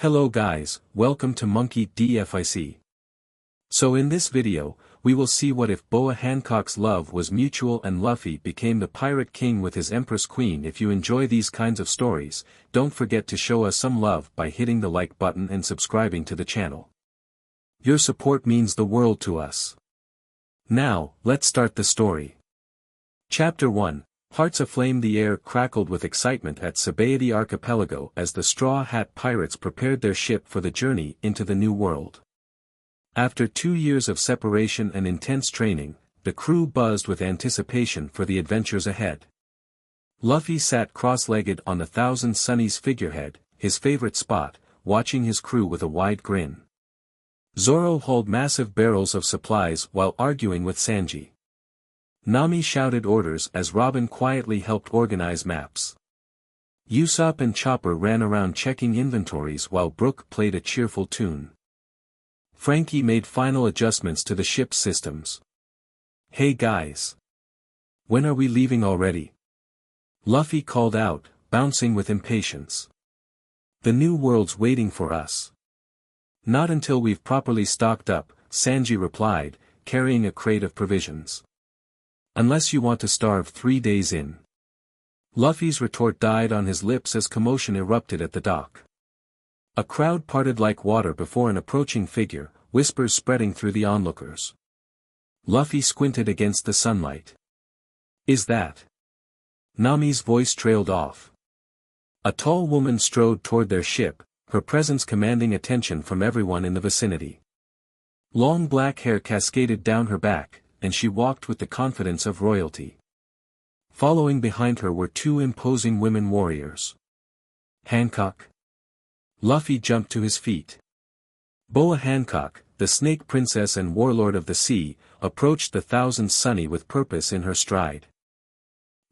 Hello guys, welcome to Monkey DFIC. So in this video, we will see what if Boa Hancock's love was mutual and Luffy became the pirate king with his Empress queen. If you enjoy these kinds of stories, don't forget to show us some love by hitting the like button and subscribing to the channel. Your support means the world to us. Now, let's start the story. Chapter 1. Hearts aflame. The air crackled with excitement at Sabaody Archipelago as the Straw Hat Pirates prepared their ship for the journey into the New World. After 2 years of separation and intense training, the crew buzzed with anticipation for the adventures ahead. Luffy sat cross-legged on the Thousand Sunnies figurehead, his favorite spot, watching his crew with a wide grin. Zoro hauled massive barrels of supplies while arguing with Sanji. Nami shouted orders as Robin quietly helped organize maps. Usopp and Chopper ran around checking inventories while Brook played a cheerful tune. Frankie made final adjustments to the ship's systems. "Hey guys! When are we leaving already?" Luffy called out, bouncing with impatience. "The New World's waiting for us." "Not until we've properly stocked up," Sanji replied, carrying a crate of provisions. "Unless you want to starve 3 days in." Luffy's retort died on his lips as commotion erupted at the dock. A crowd parted like water before an approaching figure, whispers spreading through the onlookers. Luffy squinted against the sunlight. "Is that?" Nami's voice trailed off. A tall woman strode toward their ship, her presence commanding attention from everyone in the vicinity. Long black hair cascaded down her back, and she walked with the confidence of royalty. Following behind her were 2 imposing women warriors. "Hancock?" Luffy jumped to his feet. Boa Hancock, the Snake Princess and Warlord of the Sea, approached the Thousand Sunny with purpose in her stride.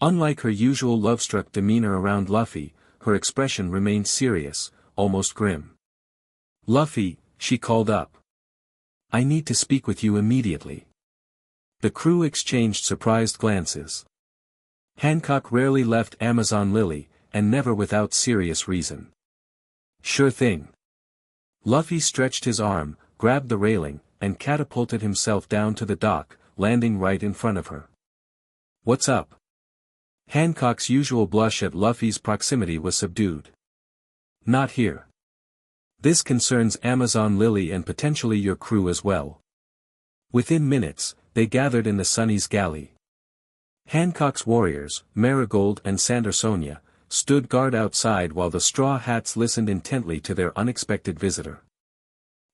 Unlike her usual love-struck demeanor around Luffy, her expression remained serious, almost grim. "Luffy," she called up. "I need to speak with you immediately." The crew exchanged surprised glances. Hancock rarely left Amazon Lily, and never without serious reason. "Sure thing." Luffy stretched his arm, grabbed the railing, and catapulted himself down to the dock, landing right in front of her. "What's up?" Hancock's usual blush at Luffy's proximity was subdued. "Not here. This concerns Amazon Lily and potentially your crew as well." Within minutes, they gathered in the Sunny's galley. Hancock's warriors, Marigold and Sandersonia, stood guard outside while the Straw Hats listened intently to their unexpected visitor.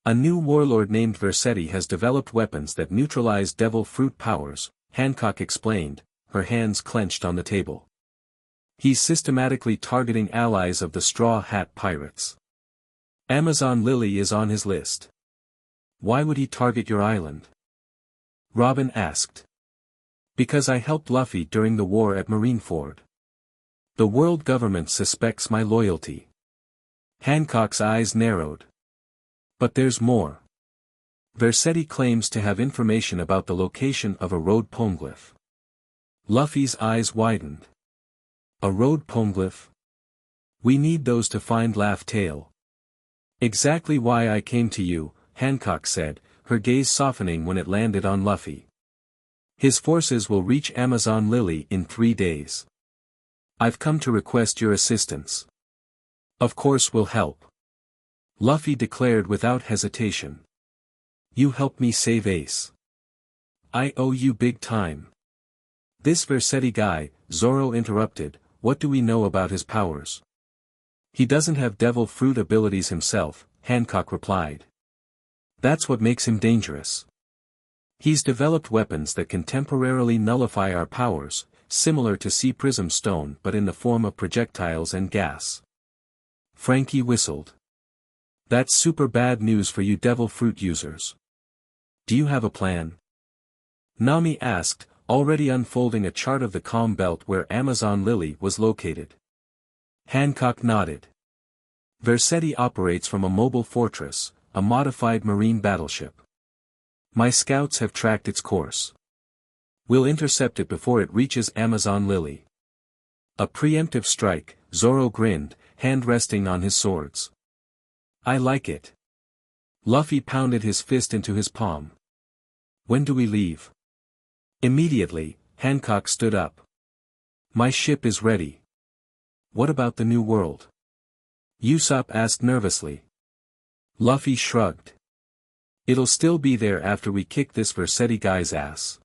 "A new warlord named Versetti has developed weapons that neutralize devil fruit powers," Hancock explained, her hands clenched on the table. "He's systematically targeting allies of the Straw Hat Pirates. Amazon Lily is on his list." "Why would he target your island?" Robin asked. "Because I helped Luffy during the war at Marineford. The world government suspects my loyalty." Hancock's eyes narrowed. "But there's more. Versetti claims to have information about the location of a road poneglyph." Luffy's eyes widened. "A road poneglyph? We need those to find Laugh Tale." "Exactly why I came to you," Hancock said, her gaze softening when it landed on Luffy. "His forces will reach Amazon Lily in 3 days. I've come to request your assistance." "Of course we'll help," Luffy declared without hesitation. "You helped me save Ace. I owe you big time." "This Versetti guy," Zoro interrupted, "what do we know about his powers?" "He doesn't have devil fruit abilities himself," Hancock replied. "That's what makes him dangerous. He's developed weapons that can temporarily nullify our powers, similar to Sea Prism Stone but in the form of projectiles and gas." Frankie whistled. "That's super bad news for you devil fruit users. Do you have a plan?" Nami asked, already unfolding a chart of the calm belt where Amazon Lily was located. Hancock nodded. "Versetti operates from a mobile fortress, a modified marine battleship. My scouts have tracked its course. We'll intercept it before it reaches Amazon Lily." "A preemptive strike," Zoro grinned, hand resting on his swords. I like it. Luffy pounded his fist into his palm. When do we leave? Immediately, Hancock stood up. My ship is ready. What about the New World? Usopp asked nervously. Luffy shrugged. It'll still be there after we kick this Vercetti guy's ass.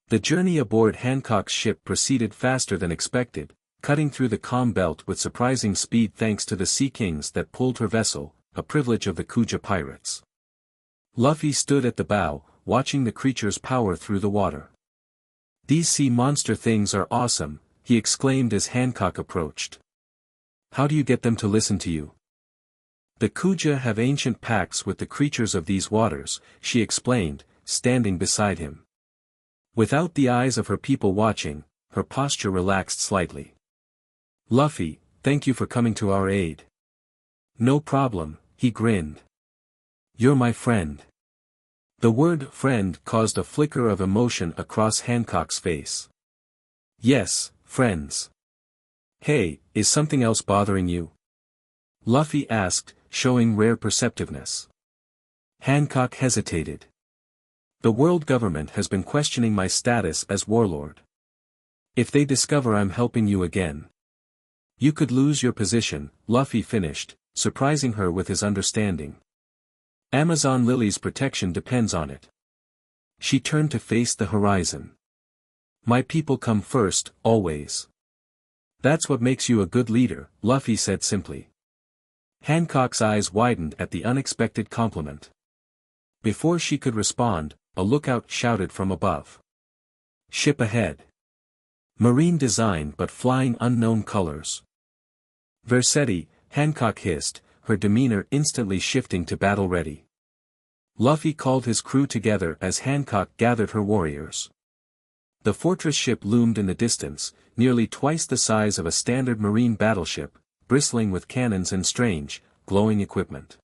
The journey aboard Hancock's ship proceeded faster than expected, cutting through the calm belt with surprising speed thanks to the Sea Kings that pulled her vessel, a privilege of the Kuja pirates. Luffy stood at the bow, watching the creatures power through the water. These sea monster things are awesome, he exclaimed as Hancock approached. How do you get them to listen to you? The Kuja have ancient pacts with the creatures of these waters, she explained, standing beside him. Without the eyes of her people watching, her posture relaxed slightly. Luffy, thank you for coming to our aid. No problem, he grinned. You're my friend. The word friend caused a flicker of emotion across Hancock's face. Yes, friends. Hey, is something else bothering you? Luffy asked, showing rare perceptiveness. Hancock hesitated. The world government has been questioning my status as warlord. If they discover I'm helping you again, you could lose your position, Luffy finished, surprising her with his understanding. Amazon Lily's protection depends on it. She turned to face the horizon. My people come first, always. That's what makes you a good leader, Luffy said simply. Hancock's eyes widened at the unexpected compliment. Before she could respond, a lookout shouted from above. Ship ahead. Marine design but flying unknown colors. Vercetti, Hancock hissed, her demeanor instantly shifting to battle-ready. Luffy called his crew together as Hancock gathered her warriors. The fortress ship loomed in the distance, nearly twice the size of a standard marine battleship, bristling with cannons and strange, glowing equipment.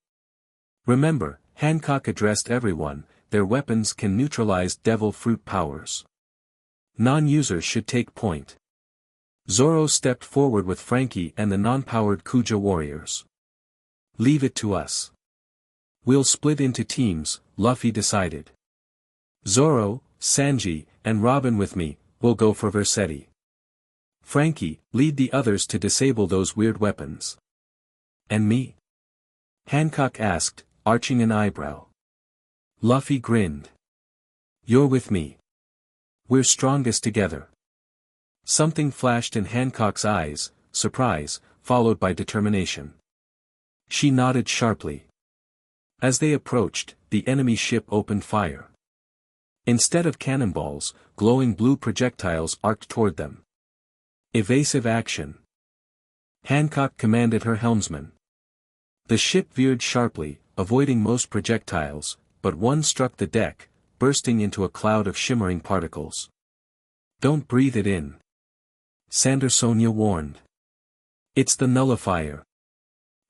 Remember, Hancock addressed everyone, their weapons can neutralize devil fruit powers. Non-users should take point. Zoro stepped forward with Frankie and the non-powered Kuja warriors. Leave it to us. We'll split into teams, Luffy decided. Zoro, Sanji, and Robin with me, will go for Vercetti. Frankie, lead the others to disable those weird weapons. And me? Hancock asked, arching an eyebrow. Luffy grinned. You're with me. We're strongest together. Something flashed in Hancock's eyes, surprise, followed by determination. She nodded sharply. As they approached, the enemy ship opened fire. Instead of cannonballs, glowing blue projectiles arced toward them. Evasive action. Hancock commanded her helmsman. The ship veered sharply, avoiding most projectiles, but one struck the deck, bursting into a cloud of shimmering particles. Don't breathe it in. Sandersonia warned. It's the nullifier.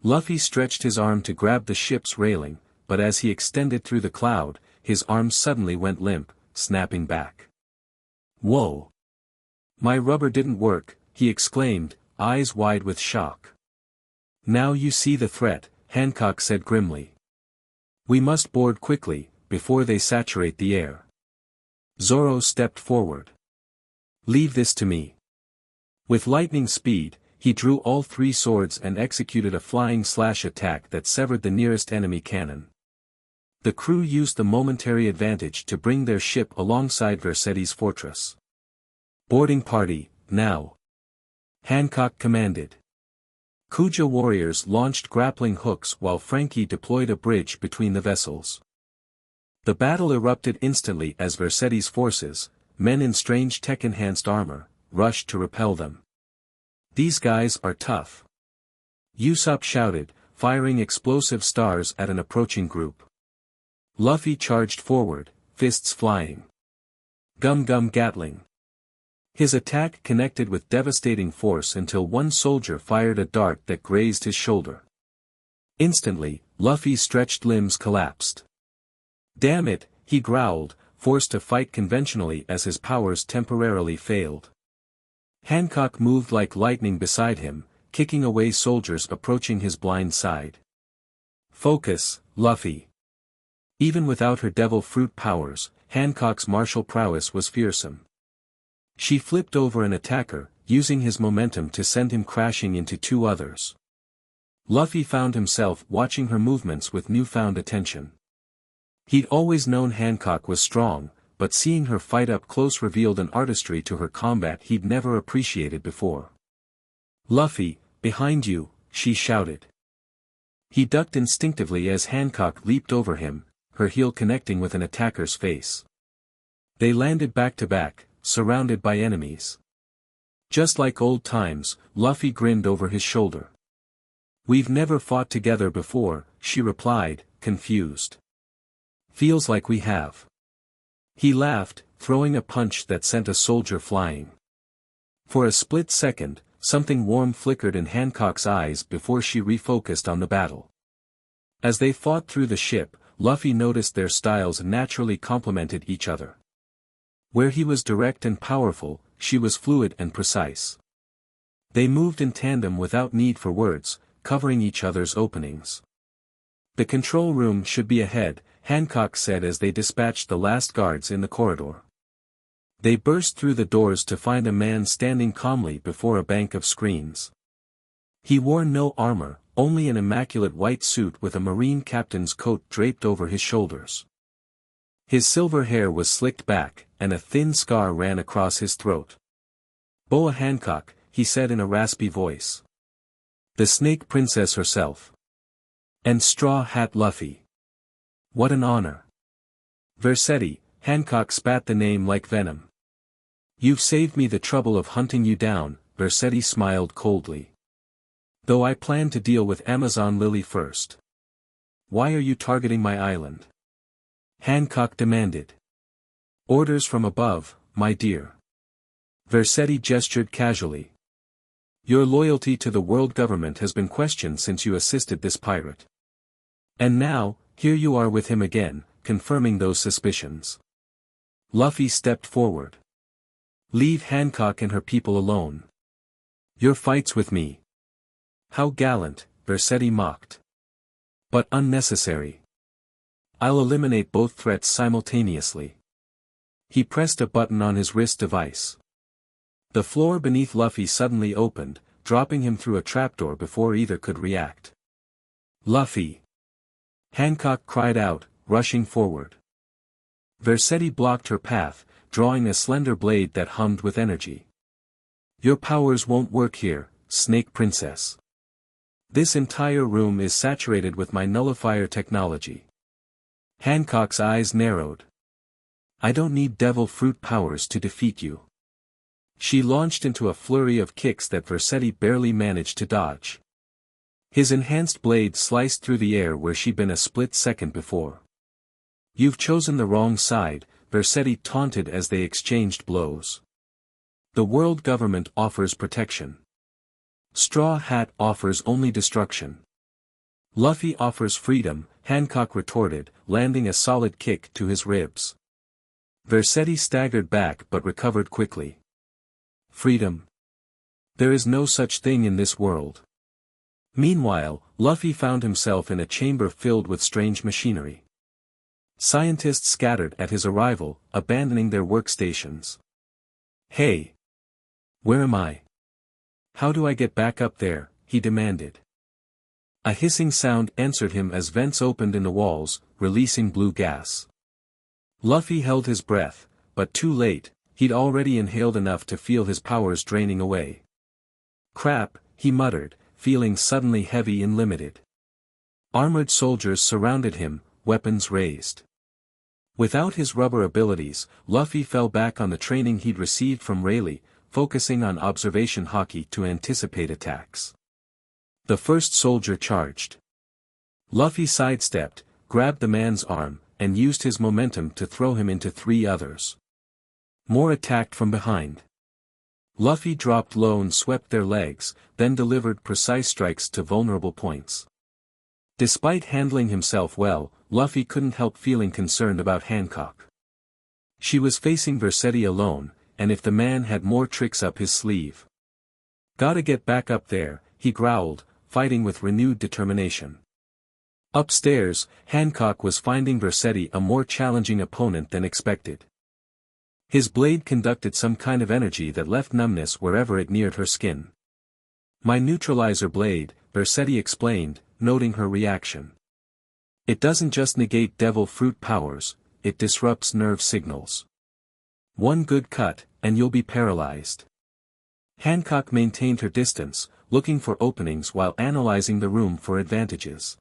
Luffy stretched his arm to grab the ship's railing, but as he extended through the cloud, his arm suddenly went limp, snapping back. Whoa! My rubber didn't work, he exclaimed, eyes wide with shock. Now you see the threat, Hancock said grimly. We must board quickly, before they saturate the air. Zoro stepped forward. Leave this to me. With lightning speed, he drew all three swords and executed a flying slash attack that severed the nearest enemy cannon. The crew used the momentary advantage to bring their ship alongside Vercetti's fortress. Boarding party, now. Hancock commanded. Kuja warriors launched grappling hooks while Frankie deployed a bridge between the vessels. The battle erupted instantly as Vercetti's forces, men in strange tech-enhanced armor, rushed to repel them. These guys are tough. Usopp shouted, firing explosive stars at an approaching group. Luffy charged forward, fists flying. Gum Gum Gatling. His attack connected with devastating force until one soldier fired a dart that grazed his shoulder. Instantly, Luffy's stretched limbs collapsed. Damn it, he growled, forced to fight conventionally as his powers temporarily failed. Hancock moved like lightning beside him, kicking away soldiers approaching his blind side. Focus, Luffy. Even without her devil fruit powers, Hancock's martial prowess was fearsome. She flipped over an attacker, using his momentum to send him crashing into two others. Luffy found himself watching her movements with newfound attention. He'd always known Hancock was strong, but seeing her fight up close revealed an artistry to her combat he'd never appreciated before. "Luffy, behind you," she shouted. He ducked instinctively as Hancock leaped over him, her heel connecting with an attacker's face. They landed back to back, surrounded by enemies. Just like old times, Luffy grinned over his shoulder. "We've never fought together before," she replied, confused. "Feels like we have." He laughed, throwing a punch that sent a soldier flying. For a split second, something warm flickered in Hancock's eyes before she refocused on the battle. As they fought through the ship, Luffy noticed their styles naturally complemented each other. Where he was direct and powerful, she was fluid and precise. They moved in tandem without need for words, covering each other's openings. "The control room should be ahead," Hancock said as they dispatched the last guards in the corridor. They burst through the doors to find a man standing calmly before a bank of screens. He wore no armor, only an immaculate white suit with a marine captain's coat draped over his shoulders. His silver hair was slicked back, and a thin scar ran across his throat. "Boa Hancock," he said in a raspy voice. "The Snake Princess herself. And Straw Hat Luffy. What an honor." "Vercetti," Hancock spat the name like venom. "You've saved me the trouble of hunting you down," Vercetti smiled coldly. "Though I plan to deal with Amazon Lily first." "Why are you targeting my island?" Hancock demanded. "Orders from above, my dear." Vercetti gestured casually. "Your loyalty to the world government has been questioned since you assisted this pirate. And now, here you are with him again, confirming those suspicions." Luffy stepped forward. "Leave Hancock and her people alone. Your fight's with me." "How gallant," Vercetti mocked. "But unnecessary. I'll eliminate both threats simultaneously." He pressed a button on his wrist device. The floor beneath Luffy suddenly opened, dropping him through a trapdoor before either could react. "Luffy!" Hancock cried out, rushing forward. Vercetti blocked her path, drawing a slender blade that hummed with energy. "Your powers won't work here, Snake Princess. This entire room is saturated with my nullifier technology." Hancock's eyes narrowed. "I don't need devil fruit powers to defeat you." She launched into a flurry of kicks that Vercetti barely managed to dodge. His enhanced blade sliced through the air where she'd been a split second before. "You've chosen the wrong side," Vercetti taunted as they exchanged blows. "The world government offers protection. Straw Hat offers only destruction. Luffy offers freedom," Hancock retorted, landing a solid kick to his ribs. Vercetti staggered back but recovered quickly. "Freedom? There is no such thing in this world." Meanwhile, Luffy found himself in a chamber filled with strange machinery. Scientists scattered at his arrival, abandoning their workstations. "Hey! Where am I? How do I get back up there?" he demanded. A hissing sound answered him as vents opened in the walls, releasing blue gas. Luffy held his breath, but too late, he'd already inhaled enough to feel his powers draining away. "Crap," he muttered, feeling suddenly heavy and limited. Armored soldiers surrounded him, weapons raised. Without his rubber abilities, Luffy fell back on the training he'd received from Rayleigh, focusing on observation haki to anticipate attacks. The first soldier charged. Luffy sidestepped, grabbed the man's arm, and used his momentum to throw him into three others. More attacked from behind. Luffy dropped low and swept their legs, then delivered precise strikes to vulnerable points. Despite handling himself well, Luffy couldn't help feeling concerned about Hancock. She was facing Vercetti alone, and if the man had more tricks up his sleeve. "Gotta get back up there," he growled, fighting with renewed determination. Upstairs, Hancock was finding Vercetti a more challenging opponent than expected. His blade conducted some kind of energy that left numbness wherever it neared her skin. "My neutralizer blade," Vercetti explained, noting her reaction. "It doesn't just negate devil fruit powers, it disrupts nerve signals. One good cut, and you'll be paralyzed." Hancock maintained her distance, looking for openings while analyzing the room for advantages.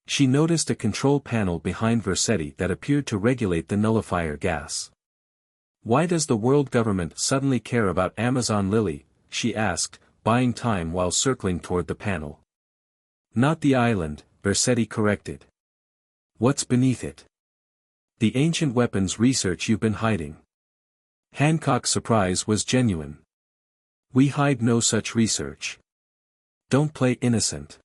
She noticed a control panel behind Vercetti that appeared to regulate the nullifier gas. "Why does the world government suddenly care about Amazon Lily?" she asked, buying time while circling toward the panel. "Not the island," Vercetti corrected. "What's beneath it?" "The ancient weapons research you've been hiding." Hancock's surprise was genuine. "We hide no such research. Don't play innocent.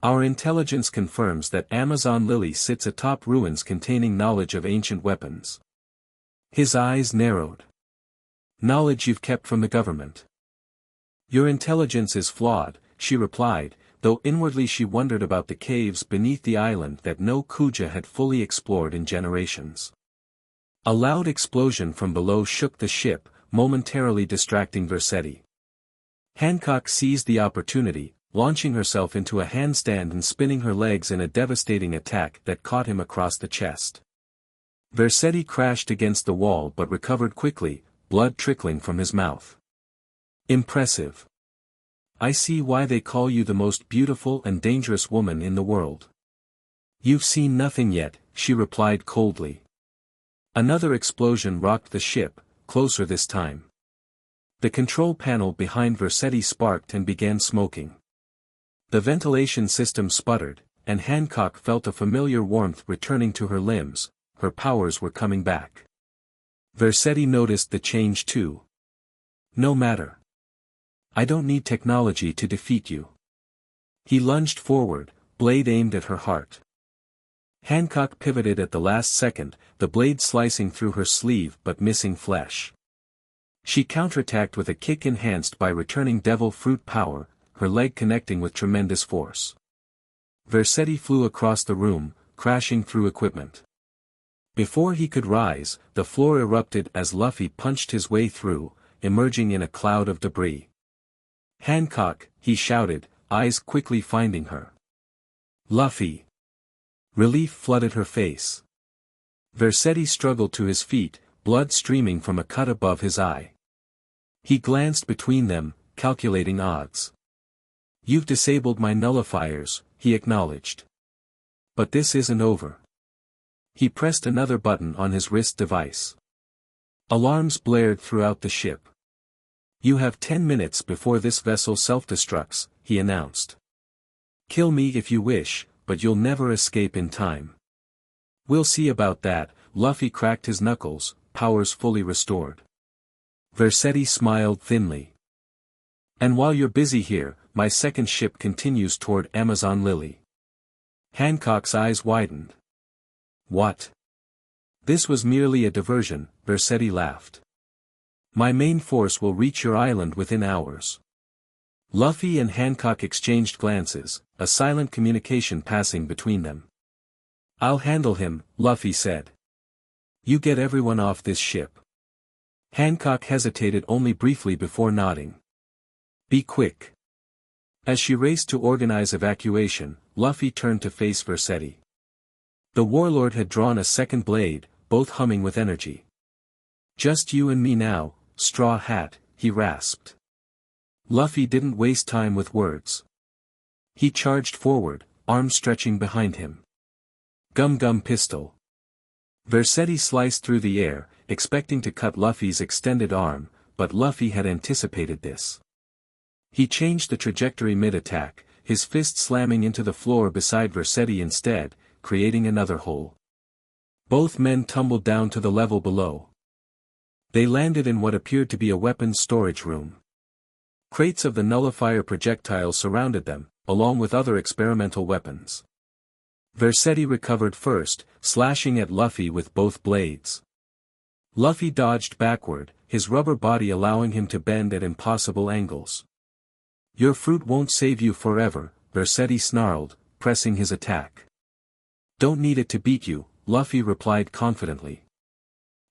Our intelligence confirms that Amazon Lily sits atop ruins containing knowledge of ancient weapons." His eyes narrowed. "Knowledge you've kept from the government." "Your intelligence is flawed," she replied, though inwardly she wondered about the caves beneath the island that no Kuja had fully explored in generations. A loud explosion from below shook the ship, momentarily distracting Vercetti. Hancock seized the opportunity, launching herself into a handstand and spinning her legs in a devastating attack that caught him across the chest. Vercetti crashed against the wall but recovered quickly, blood trickling from his mouth. "Impressive. I see why they call you the most beautiful and dangerous woman in the world." "You've seen nothing yet," she replied coldly. Another explosion rocked the ship, closer this time. The control panel behind Vercetti sparked and began smoking. The ventilation system sputtered, and Hancock felt a familiar warmth returning to her limbs. Her powers were coming back. Vercetti noticed the change too. "No matter. I don't need technology to defeat you." He lunged forward, blade aimed at her heart. Hancock pivoted at the last second, the blade slicing through her sleeve but missing flesh. She counterattacked with a kick enhanced by returning devil fruit power, her leg connecting with tremendous force. Vercetti flew across the room, crashing through equipment. Before he could rise, the floor erupted as Luffy punched his way through, emerging in a cloud of debris. "Hancock," he shouted, eyes quickly finding her. "Luffy!" Relief flooded her face. Vercetti struggled to his feet, blood streaming from a cut above his eye. He glanced between them, calculating odds. "You've disabled my nullifiers," he acknowledged. "But this isn't over." He pressed another button on his wrist device. Alarms blared throughout the ship. "You have 10 minutes before this vessel self-destructs," he announced. "Kill me if you wish, but you'll never escape in time." "We'll see about that." Luffy cracked his knuckles, powers fully restored. Vercetti smiled thinly. "And while you're busy here, my second ship continues toward Amazon Lily." Hancock's eyes widened. "What?" "This was merely a diversion," Vercetti laughed. "My main force will reach your island within hours." Luffy and Hancock exchanged glances, a silent communication passing between them. "I'll handle him," Luffy said. "You get everyone off this ship." Hancock hesitated only briefly before nodding. "Be quick." As she raced to organize evacuation, Luffy turned to face Vercetti. The warlord had drawn a second blade, both humming with energy. "Just you and me now, Straw Hat," he rasped. Luffy didn't waste time with words. He charged forward, arms stretching behind him. Gum pistol. Vercetti sliced through the air, expecting to cut Luffy's extended arm, but Luffy had anticipated this. He changed the trajectory mid-attack, his fist slamming into the floor beside Vercetti instead, creating another hole. Both men tumbled down to the level below. They landed in what appeared to be a weapons storage room. Crates of the nullifier projectile surrounded them, along with other experimental weapons. Vercetti recovered first, slashing at Luffy with both blades. Luffy dodged backward, his rubber body allowing him to bend at impossible angles. "Your fruit won't save you forever," Vercetti snarled, pressing his attack. "Don't need it to beat you," Luffy replied confidently.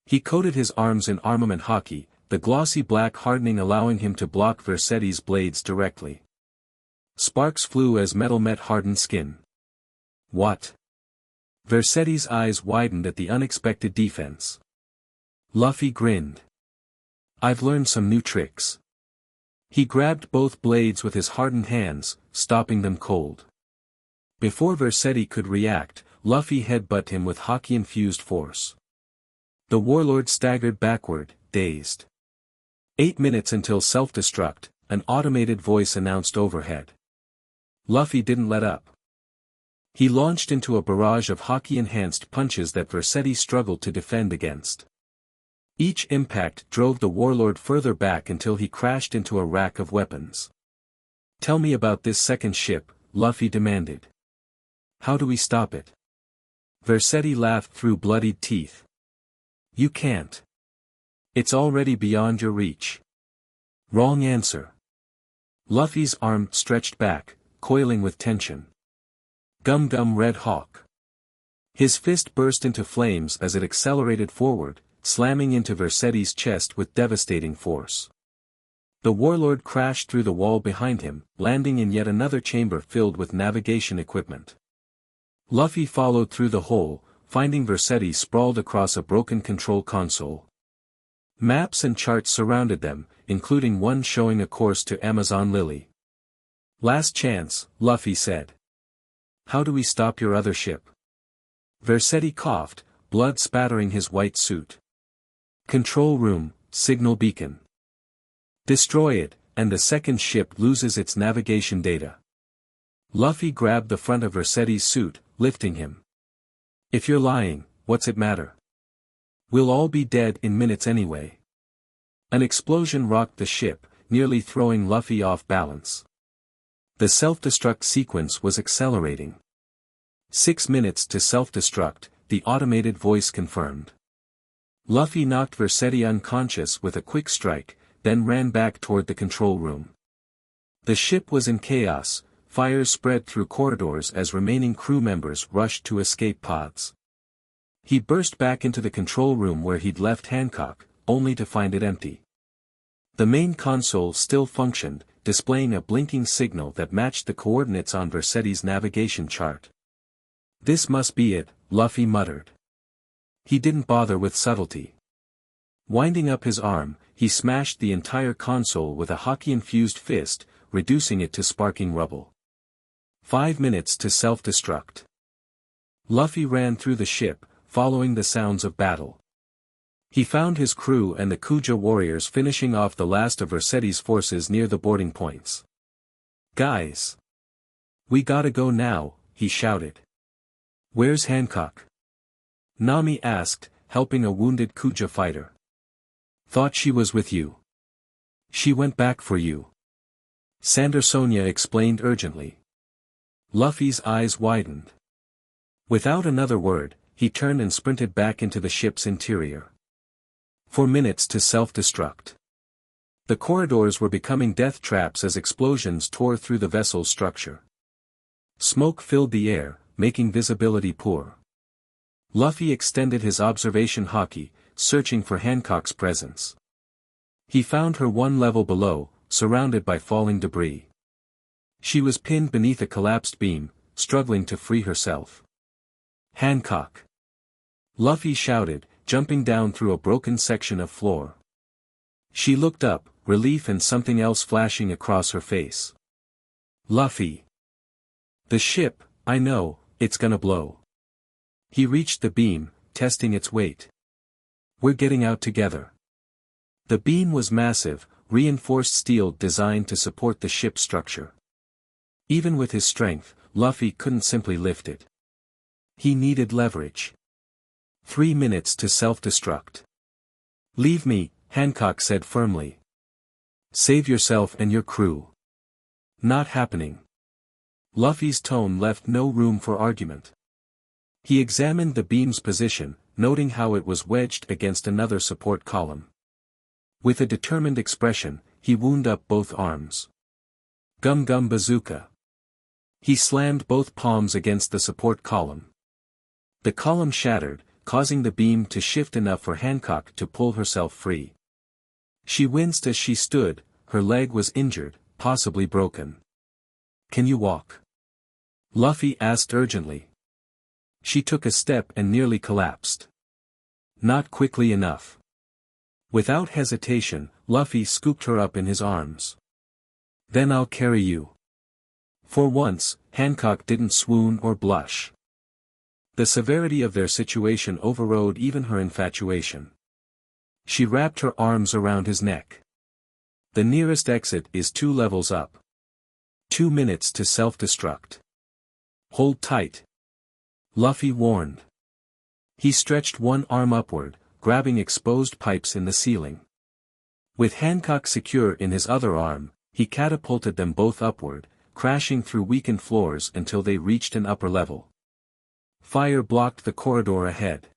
He coated his arms in armament haki, the glossy black hardening allowing him to block Versetti's blades directly. Sparks flew as metal met hardened skin. "What?" Versetti's eyes widened at the unexpected defense. Luffy grinned. "I've learned some new tricks." He grabbed both blades with his hardened hands, stopping them cold. Before Versetti could react, Luffy headbutted him with haki-infused force. The warlord staggered backward, dazed. 8 minutes until self-destruct, an automated voice announced overhead. Luffy didn't let up. He launched into a barrage of haki-enhanced punches that Versetti struggled to defend against. Each impact drove the warlord further back until he crashed into a rack of weapons. "Tell me about this second ship," Luffy demanded. "How do we stop it?" Versetti laughed through bloodied teeth. "You can't. It's already beyond your reach." "Wrong answer." Luffy's arm stretched back, coiling with tension. "Gum Gum Red Hawk." His fist burst into flames as it accelerated forward, slamming into Versetti's chest with devastating force. The warlord crashed through the wall behind him, landing in yet another chamber filled with navigation equipment. Luffy followed through the hole, finding Versetti sprawled across a broken control console. Maps and charts surrounded them, including one showing a course to Amazon Lily. "Last chance," Luffy said. "How do we stop your other ship?" Versetti coughed, blood spattering his white suit. "Control room, signal beacon. Destroy it, and the second ship loses its navigation data." Luffy grabbed the front of Versetti's suit, lifting him. "If you're lying, what's it matter? We'll all be dead in minutes anyway." An explosion rocked the ship, nearly throwing Luffy off balance. The self-destruct sequence was accelerating. 6 minutes to self-destruct, the automated voice confirmed. Luffy knocked Versetti unconscious with a quick strike, then ran back toward the control room. The ship was in chaos, fires spread through corridors as remaining crew members rushed to escape pods. He burst back into the control room where he'd left Hancock, only to find it empty. The main console still functioned, displaying a blinking signal that matched the coordinates on Versetti's navigation chart. "This must be it," Luffy muttered. He didn't bother with subtlety. Winding up his arm, he smashed the entire console with a haki-infused fist, reducing it to sparking rubble. 5 minutes to self-destruct. Luffy ran through the ship, following the sounds of battle. He found his crew and the Kuja warriors finishing off the last of Versetti's forces near the boarding points. "Guys! We gotta go now," he shouted. "Where's Hancock?" Nami asked, helping a wounded Kuja fighter. "Thought she was with you." "She went back for you," Sandersonia explained urgently. Luffy's eyes widened. Without another word, he turned and sprinted back into the ship's interior. 4 minutes to self-destruct. The corridors were becoming death traps as explosions tore through the vessel's structure. Smoke filled the air, making visibility poor. Luffy extended his observation haki, searching for Hancock's presence. He found her 1 level below, surrounded by falling debris. She was pinned beneath a collapsed beam, struggling to free herself. "Hancock!" Luffy shouted, jumping down through a broken section of floor. She looked up, relief and something else flashing across her face. "Luffy! The ship, I know, it's gonna blow." He reached the beam, testing its weight. "We're getting out together." The beam was massive, reinforced steel designed to support the ship's structure. Even with his strength, Luffy couldn't simply lift it. He needed leverage. 3 minutes to self-destruct. "Leave me," Hancock said firmly. "Save yourself and your crew." "Not happening." Luffy's tone left no room for argument. He examined the beam's position, noting how it was wedged against another support column. With a determined expression, he wound up both arms. "Gum Gum Bazooka." He slammed both palms against the support column. The column shattered, causing the beam to shift enough for Hancock to pull herself free. She winced as she stood, her leg was injured, possibly broken. "Can you walk?" Luffy asked urgently. She took a step and nearly collapsed. "Not quickly enough." Without hesitation, Luffy scooped her up in his arms. "Then I'll carry you." For once, Hancock didn't swoon or blush. The severity of their situation overrode even her infatuation. She wrapped her arms around his neck. "The nearest exit is 2 levels up. 2 minutes to self-destruct. Hold tight," Luffy warned. He stretched one arm upward, grabbing exposed pipes in the ceiling. With Hancock secure in his other arm, he catapulted them both upward, crashing through weakened floors until they reached an upper level. Fire blocked the corridor ahead.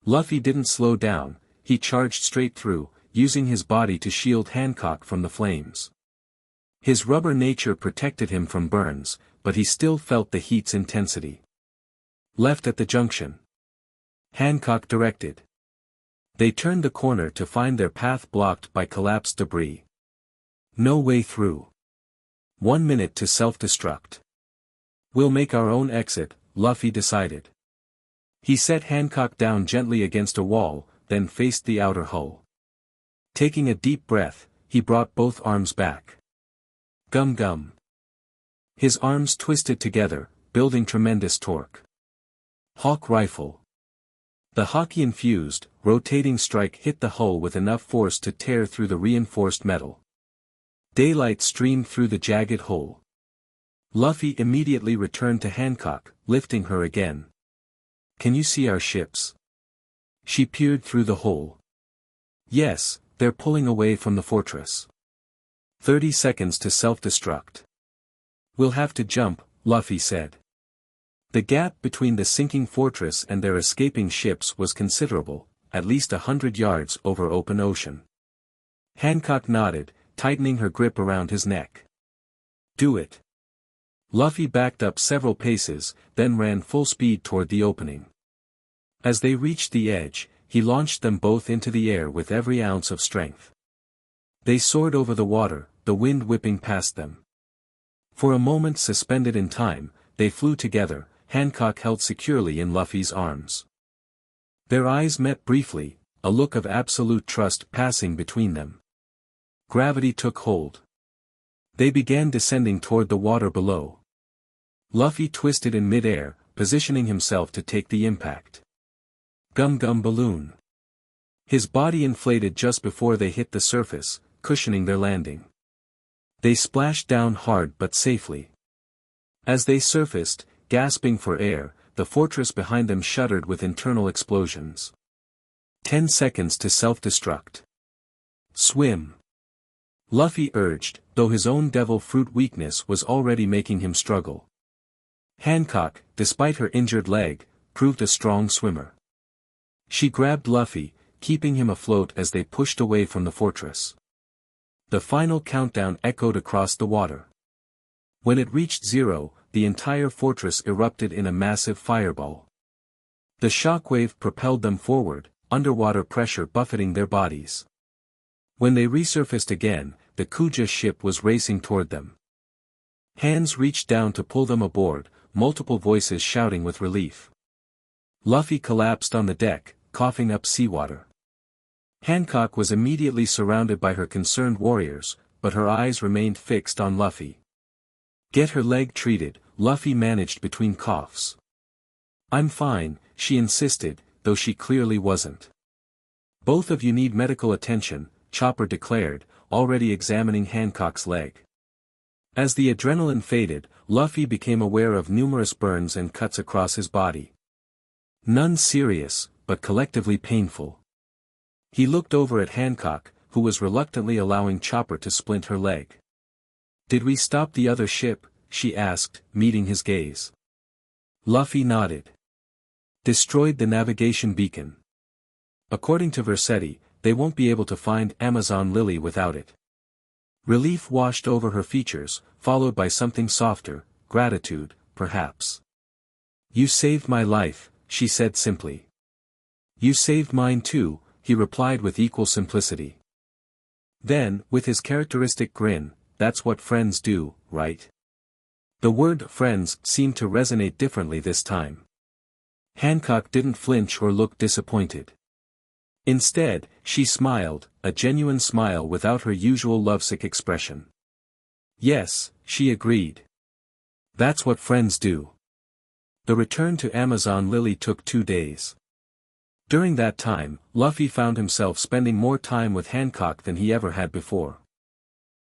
Luffy didn't slow down, he charged straight through, using his body to shield Hancock from the flames. His rubber nature protected him from burns, but he still felt the heat's intensity. "Left at the junction," Hancock directed. They turned the corner to find their path blocked by collapsed debris. "No way through. 1 minute to self-destruct." "We'll make our own exit," Luffy decided. He set Hancock down gently against a wall, then faced the outer hull. Taking a deep breath, he brought both arms back. Gum gum. His arms twisted together, building tremendous torque. Hawk rifle. The hockey-infused, rotating strike hit the hull with enough force to tear through the reinforced metal. Daylight streamed through the jagged hole. Luffy immediately returned to Hancock, lifting her again. "Can you see our ships?" She peered through the hole. "Yes, they're pulling away from the fortress. 30 seconds to self-destruct." "We'll have to jump," Luffy said. The gap between the sinking fortress and their escaping ships was considerable, at least 100 yards over open ocean. Hancock nodded, tightening her grip around his neck. "Do it." Luffy backed up several paces, then ran full speed toward the opening. As they reached the edge, he launched them both into the air with every ounce of strength. They soared over the water, the wind whipping past them. For a moment suspended in time, they flew together, Hancock held securely in Luffy's arms. Their eyes met briefly, a look of absolute trust passing between them. Gravity took hold. They began descending toward the water below. Luffy twisted in mid-air, positioning himself to take the impact. Gum gum balloon. His body inflated just before they hit the surface, cushioning their landing. They splashed down hard but safely. As they surfaced, gasping for air, the fortress behind them shuddered with internal explosions. 10 seconds to self-destruct. "Swim," Luffy urged, though his own devil fruit weakness was already making him struggle. Hancock, despite her injured leg, proved a strong swimmer. She grabbed Luffy, keeping him afloat as they pushed away from the fortress. The final countdown echoed across the water. When it reached 0, the entire fortress erupted in a massive fireball. The shockwave propelled them forward, underwater pressure buffeting their bodies. When they resurfaced again, the Kuja ship was racing toward them. Hands reached down to pull them aboard, multiple voices shouting with relief. Luffy collapsed on the deck, coughing up seawater. Hancock was immediately surrounded by her concerned warriors, but her eyes remained fixed on Luffy. "Get her leg treated," Luffy managed between coughs. "I'm fine," she insisted, though she clearly wasn't. "Both of you need medical attention," Chopper declared, already examining Hancock's leg. As the adrenaline faded, Luffy became aware of numerous burns and cuts across his body. None serious, but collectively painful. He looked over at Hancock, who was reluctantly allowing Chopper to splint her leg. "Did we stop the other ship?" she asked, meeting his gaze. Luffy nodded. "Destroyed the navigation beacon. According to Versetti, they won't be able to find Amazon Lily without it." Relief washed over her features, followed by something softer, gratitude, perhaps. You saved my life, she said simply. You saved mine too, he replied with equal simplicity. Then, with his characteristic grin, that's what friends do, right? The word friends seemed to resonate differently this time. Hancock didn't flinch or look disappointed. Instead, she smiled, a genuine smile without her usual lovesick expression. Yes, she agreed. That's what friends do. The return to Amazon Lily took 2 days. During that time, Luffy found himself spending more time with Hancock than he ever had before.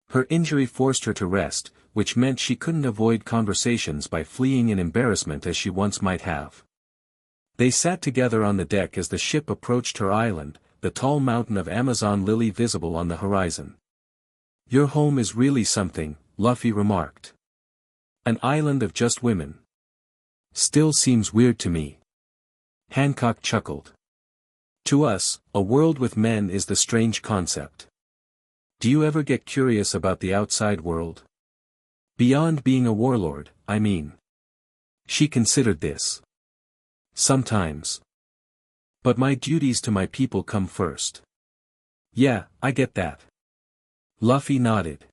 Her injury forced her to rest, which meant she couldn't avoid conversations by fleeing in embarrassment as she once might have. They sat together on the deck as the ship approached her island, the tall mountain of Amazon Lily visible on the horizon. Your home is really something, Luffy remarked. An island of just women. Still seems weird to me. Hancock chuckled. To us, a world with men is the strange concept. Do you ever get curious about the outside world? Beyond being a warlord, I mean. She considered this. Sometimes. But my duties to my people come first. Yeah, I get that. Luffy nodded.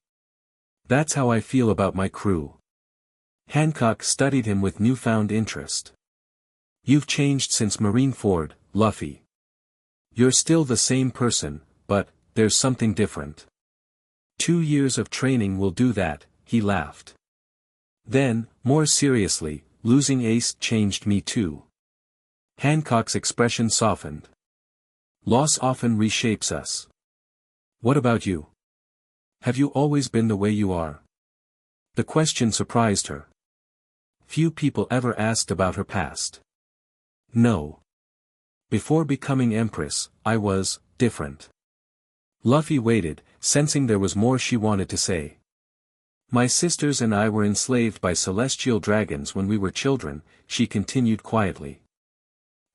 That's how I feel about my crew. Hancock studied him with newfound interest. You've changed since Marineford, Luffy. You're still the same person, but there's something different. 2 years of training will do that, he laughed. Then, more seriously, losing Ace changed me too. Hancock's expression softened. Loss often reshapes us. What about you? Have you always been the way you are? The question surprised her. Few people ever asked about her past. No. Before becoming Empress, I was different. Luffy waited, sensing there was more she wanted to say. My sisters and I were enslaved by celestial dragons when we were children, she continued quietly.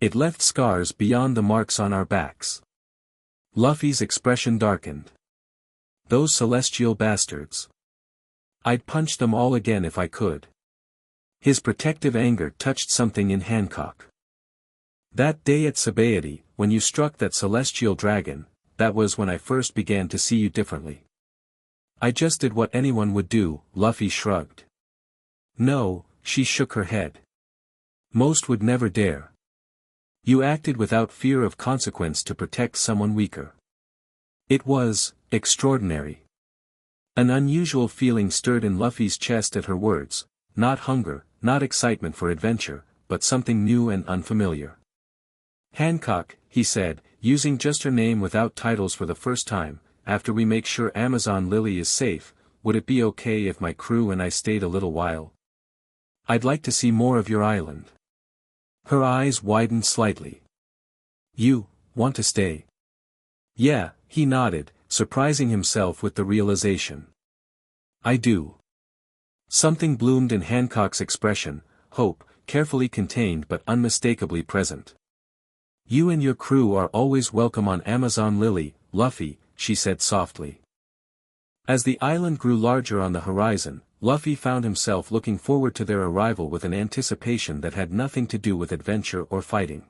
It left scars beyond the marks on our backs. Luffy's expression darkened. Those celestial bastards. I'd punch them all again if I could. His protective anger touched something in Hancock. That day at Sabaody, when you struck that celestial dragon, that was when I first began to see you differently. I just did what anyone would do, Luffy shrugged. No, she shook her head. Most would never dare. You acted without fear of consequence to protect someone weaker. It was extraordinary. An unusual feeling stirred in Luffy's chest at her words, not hunger, not excitement for adventure, but something new and unfamiliar. Hancock, he said, using just her name without titles for the first time, after we make sure Amazon Lily is safe, would it be okay if my crew and I stayed a little while? I'd like to see more of your island. Her eyes widened slightly. You want to stay? Yeah, he nodded, surprising himself with the realization. I do. Something bloomed in Hancock's expression, hope, carefully contained but unmistakably present. You and your crew are always welcome on Amazon Lily, Luffy, she said softly. As the island grew larger on the horizon, Luffy found himself looking forward to their arrival with an anticipation that had nothing to do with adventure or fighting.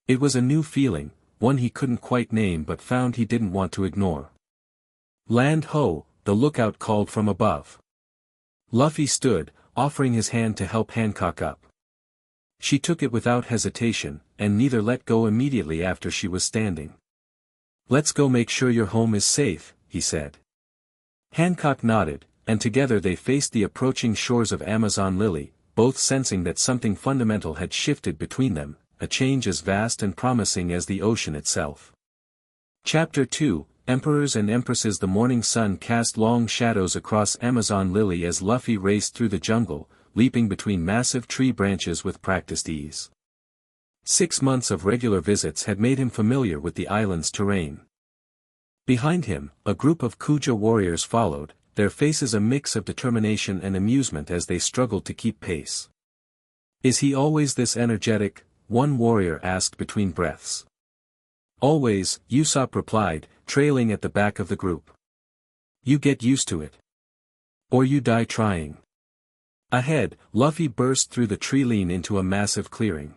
It was a new feeling, one he couldn't quite name but found he didn't want to ignore. Land ho, the lookout called from above. Luffy stood, offering his hand to help Hancock up. She took it without hesitation, and neither let go immediately after she was standing. Let's go make sure your home is safe, he said. Hancock nodded, and together they faced the approaching shores of Amazon Lily, both sensing that something fundamental had shifted between them, a change as vast and promising as the ocean itself. Chapter 2, Emperors and Empresses. The morning sun cast long shadows across Amazon Lily as Luffy raced through the jungle, leaping between massive tree branches with practiced ease. 6 months of regular visits had made him familiar with the island's terrain. Behind him, a group of Kuja warriors followed, their faces a mix of determination and amusement as they struggled to keep pace. Is he always this energetic? One warrior asked between breaths. Always, Usopp replied, trailing at the back of the group. You get used to it. Or you die trying. Ahead, Luffy burst through the tree line into a massive clearing.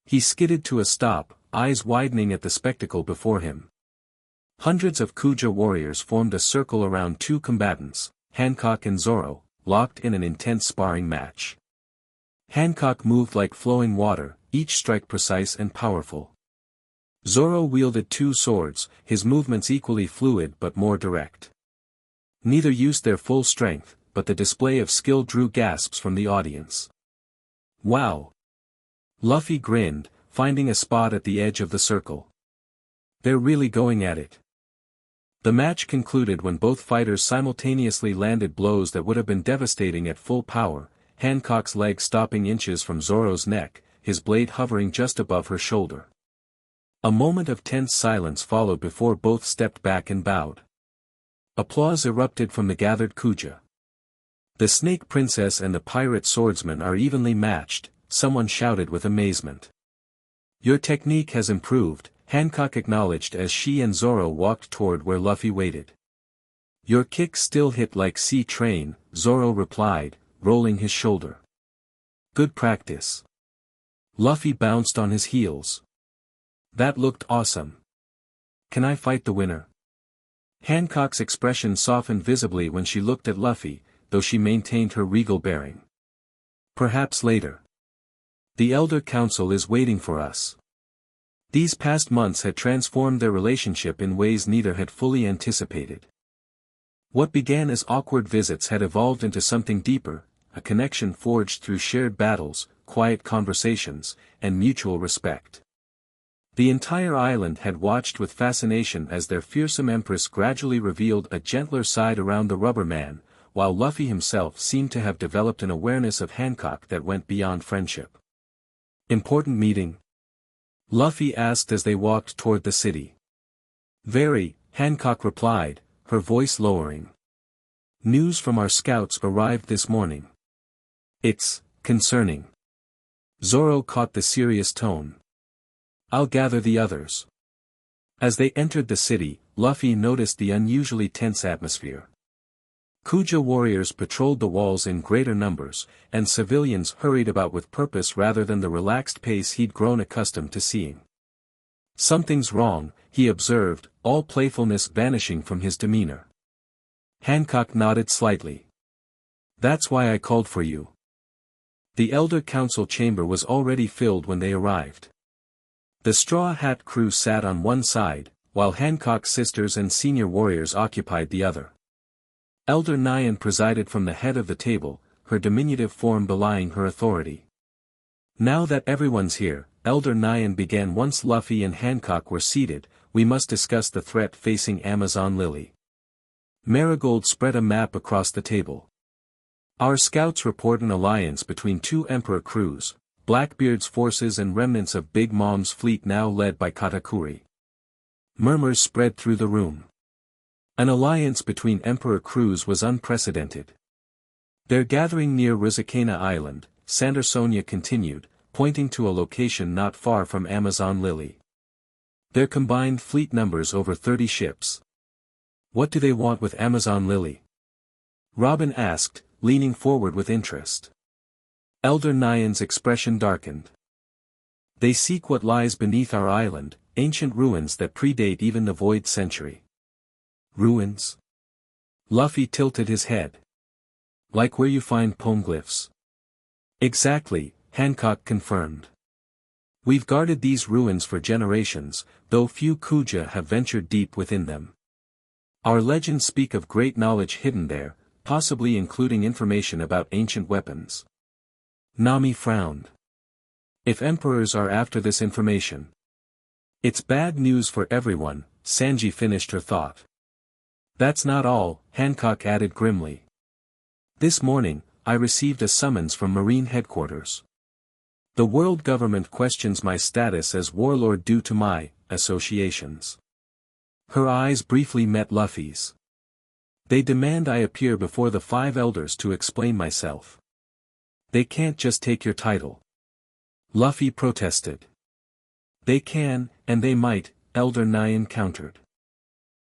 He skidded to a stop, eyes widening at the spectacle before him. Hundreds of Kuja warriors formed a circle around two combatants, Hancock and Zoro, locked in an intense sparring match. Hancock moved like flowing water, each strike precise and powerful. Zoro wielded two swords, his movements equally fluid but more direct. Neither used their full strength, but the display of skill drew gasps from the audience. Wow! Luffy grinned, finding a spot at the edge of the circle. They're really going at it. The match concluded when both fighters simultaneously landed blows that would have been devastating at full power, Hancock's leg stopping inches from Zoro's neck, his blade hovering just above her shoulder. A moment of tense silence followed before both stepped back and bowed. Applause erupted from the gathered Kuja. The Snake Princess and the Pirate Swordsman are evenly matched, someone shouted with amazement. Your technique has improved, Hancock acknowledged as she and Zoro walked toward where Luffy waited. Your kicks still hit like sea train, Zoro replied, rolling his shoulder. Good practice. Luffy bounced on his heels. That looked awesome. Can I fight the winner? Hancock's expression softened visibly when she looked at Luffy, though she maintained her regal bearing. Perhaps later. The Elder Council is waiting for us. These past months had transformed their relationship in ways neither had fully anticipated. What began as awkward visits had evolved into something deeper, a connection forged through shared battles, quiet conversations, and mutual respect. The entire island had watched with fascination as their fearsome Empress gradually revealed a gentler side around the Rubber Man, while Luffy himself seemed to have developed an awareness of Hancock that went beyond friendship. Important meeting? Luffy asked as they walked toward the city. Very, Hancock replied, her voice lowering. News from our scouts arrived this morning. It's concerning. Zoro caught the serious tone. I'll gather the others. As they entered the city, Luffy noticed the unusually tense atmosphere. Kuja warriors patrolled the walls in greater numbers, and civilians hurried about with purpose rather than the relaxed pace he'd grown accustomed to seeing. Something's wrong, he observed, all playfulness vanishing from his demeanor. Hancock nodded slightly. That's why I called for you. The Elder Council chamber was already filled when they arrived. The Straw Hat crew sat on one side, while Hancock's sisters and senior warriors occupied the other. Elder Nyan presided from the head of the table, her diminutive form belying her authority. Now that everyone's here, Elder Nyan began. Once Luffy and Hancock were seated, we must discuss the threat facing Amazon Lily. Marigold spread a map across the table. Our scouts report an alliance between two Emperor crews, Blackbeard's forces and remnants of Big Mom's fleet now led by Katakuri. Murmurs spread through the room. An alliance between Emperor crews was unprecedented. They're gathering near Rizakana Island, Sandersonia continued, pointing to a location not far from Amazon Lily. Their combined fleet numbers over 30 ships. What do they want with Amazon Lily? Robin asked, leaning forward with interest. Elder Nyan's expression darkened. They seek what lies beneath our island, ancient ruins that predate even the Void Century. Ruins? Luffy tilted his head. Like where you find poneglyphs. Exactly, Hancock confirmed. We've guarded these ruins for generations, though few Kuja have ventured deep within them. Our legends speak of great knowledge hidden there, possibly including information about ancient weapons. Nami frowned. If emperors are after this information, it's bad news for everyone, Sanji finished her thought. That's not all, Hancock added grimly. This morning, I received a summons from Marine headquarters. The world government questions my status as warlord due to my associations. Her eyes briefly met Luffy's. They demand I appear before the 5 elders to explain myself. They can't just take your title. Luffy protested. They can, and they might, Elder Nyan countered.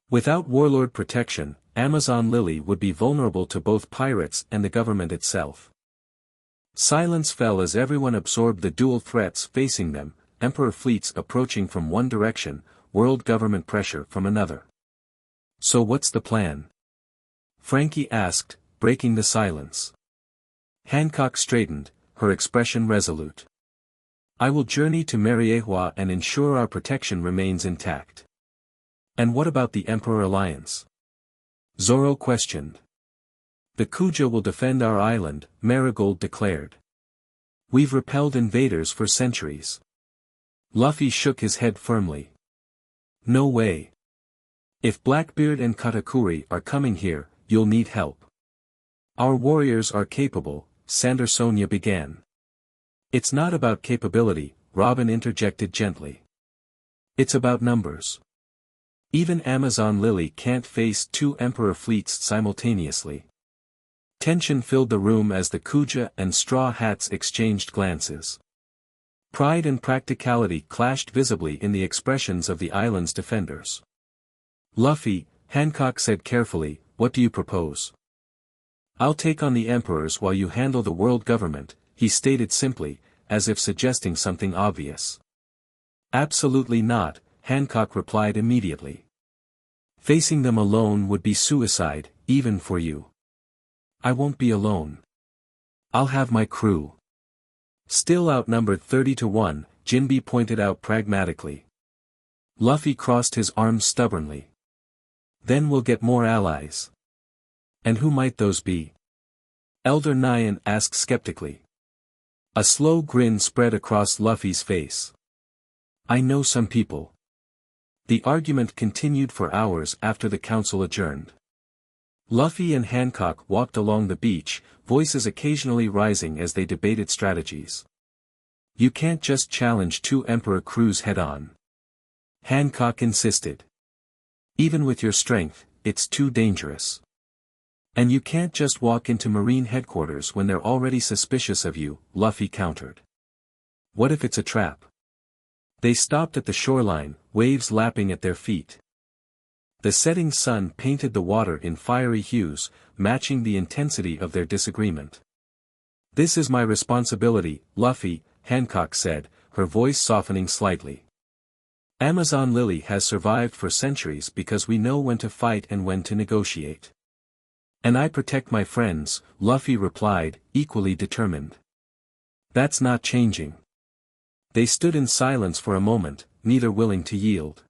Without warlord protection, Amazon Lily would be vulnerable to both pirates and the government itself. Silence fell as everyone absorbed the dual threats facing them, Emperor fleets approaching from one direction, world government pressure from another. So what's the plan? Frankie asked, breaking the silence. Hancock straightened, her expression resolute. I will journey to Mariehua and ensure our protection remains intact. And what about the Emperor Alliance? Zoro questioned. The Kuja will defend our island, Marigold declared. We've repelled invaders for centuries. Luffy shook his head firmly. No way. If Blackbeard and Katakuri are coming here, you'll need help. Our warriors are capable, Sandersonia began. It's not about capability, Robin interjected gently. It's about numbers. Even Amazon Lily can't face two Emperor fleets simultaneously. Tension filled the room as the Kuja and Straw Hats exchanged glances. Pride and practicality clashed visibly in the expressions of the island's defenders. Luffy, Hancock said carefully, what do you propose? I'll take on the emperors while you handle the world government, he stated simply, as if suggesting something obvious. Absolutely not, Hancock replied immediately. Facing them alone would be suicide, even for you. I won't be alone. I'll have my crew. Still outnumbered 30-1, Jinbe pointed out pragmatically. Luffy crossed his arms stubbornly. Then we'll get more allies. And who might those be? Elder Nyan asked skeptically. A slow grin spread across Luffy's face. I know some people. The argument continued for hours after the council adjourned. Luffy and Hancock walked along the beach, voices occasionally rising as they debated strategies. You can't just challenge two Emperor crews head-on. Hancock insisted. Even with your strength, it's too dangerous. And you can't just walk into Marine headquarters when they're already suspicious of you, Luffy countered. What if it's a trap? They stopped at the shoreline, waves lapping at their feet. The setting sun painted the water in fiery hues, matching the intensity of their disagreement. This is my responsibility, Luffy, Hancock said, her voice softening slightly. Amazon Lily has survived for centuries because we know when to fight and when to negotiate. And I protect my friends, Luffy replied, equally determined. That's not changing. They stood in silence for a moment, neither willing to yield.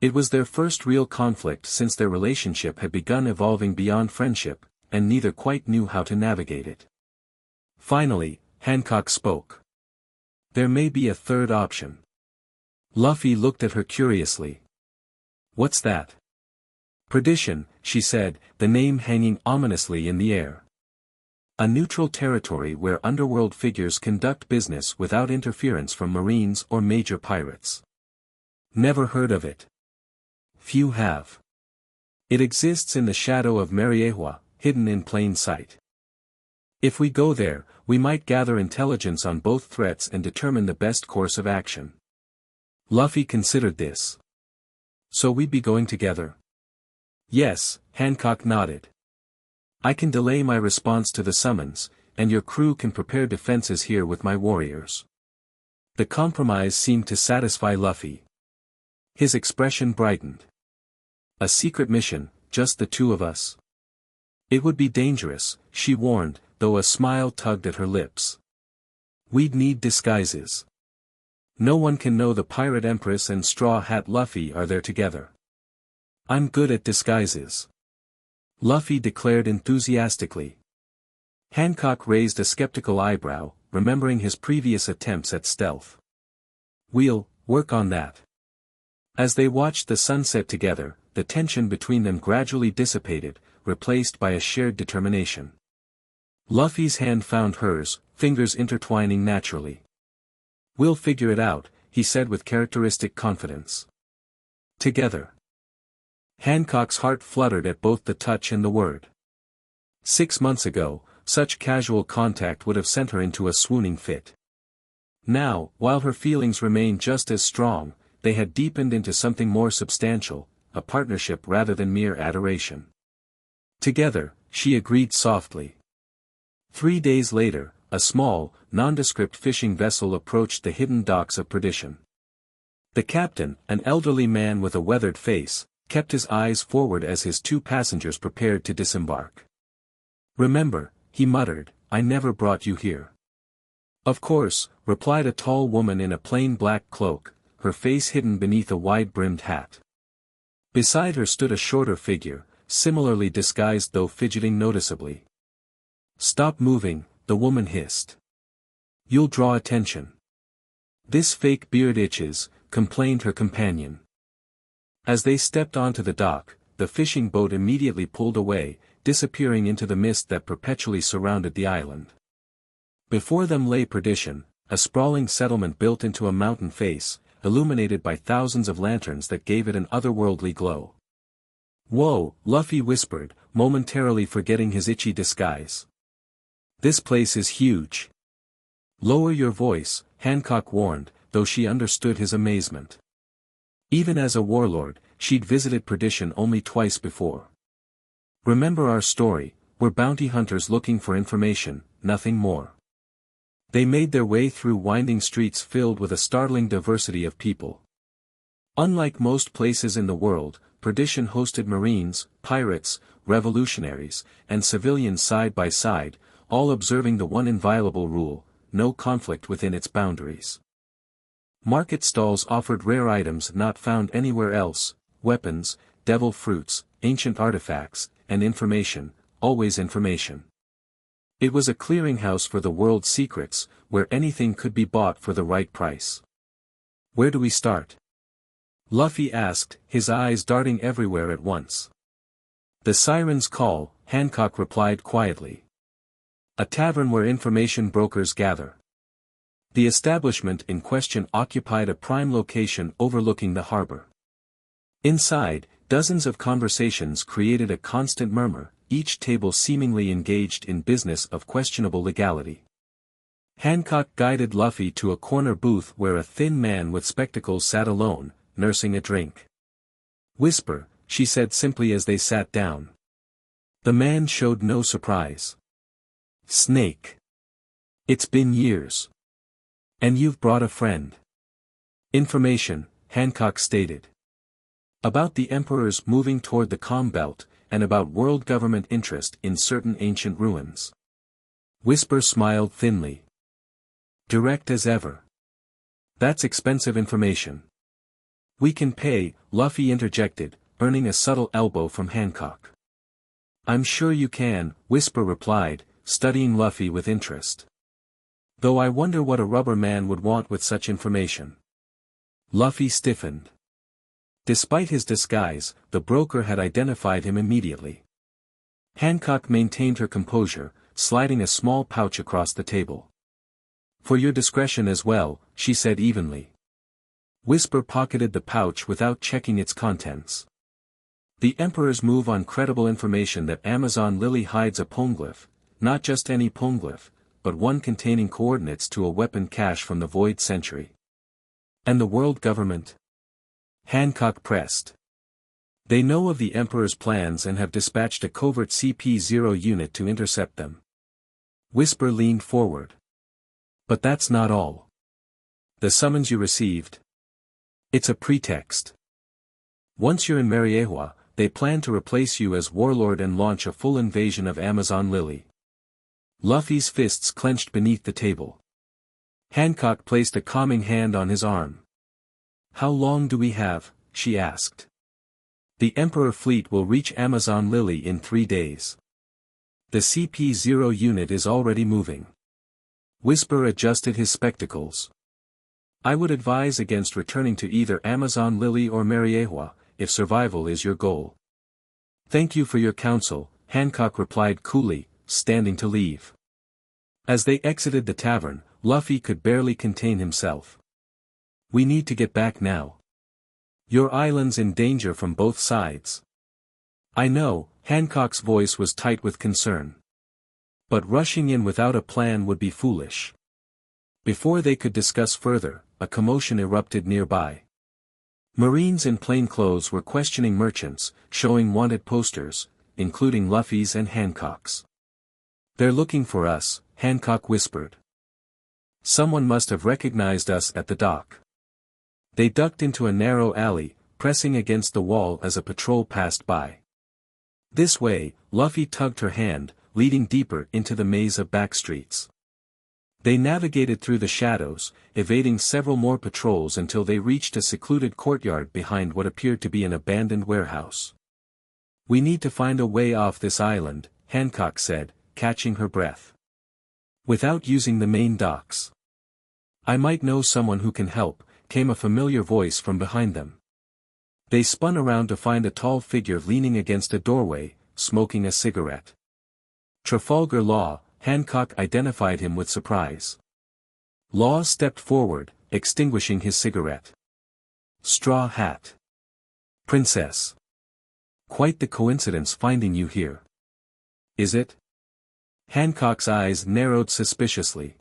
It was their first real conflict since their relationship had begun evolving beyond friendship, and neither quite knew how to navigate it. Finally, Hancock spoke. There may be a third option. Luffy looked at her curiously. What's that? Perdition, she said, the name hanging ominously in the air. A neutral territory where underworld figures conduct business without interference from Marines or major pirates. Never heard of it. Few have. It exists in the shadow of Mariehua, hidden in plain sight. If we go there, we might gather intelligence on both threats and determine the best course of action. Luffy considered this. So we'd be going together? Yes, Hancock nodded. I can delay my response to the summons, and your crew can prepare defenses here with my warriors. The compromise seemed to satisfy Luffy. His expression brightened. A secret mission, just the two of us? It would be dangerous, she warned, though a smile tugged at her lips. We'd need disguises. No one can know the Pirate Empress and Straw Hat Luffy are there together. I'm good at disguises. Luffy declared enthusiastically. Hancock raised a skeptical eyebrow, remembering his previous attempts at stealth. We'll work on that. As they watched the sunset together, the tension between them gradually dissipated, replaced by a shared determination. Luffy's hand found hers, fingers intertwining naturally. We'll figure it out, he said with characteristic confidence. Together. Hancock's heart fluttered at both the touch and the word. 6 months ago, such casual contact would have sent her into a swooning fit. Now, while her feelings remained just as strong, they had deepened into something more substantial, a partnership rather than mere adoration. Together, she agreed softly. 3 days later, a small, nondescript fishing vessel approached the hidden docks of Perdition. The captain, an elderly man with a weathered face, kept his eyes forward as his two passengers prepared to disembark. "Remember," he muttered, "I never brought you here." "Of course," replied a tall woman in a plain black cloak, her face hidden beneath a wide-brimmed hat. Beside her stood a shorter figure, similarly disguised though fidgeting noticeably. "Stop moving," the woman hissed. "You'll draw attention." "This fake beard itches," complained her companion. As they stepped onto the dock, the fishing boat immediately pulled away, disappearing into the mist that perpetually surrounded the island. Before them lay Perdition, a sprawling settlement built into a mountain face, illuminated by thousands of lanterns that gave it an otherworldly glow. "Whoa," Luffy whispered, momentarily forgetting his itchy disguise. "This place is huge." "Lower your voice," Hancock warned, though she understood his amazement. Even as a warlord, she'd visited Perdition only twice before. "Remember our story, we're bounty hunters looking for information, nothing more." They made their way through winding streets filled with a startling diversity of people. Unlike most places in the world, Perdition hosted Marines, pirates, revolutionaries, and civilians side by side, all observing the one inviolable rule: no conflict within its boundaries. Market stalls offered rare items not found anywhere else: weapons, devil fruits, ancient artifacts, and information, always information. It was a clearinghouse for the world's secrets, where anything could be bought for the right price. "Where do we start?" Luffy asked, his eyes darting everywhere at once. "The siren's call," Hancock replied quietly. "A tavern where information brokers gather." The establishment in question occupied a prime location overlooking the harbor. Inside, dozens of conversations created a constant murmur, each table seemingly engaged in business of questionable legality. Hancock guided Luffy to a corner booth where a thin man with spectacles sat alone, nursing a drink. "Whisper," she said simply as they sat down. The man showed no surprise. "Snake. It's been years. And you've brought a friend." "Information," Hancock stated. "About the Emperor's moving toward the Calm Belt, and about world government interest in certain ancient ruins." Whisper smiled thinly. "Direct as ever. That's expensive information." "We can pay," Luffy interjected, earning a subtle elbow from Hancock. "I'm sure you can," Whisper replied, studying Luffy with interest. "Though I wonder what a rubber man would want with such information." Luffy stiffened. Despite his disguise, the broker had identified him immediately. Hancock maintained her composure, sliding a small pouch across the table. "For your discretion as well," she said evenly. Whisper pocketed the pouch without checking its contents. "The Emperor's move on credible information that Amazon Lily hides a poneglyph, not just any poneglyph, but one containing coordinates to a weapon cache from the Void Century." "And the world government?" Hancock pressed. "They know of the Emperor's plans and have dispatched a covert CP-0 unit to intercept them." Whisper leaned forward. "But that's not all. The summons you received? It's a pretext. Once you're in Mariewa, they plan to replace you as warlord and launch a full invasion of Amazon Lily." Luffy's fists clenched beneath the table. Hancock placed a calming hand on his arm. "How long do we have?" she asked. "The Emperor fleet will reach Amazon Lily in 3 days. The CP-0 unit is already moving." Whisper adjusted his spectacles. "I would advise against returning to either Amazon Lily or Mariewa, if survival is your goal." "Thank you for your counsel," Hancock replied coolly, standing to leave. As they exited the tavern, Luffy could barely contain himself. "We need to get back now. Your island's in danger from both sides." "I know," Hancock's voice was tight with concern. "But rushing in without a plan would be foolish." Before they could discuss further, a commotion erupted nearby. Marines in plain clothes were questioning merchants, showing wanted posters, including Luffy's and Hancock's. They're looking for us, Hancock whispered. Someone must have recognized us at the dock. They ducked into a narrow alley, pressing against the wall as a patrol passed by. This way, Luffy tugged her hand, leading deeper into the maze of back streets. They navigated through the shadows, evading several more patrols until they reached a secluded courtyard behind what appeared to be an abandoned warehouse. We need to find a way off this island, Hancock said, catching her breath. Without using the main docks. I might know someone who can help, came a familiar voice from behind them. They spun around to find a tall figure leaning against a doorway, smoking a cigarette. Trafalgar Law, Hancock identified him with surprise. Law stepped forward, extinguishing his cigarette. Straw Hat. Princess. Quite the coincidence finding you here. Is it? Hancock's eyes narrowed suspiciously.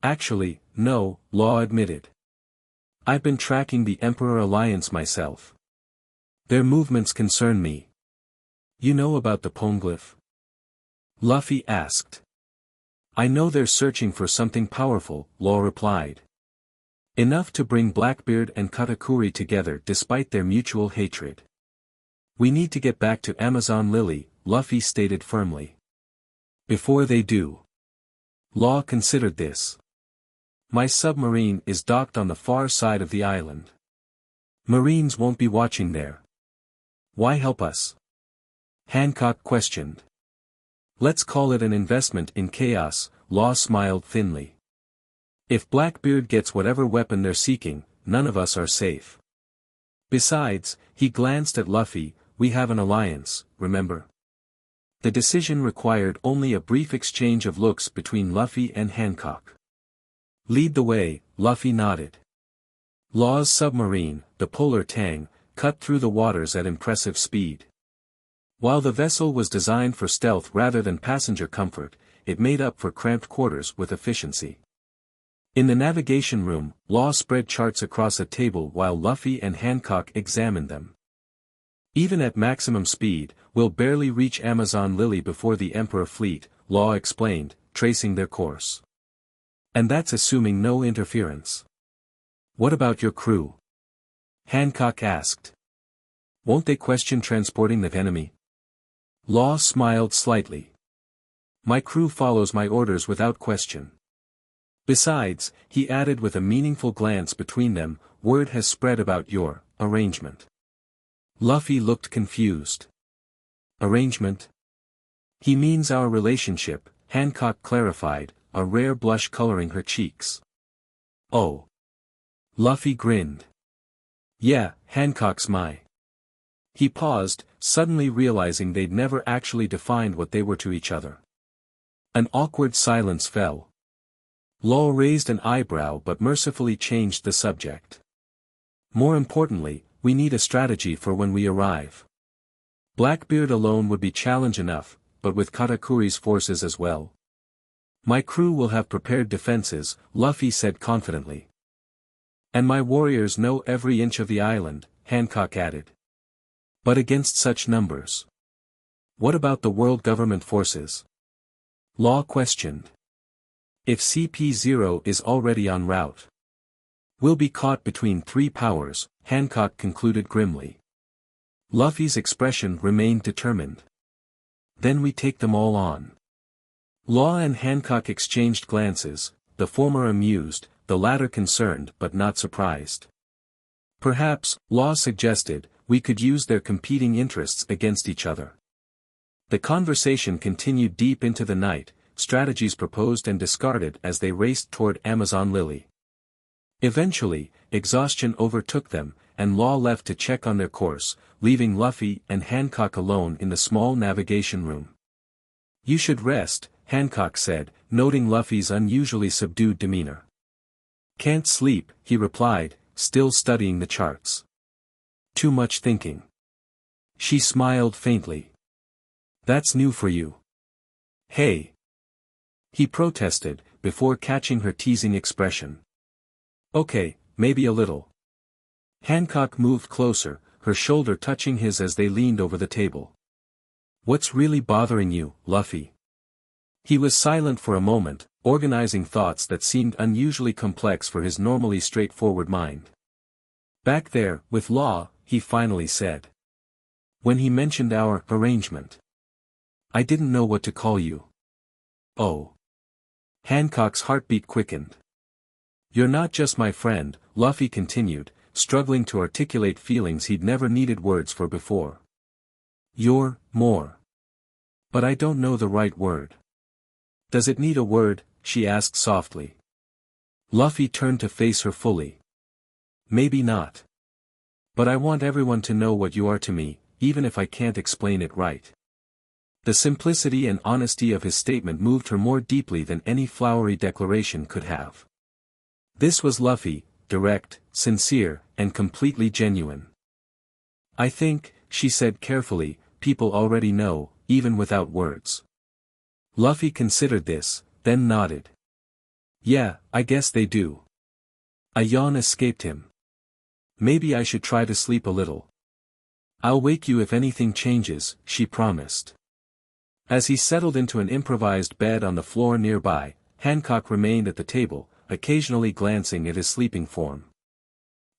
Actually, no, Law admitted. I've been tracking the Emperor Alliance myself. Their movements concern me. You know about the Poneglyph? Luffy asked. I know they're searching for something powerful, Law replied. Enough to bring Blackbeard and Katakuri together despite their mutual hatred. We need to get back to Amazon Lily, Luffy stated firmly. Before they do. Law considered this. My submarine is docked on the far side of the island. Marines won't be watching there. Why help us? Hancock questioned. Let's call it an investment in chaos, Law smiled thinly. If Blackbeard gets whatever weapon they're seeking, none of us are safe. Besides, he glanced at Luffy, we have an alliance, remember? The decision required only a brief exchange of looks between Luffy and Hancock. Lead the way, Luffy nodded. Law's submarine, the Polar Tang, cut through the waters at impressive speed. While the vessel was designed for stealth rather than passenger comfort, it made up for cramped quarters with efficiency. In the navigation room, Law spread charts across a table while Luffy and Hancock examined them. Even at maximum speed, we'll barely reach Amazon Lily before the Emperor fleet, Law explained, tracing their course. And that's assuming no interference. What about your crew? Hancock asked. Won't they question transporting the enemy? Law smiled slightly. My crew follows my orders without question. Besides, he added with a meaningful glance between them, word has spread about your arrangement. Luffy looked confused. Arrangement? He means our relationship, Hancock clarified, a rare blush coloring her cheeks. Oh. Luffy grinned. Yeah, Hancock's my. He paused, suddenly realizing they'd never actually defined what they were to each other. An awkward silence fell. Law raised an eyebrow but mercifully changed the subject. More importantly, we need a strategy for when we arrive. Blackbeard alone would be challenge enough, but with Katakuri's forces as well. My crew will have prepared defenses, Luffy said confidently. And my warriors know every inch of the island, Hancock added. But against such numbers. What about the world government forces? Law questioned. If CP0 is already en route. We'll be caught between three powers, Hancock concluded grimly. Luffy's expression remained determined. Then we take them all on. Law and Hancock exchanged glances, the former amused, the latter concerned but not surprised. Perhaps, Law suggested, we could use their competing interests against each other. The conversation continued deep into the night, strategies proposed and discarded as they raced toward Amazon Lily. Eventually, exhaustion overtook them, and Law left to check on their course, leaving Luffy and Hancock alone in the small navigation room. You should rest, Hancock said, noting Luffy's unusually subdued demeanor. Can't sleep, he replied, still studying the charts. Too much thinking. She smiled faintly. That's new for you. Hey. He protested, before catching her teasing expression. Okay, maybe a little. Hancock moved closer, her shoulder touching his as they leaned over the table. What's really bothering you, Luffy? He was silent for a moment, organizing thoughts that seemed unusually complex for his normally straightforward mind. Back there, with Law, he finally said. When he mentioned our arrangement. I didn't know what to call you. Oh. Hancock's heartbeat quickened. You're not just my friend, Luffy continued, struggling to articulate feelings he'd never needed words for before. You're more. But I don't know the right word. Does it need a word? She asked softly. Luffy turned to face her fully. Maybe not. But I want everyone to know what you are to me, even if I can't explain it right. The simplicity and honesty of his statement moved her more deeply than any flowery declaration could have. This was Luffy, direct, sincere, and completely genuine. I think, she said carefully, people already know, even without words. Luffy considered this, then nodded. Yeah, I guess they do. A yawn escaped him. Maybe I should try to sleep a little. I'll wake you if anything changes, she promised. As he settled into an improvised bed on the floor nearby, Hancock remained at the table, occasionally glancing at his sleeping form.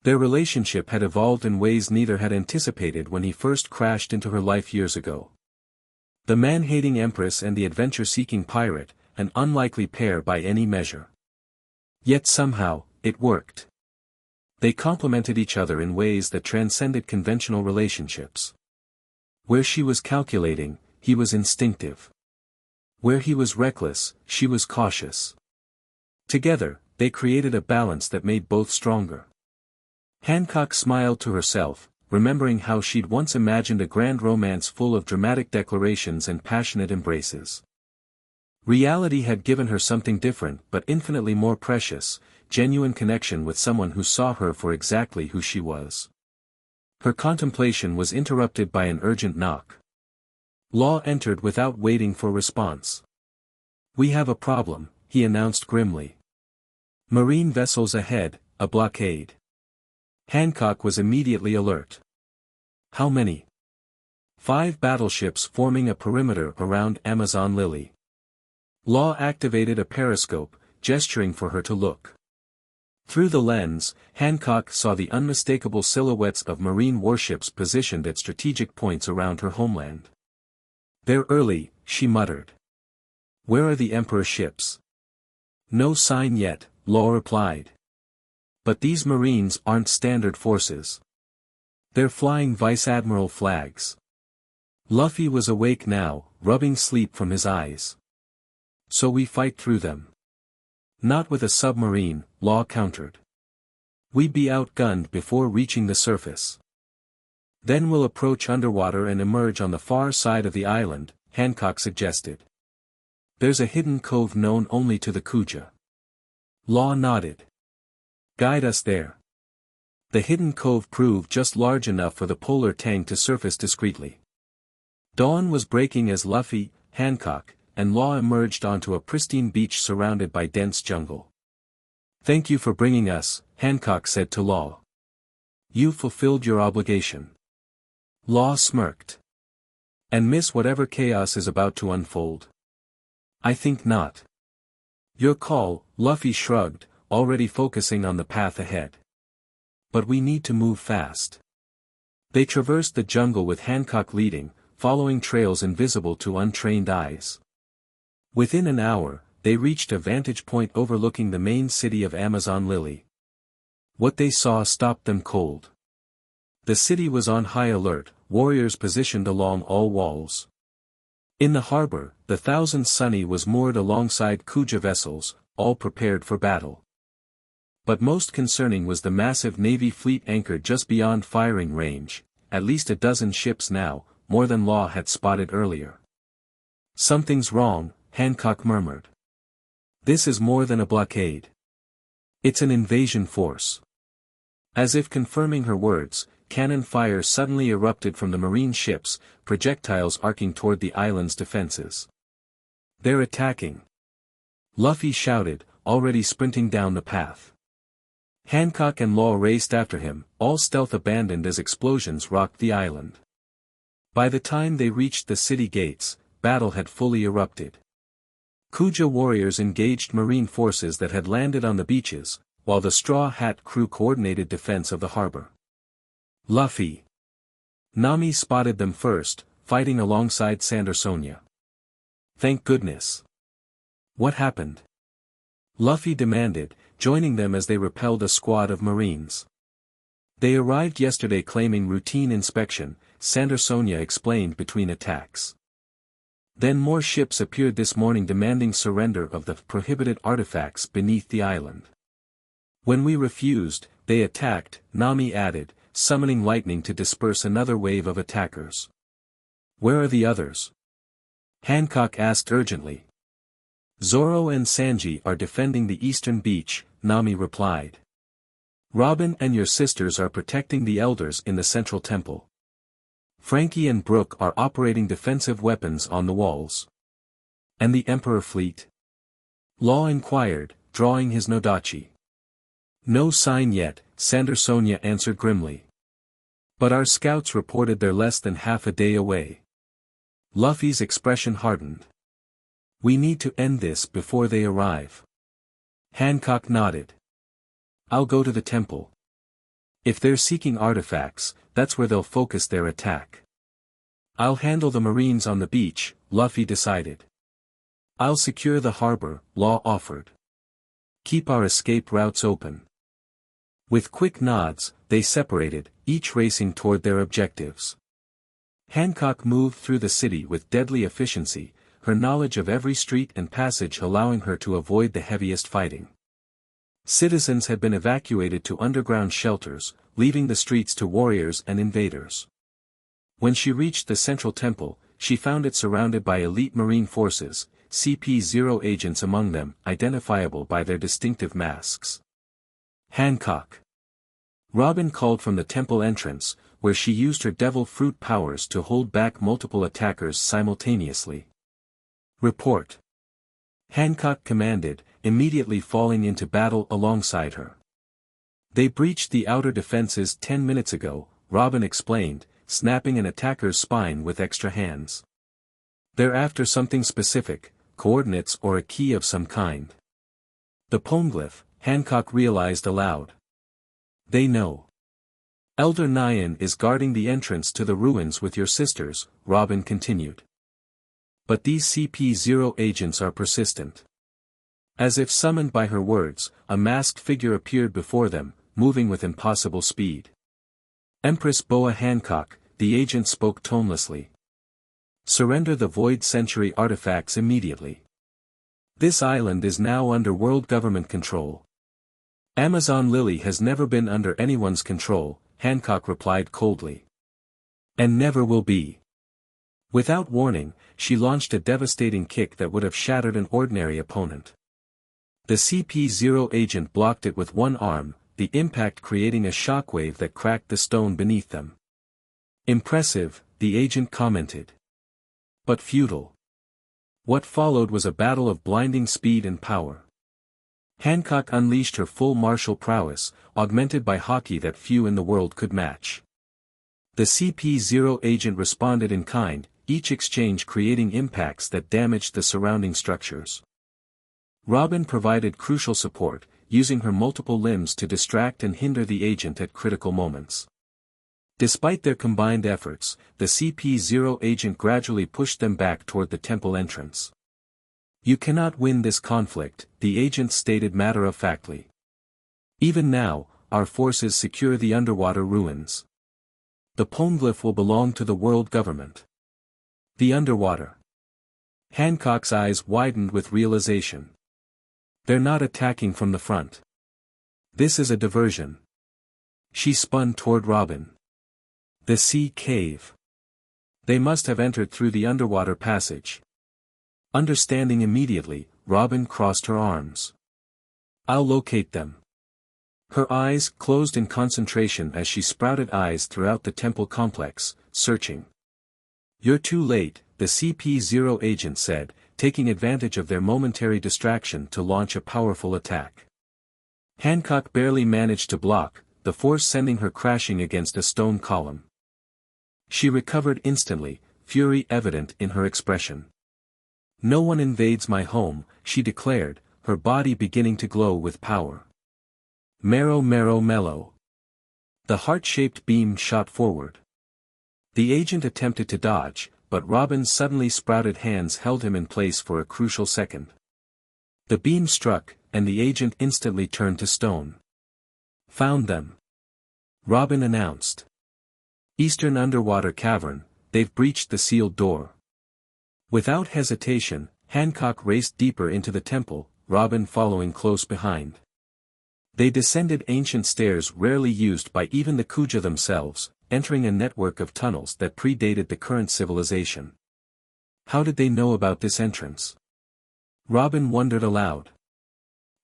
Their relationship had evolved in ways neither had anticipated when he first crashed into her life years ago. The man-hating Empress and the adventure-seeking pirate, an unlikely pair by any measure. Yet somehow, it worked. They complemented each other in ways that transcended conventional relationships. Where she was calculating, he was instinctive. Where he was reckless, she was cautious. Together, they created a balance that made both stronger. Hancock smiled to herself, remembering how she'd once imagined a grand romance full of dramatic declarations and passionate embraces. Reality had given her something different but infinitely more precious, genuine connection with someone who saw her for exactly who she was. Her contemplation was interrupted by an urgent knock. Law entered without waiting for response. We have a problem, he announced grimly. Marine vessels ahead, a blockade. Hancock was immediately alert. How many? 5 battleships forming a perimeter around Amazon Lily. Law activated a periscope, gesturing for her to look. Through the lens, Hancock saw the unmistakable silhouettes of marine warships positioned at strategic points around her homeland. They're early, she muttered. Where are the Emperor's ships? No sign yet, Law replied. But these Marines aren't standard forces. They're flying Vice Admiral flags. Luffy was awake now, rubbing sleep from his eyes. So we fight through them. Not with a submarine, Law countered. We'd be outgunned before reaching the surface. Then we'll approach underwater and emerge on the far side of the island, Hancock suggested. There's a hidden cove known only to the Kuja. Law nodded. Guide us there. The hidden cove proved just large enough for the polar tang to surface discreetly. Dawn was breaking as Luffy, Hancock, and Law emerged onto a pristine beach surrounded by dense jungle. Thank you for bringing us, Hancock said to Law. You fulfilled your obligation. Law smirked. And miss whatever chaos is about to unfold? I think not. Your call, Luffy shrugged, already focusing on the path ahead. But we need to move fast. They traversed the jungle with Hancock leading, following trails invisible to untrained eyes. Within an hour, they reached a vantage point overlooking the main city of Amazon Lily. What they saw stopped them cold. The city was on high alert, warriors positioned along all walls. In the harbor, the Thousand Sunny was moored alongside Kuja vessels, all prepared for battle. But most concerning was the massive Navy fleet anchored just beyond firing range, at least a dozen ships now, more than Law had spotted earlier. Something's wrong, Hancock murmured. This is more than a blockade. It's an invasion force. As if confirming her words, cannon fire suddenly erupted from the marine ships, projectiles arcing toward the island's defenses. They're attacking. Luffy shouted, already sprinting down the path. Hancock and Law raced after him, all stealth abandoned as explosions rocked the island. By the time they reached the city gates, battle had fully erupted. Kuja warriors engaged marine forces that had landed on the beaches, while the Straw Hat crew coordinated defense of the harbor. Luffy. Nami spotted them first, fighting alongside Sandersonia. Thank goodness. What happened? Luffy demanded, joining them as they repelled a squad of marines. They arrived yesterday claiming routine inspection, Sandersonia explained between attacks. Then more ships appeared this morning demanding surrender of the prohibited artifacts beneath the island. When we refused, they attacked, Nami added, summoning lightning to disperse another wave of attackers. Where are the others? Hancock asked urgently. Zoro and Sanji are defending the eastern beach, Nami replied. Robin and your sisters are protecting the elders in the central temple. Frankie and Brooke are operating defensive weapons on the walls. And the Emperor fleet? Law inquired, drawing his nodachi. No sign yet, Sandersonia answered grimly. But our scouts reported they're less than half a day away. Luffy's expression hardened. We need to end this before they arrive. Hancock nodded. I'll go to the temple. If they're seeking artifacts, that's where they'll focus their attack. I'll handle the marines on the beach, Luffy decided. I'll secure the harbor, Law offered. Keep our escape routes open. With quick nods, they separated, each racing toward their objectives. Hancock moved through the city with deadly efficiency, her knowledge of every street and passage allowing her to avoid the heaviest fighting. Citizens had been evacuated to underground shelters, leaving the streets to warriors and invaders. When she reached the central temple, she found it surrounded by elite marine forces, CP0 agents among them, identifiable by their distinctive masks. Hancock. Robin called from the temple entrance, where she used her devil fruit powers to hold back multiple attackers simultaneously. Report. Hancock commanded, immediately falling into battle alongside her. They breached the outer defenses 10 minutes ago, Robin explained, snapping an attacker's spine with extra hands. They're after something specific, coordinates or a key of some kind. The poneglyph, Hancock realized aloud. They know. Elder Nyan is guarding the entrance to the ruins with your sisters, Robin continued. But these CP0 agents are persistent. As if summoned by her words, a masked figure appeared before them, moving with impossible speed. Empress Boa Hancock, the agent spoke tonelessly. Surrender the Void Century artifacts immediately. This island is now under world government control. Amazon Lily has never been under anyone's control, Hancock replied coldly. And never will be. Without warning, she launched a devastating kick that would have shattered an ordinary opponent. The CP0 agent blocked it with one arm, the impact creating a shockwave that cracked the stone beneath them. Impressive, the agent commented. But futile. What followed was a battle of blinding speed and power. Hancock unleashed her full martial prowess, augmented by hockey that few in the world could match. The CP0 agent responded in kind, each exchange creating impacts that damaged the surrounding structures. Robin provided crucial support, using her multiple limbs to distract and hinder the agent at critical moments. Despite their combined efforts, the CP0 agent gradually pushed them back toward the temple entrance. You cannot win this conflict, the agent stated matter-of-factly. Even now, our forces secure the underwater ruins. The poneglyph will belong to the world government. The underwater. Hancock's eyes widened with realization. They're not attacking from the front. This is a diversion. She spun toward Robin. The sea cave. They must have entered through the underwater passage. Understanding immediately, Robin crossed her arms. I'll locate them. Her eyes closed in concentration as she sprouted eyes throughout the temple complex, searching. You're too late, the CP0 agent said, taking advantage of their momentary distraction to launch a powerful attack. Hancock barely managed to block, the force sending her crashing against a stone column. She recovered instantly, fury evident in her expression. No one invades my home, she declared, her body beginning to glow with power. Marrow, marrow, mellow. The heart-shaped beam shot forward. The agent attempted to dodge, but Robin's suddenly sprouted hands held him in place for a crucial second. The beam struck, and the agent instantly turned to stone. Found them. Robin announced. Eastern underwater cavern, they've breached the sealed door. Without hesitation, Hancock raced deeper into the temple, Robin following close behind. They descended ancient stairs rarely used by even the Kuja themselves, entering a network of tunnels that predated the current civilization. How did they know about this entrance? Robin wondered aloud.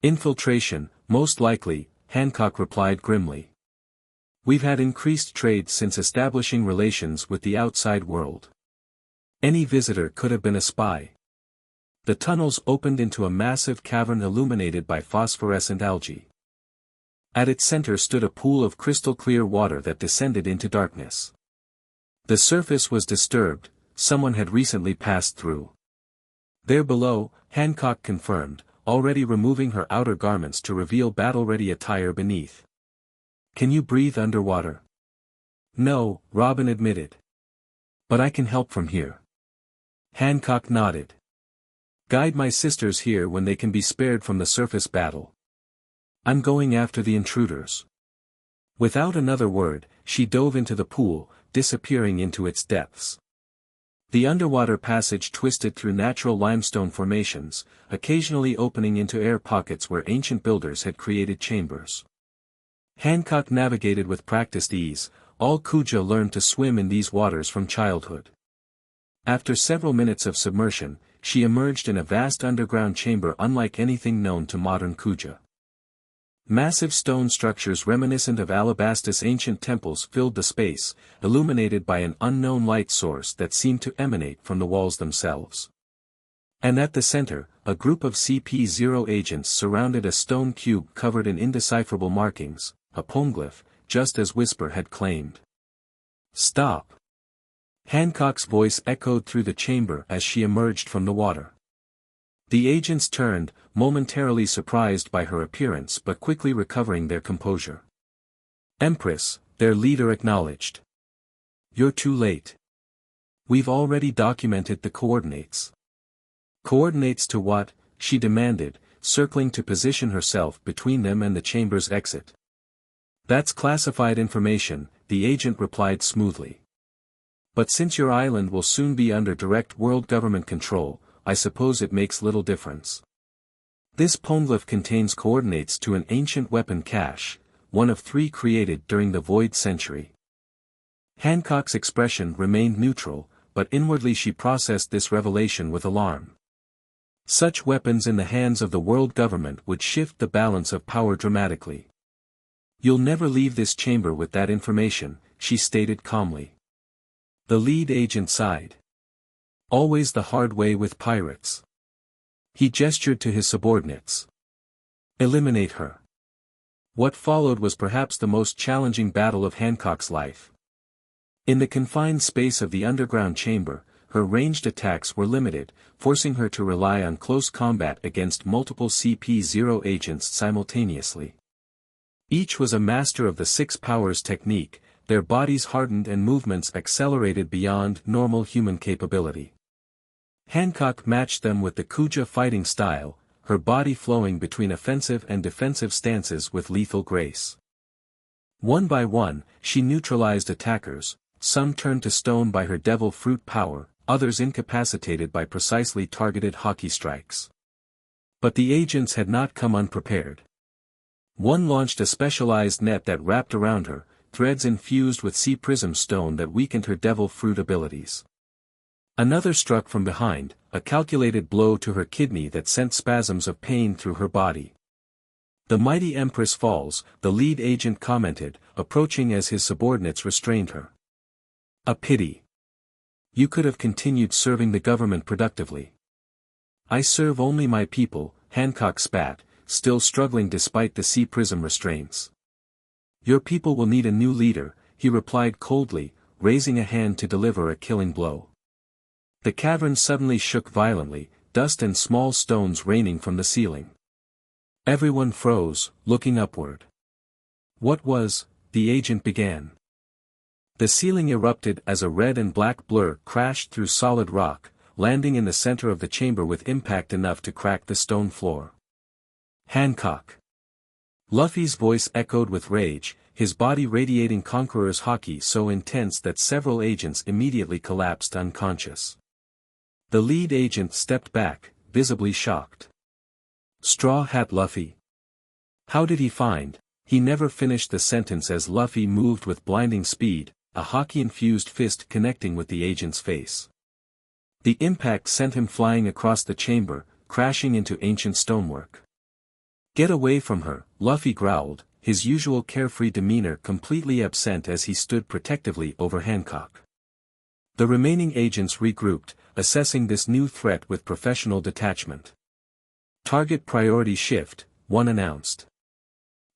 Infiltration, most likely, Hancock replied grimly. We've had increased trade since establishing relations with the outside world. Any visitor could have been a spy. The tunnels opened into a massive cavern illuminated by phosphorescent algae. At its center stood a pool of crystal-clear water that descended into darkness. The surface was disturbed, someone had recently passed through. There below, Hancock confirmed, already removing her outer garments to reveal battle-ready attire beneath. Can you breathe underwater? No, Robin admitted. But I can help from here. Hancock nodded. Guide my sisters here when they can be spared from the surface battle. I'm going after the intruders. Without another word, she dove into the pool, disappearing into its depths. The underwater passage twisted through natural limestone formations, occasionally opening into air pockets where ancient builders had created chambers. Hancock navigated with practiced ease, all Kuja learned to swim in these waters from childhood. After several minutes of submersion, she emerged in a vast underground chamber unlike anything known to modern Kuja. Massive stone structures reminiscent of Alabastus ancient temples filled the space, illuminated by an unknown light source that seemed to emanate from the walls themselves. And at the center, a group of CP-0 agents surrounded a stone cube covered in indecipherable markings, a poneglyph, just as Whisper had claimed. Stop! Hancock's voice echoed through the chamber as she emerged from the water. The agents turned, momentarily surprised by her appearance but quickly recovering their composure. Empress, their leader acknowledged. You're too late. We've already documented the coordinates. Coordinates to what? She demanded, circling to position herself between them and the chamber's exit. That's classified information, the agent replied smoothly. But since your island will soon be under direct world government control, I suppose it makes little difference. This poneglyph contains coordinates to an ancient weapon cache, one of 3 created during the Void Century. Hancock's expression remained neutral, but inwardly she processed this revelation with alarm. Such weapons in the hands of the world government would shift the balance of power dramatically. You'll never leave this chamber with that information, she stated calmly. The lead agent sighed. Always the hard way with pirates. He gestured to his subordinates. Eliminate her. What followed was perhaps the most challenging battle of Hancock's life. In the confined space of the underground chamber, her ranged attacks were limited, forcing her to rely on close combat against multiple CP-0 agents simultaneously. Each was a master of the 6 powers technique, their bodies hardened and movements accelerated beyond normal human capability. Hancock matched them with the Kuja fighting style, her body flowing between offensive and defensive stances with lethal grace. One by one, she neutralized attackers, some turned to stone by her devil fruit power, others incapacitated by precisely targeted hockey strikes. But the agents had not come unprepared. One launched a specialized net that wrapped around her, threads infused with sea prism stone that weakened her devil fruit abilities. Another struck from behind, a calculated blow to her kidney that sent spasms of pain through her body. The mighty Empress falls, the lead agent commented, approaching as his subordinates restrained her. A pity. You could have continued serving the government productively. I serve only my people, Hancock spat, still struggling despite the sea prism restraints. Your people will need a new leader, he replied coldly, raising a hand to deliver a killing blow. The cavern suddenly shook violently, dust and small stones raining from the ceiling. Everyone froze, looking upward. What was, the agent began. The ceiling erupted as a red and black blur crashed through solid rock, landing in the center of the chamber with impact enough to crack the stone floor. Hancock. Luffy's voice echoed with rage, his body radiating Conqueror's haki so intense that several agents immediately collapsed unconscious. The lead agent stepped back, visibly shocked. Straw Hat Luffy. How did he find? He never finished the sentence as Luffy moved with blinding speed, a haki-infused fist connecting with the agent's face. The impact sent him flying across the chamber, crashing into ancient stonework. Get away from her, Luffy growled, his usual carefree demeanor completely absent as he stood protectively over Hancock. The remaining agents regrouped, assessing this new threat with professional detachment. Target priority shift, one announced.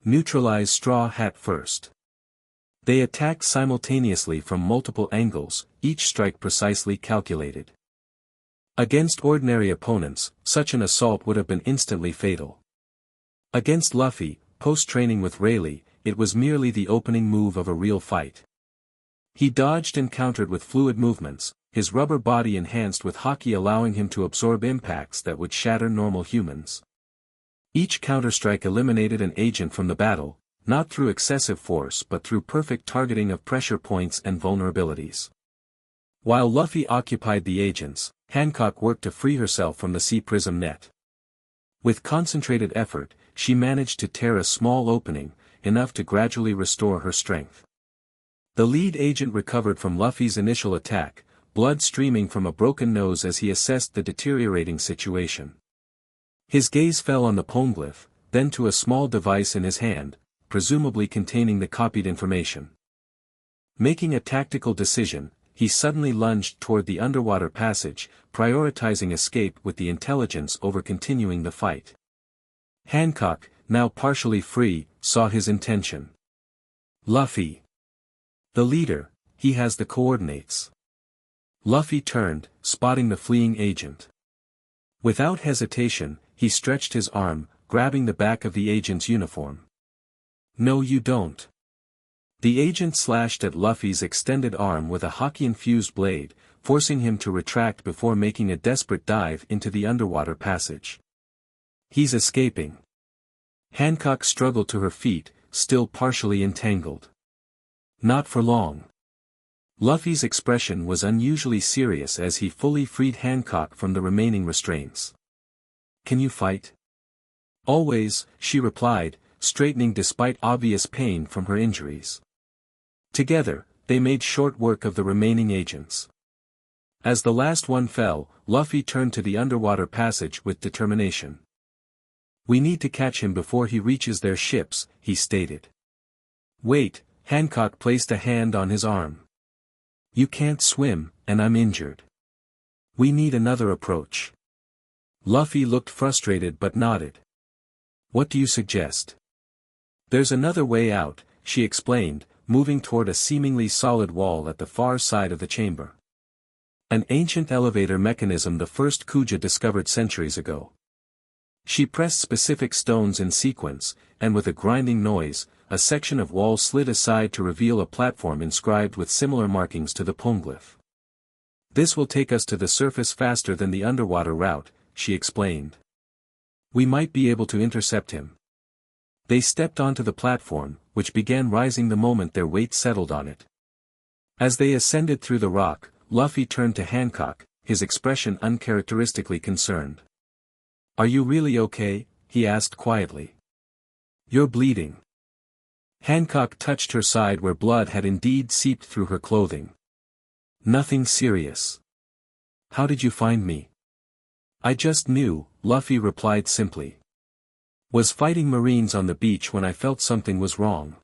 Neutralize Straw Hat first. They attacked simultaneously from multiple angles, each strike precisely calculated. Against ordinary opponents, such an assault would have been instantly fatal. Against Luffy, post-training with Rayleigh, it was merely the opening move of a real fight. He dodged and countered with fluid movements, his rubber body enhanced with haki allowing him to absorb impacts that would shatter normal humans. Each counterstrike eliminated an agent from the battle, not through excessive force but through perfect targeting of pressure points and vulnerabilities. While Luffy occupied the agents, Hancock worked to free herself from the sea prism net. With concentrated effort, she managed to tear a small opening, enough to gradually restore her strength. The lead agent recovered from Luffy's initial attack, blood streaming from a broken nose as he assessed the deteriorating situation. His gaze fell on the poneglyph, then to a small device in his hand, presumably containing the copied information. Making a tactical decision, he suddenly lunged toward the underwater passage, prioritizing escape with the intelligence over continuing the fight. Hancock, now partially free, saw his intention. Luffy. The leader, he has the coordinates. Luffy turned, spotting the fleeing agent. Without hesitation, he stretched his arm, grabbing the back of the agent's uniform. No you don't. The agent slashed at Luffy's extended arm with a haki-infused blade, forcing him to retract before making a desperate dive into the underwater passage. He's escaping. Hancock struggled to her feet, still partially entangled. Not for long. Luffy's expression was unusually serious as he fully freed Hancock from the remaining restraints. Can you fight? Always, she replied, straightening despite obvious pain from her injuries. Together, they made short work of the remaining agents. As the last one fell, Luffy turned to the underwater passage with determination. We need to catch him before he reaches their ships, he stated. Wait, Hancock placed a hand on his arm. You can't swim, and I'm injured. We need another approach. Luffy looked frustrated but nodded. What do you suggest? There's another way out, she explained, moving toward a seemingly solid wall at the far side of the chamber. An ancient elevator mechanism the first Kuja discovered centuries ago. She pressed specific stones in sequence, and with a grinding noise, a section of wall slid aside to reveal a platform inscribed with similar markings to the poneglyph. This will take us to the surface faster than the underwater route, she explained. We might be able to intercept him. They stepped onto the platform, which began rising the moment their weight settled on it. As they ascended through the rock, Luffy turned to Hancock, his expression uncharacteristically concerned. Are you really okay? He asked quietly. You're bleeding. Hancock touched her side where blood had indeed seeped through her clothing. Nothing serious. How did you find me? I just knew, Luffy replied simply. Was fighting Marines on the beach when I felt something was wrong.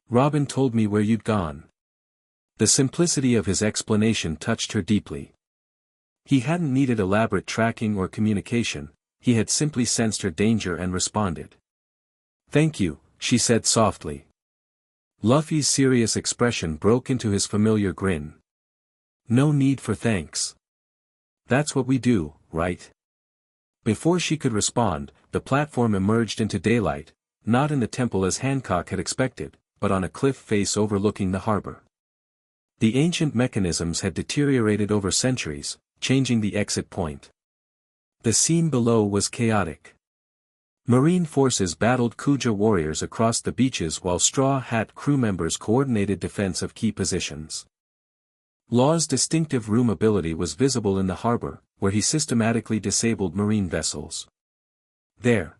Robin told me where you'd gone. The simplicity of his explanation touched her deeply. He hadn't needed elaborate tracking or communication, he had simply sensed her danger and responded. Thank you, she said softly. Luffy's serious expression broke into his familiar grin. No need for thanks. That's what we do, right? Before she could respond, the platform emerged into daylight, not in the temple as Hancock had expected, but on a cliff face overlooking the harbor. The ancient mechanisms had deteriorated over centuries, changing the exit point. The scene below was chaotic. Marine forces battled Kuja warriors across the beaches while Straw Hat crew members coordinated defense of key positions. Law's distinctive room ability was visible in the harbor, where he systematically disabled marine vessels. There.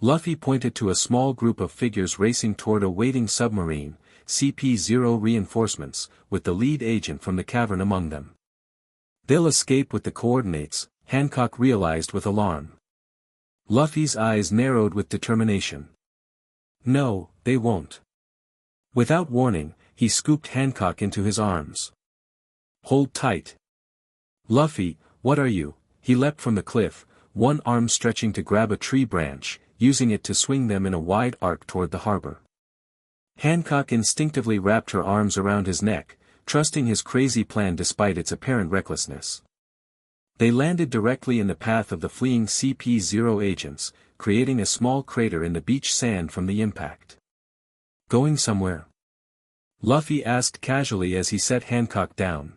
Luffy pointed to a small group of figures racing toward a waiting submarine, CP-0 reinforcements, with the lead agent from the cavern among them. They'll escape with the coordinates, Hancock realized with alarm. Luffy's eyes narrowed with determination. No, they won't. Without warning, he scooped Hancock into his arms. Hold tight. Luffy, what are you? He leapt from the cliff, one arm stretching to grab a tree branch, using it to swing them in a wide arc toward the harbor. Hancock instinctively wrapped her arms around his neck, trusting his crazy plan despite its apparent recklessness. They landed directly in the path of the fleeing CP-0 agents, creating a small crater in the beach sand from the impact. Going somewhere? Luffy asked casually as he set Hancock down.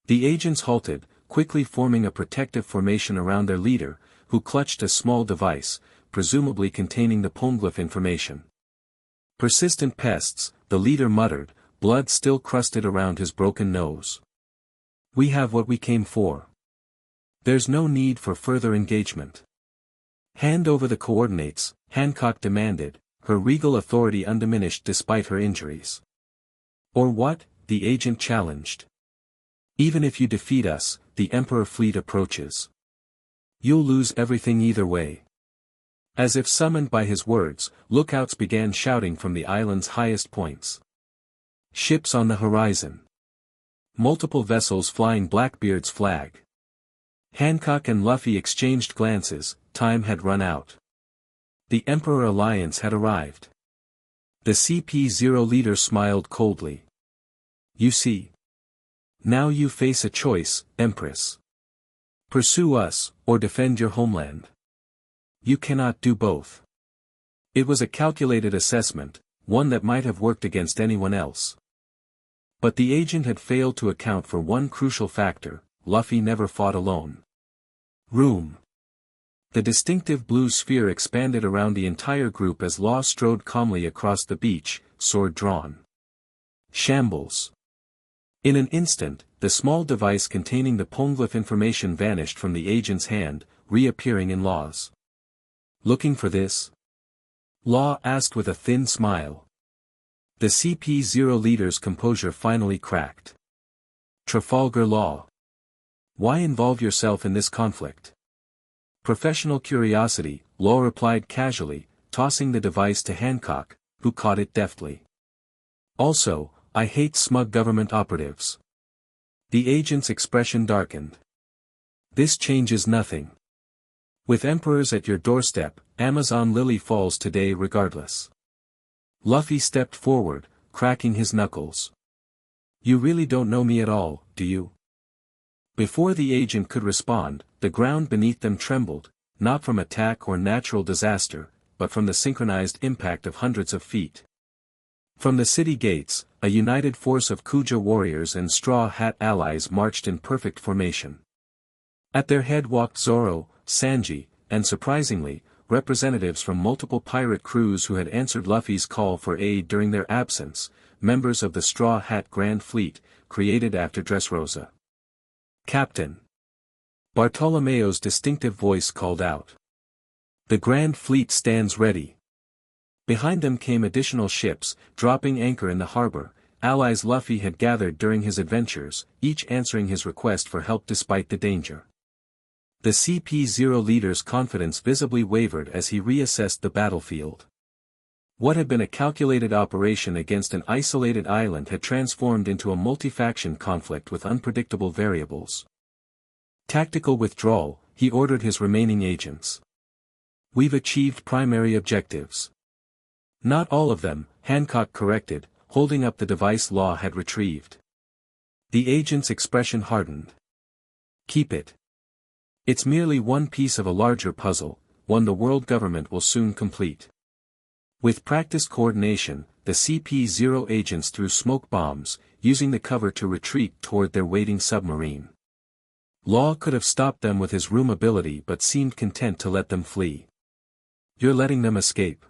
The agents halted, quickly forming a protective formation around their leader, who clutched a small device, presumably containing the poneglyph information. Persistent pests, the leader muttered, blood still crusted around his broken nose. We have what we came for. There's no need for further engagement. Hand over the coordinates, Hancock demanded, her regal authority undiminished despite her injuries. Or what? The agent challenged. Even if you defeat us, the Emperor fleet approaches. You'll lose everything either way. As if summoned by his words, lookouts began shouting from the island's highest points. Ships on the horizon. Multiple vessels flying Blackbeard's flag. Hancock and Luffy exchanged glances, time had run out. The Emperor Alliance had arrived. The CP-0 leader smiled coldly. You see. Now you face a choice, Empress. Pursue us, or defend your homeland. You cannot do both. It was a calculated assessment, one that might have worked against anyone else. But the agent had failed to account for one crucial factor: Luffy never fought alone. Room. The distinctive blue sphere expanded around the entire group as Law strode calmly across the beach, sword drawn. Shambles. In an instant, the small device containing the poneglyph information vanished from the agent's hand, reappearing in Law's. Looking for this? Law asked with a thin smile. The CP-0 leader's composure finally cracked. Trafalgar Law. Why involve yourself in this conflict? Professional curiosity, Law replied casually, tossing the device to Hancock, who caught it deftly. Also, I hate smug government operatives. The agent's expression darkened. This changes nothing. With emperors at your doorstep, Amazon Lily falls today regardless. Luffy stepped forward, cracking his knuckles. You really don't know me at all, do you? Before the agent could respond, the ground beneath them trembled, not from attack or natural disaster, but from the synchronized impact of hundreds of feet. From the city gates, a united force of Kuja warriors and Straw Hat allies marched in perfect formation. At their head walked Zoro, Sanji, and surprisingly, representatives from multiple pirate crews who had answered Luffy's call for aid during their absence, members of the Straw Hat Grand Fleet, created after Dressrosa. Captain. Bartolomeo's distinctive voice called out. The Grand Fleet stands ready. Behind them came additional ships, dropping anchor in the harbor, allies Luffy had gathered during his adventures, each answering his request for help despite the danger. The CP-0 leader's confidence visibly wavered as he reassessed the battlefield. What had been a calculated operation against an isolated island had transformed into a multi-faction conflict with unpredictable variables. Tactical withdrawal, he ordered his remaining agents. We've achieved primary objectives. Not all of them, Hancock corrected, holding up the device Law had retrieved. The agent's expression hardened. Keep it. It's merely one piece of a larger puzzle, one the world government will soon complete. With practiced coordination, the CP-0 agents threw smoke bombs, using the cover to retreat toward their waiting submarine. Law could have stopped them with his room ability but seemed content to let them flee. "You're letting them escape?"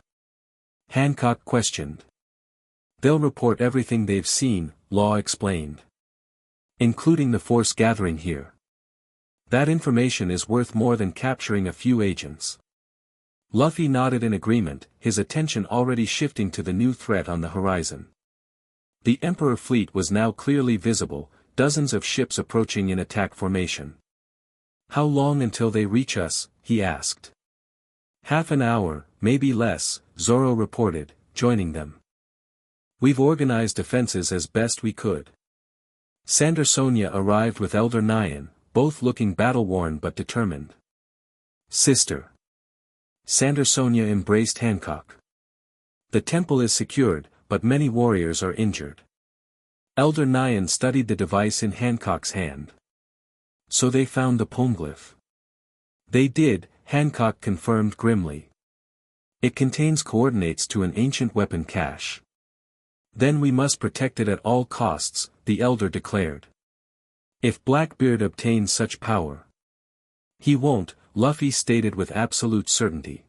Hancock questioned. "They'll report everything they've seen," Law explained. "Including the force gathering here. That information is worth more than capturing a few agents." Luffy nodded in agreement, his attention already shifting to the new threat on the horizon. The Emperor fleet was now clearly visible, dozens of ships approaching in attack formation. "How long until they reach us?" he asked. "Half an hour, maybe less," Zoro reported, joining them. "We've organized defenses as best we could." Sandersonia arrived with Elder Nyan, both looking battle-worn but determined. "Sister." Sandersonia embraced Hancock. "The temple is secured, but many warriors are injured." Elder Nyan studied the device in Hancock's hand. "So they found the poneglyph?" "They did," Hancock confirmed grimly. "It contains coordinates to an ancient weapon cache." "Then we must protect it at all costs," the elder declared. "If Blackbeard obtains such power." "He won't," Luffy stated with absolute certainty.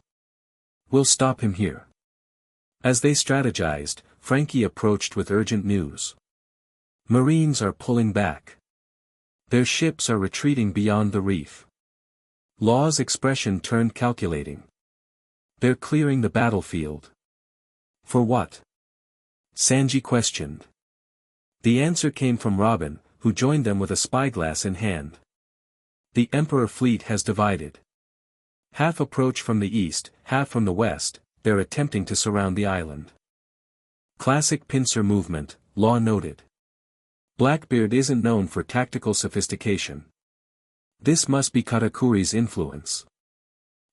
"We'll stop him here." As they strategized, Frankie approached with urgent news. "Marines are pulling back. Their ships are retreating beyond the reef." Law's expression turned calculating. "They're clearing the battlefield." "For what?" Sanji questioned. The answer came from Robin, who joined them with a spyglass in hand. "The Emperor fleet has divided. Half approach from the east, half from the west, they're attempting to surround the island." "Classic pincer movement," Law noted. "Blackbeard isn't known for tactical sophistication. This must be Katakuri's influence."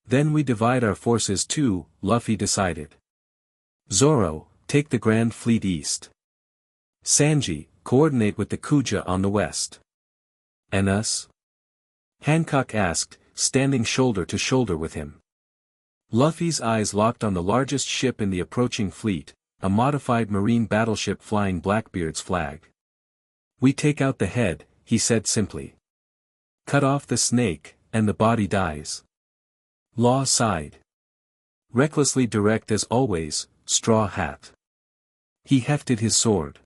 "Then we divide our forces too," Luffy decided. "Zoro, take the Grand Fleet east. Sanji, coordinate with the Kuja on the west." "And us?" Hancock asked, standing shoulder to shoulder with him. Luffy's eyes locked on the largest ship in the approaching fleet, a modified marine battleship flying Blackbeard's flag. "We take out the head," he said simply. "Cut off the snake, and the body dies." Law sighed. "Recklessly direct as always, Straw Hat." He hefted his sword.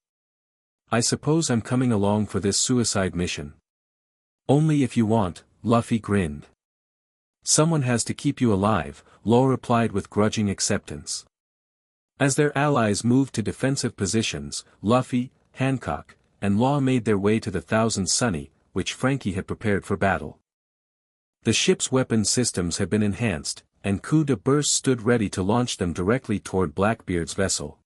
"I suppose I'm coming along for this suicide mission." "Only if you want," Luffy grinned. "Someone has to keep you alive," Law replied with grudging acceptance. As their allies moved to defensive positions, Luffy, Hancock, and Law made their way to the Thousand Sunny, which Frankie had prepared for battle. The ship's weapon systems had been enhanced, and coups de burst stood ready to launch them directly toward Blackbeard's vessel.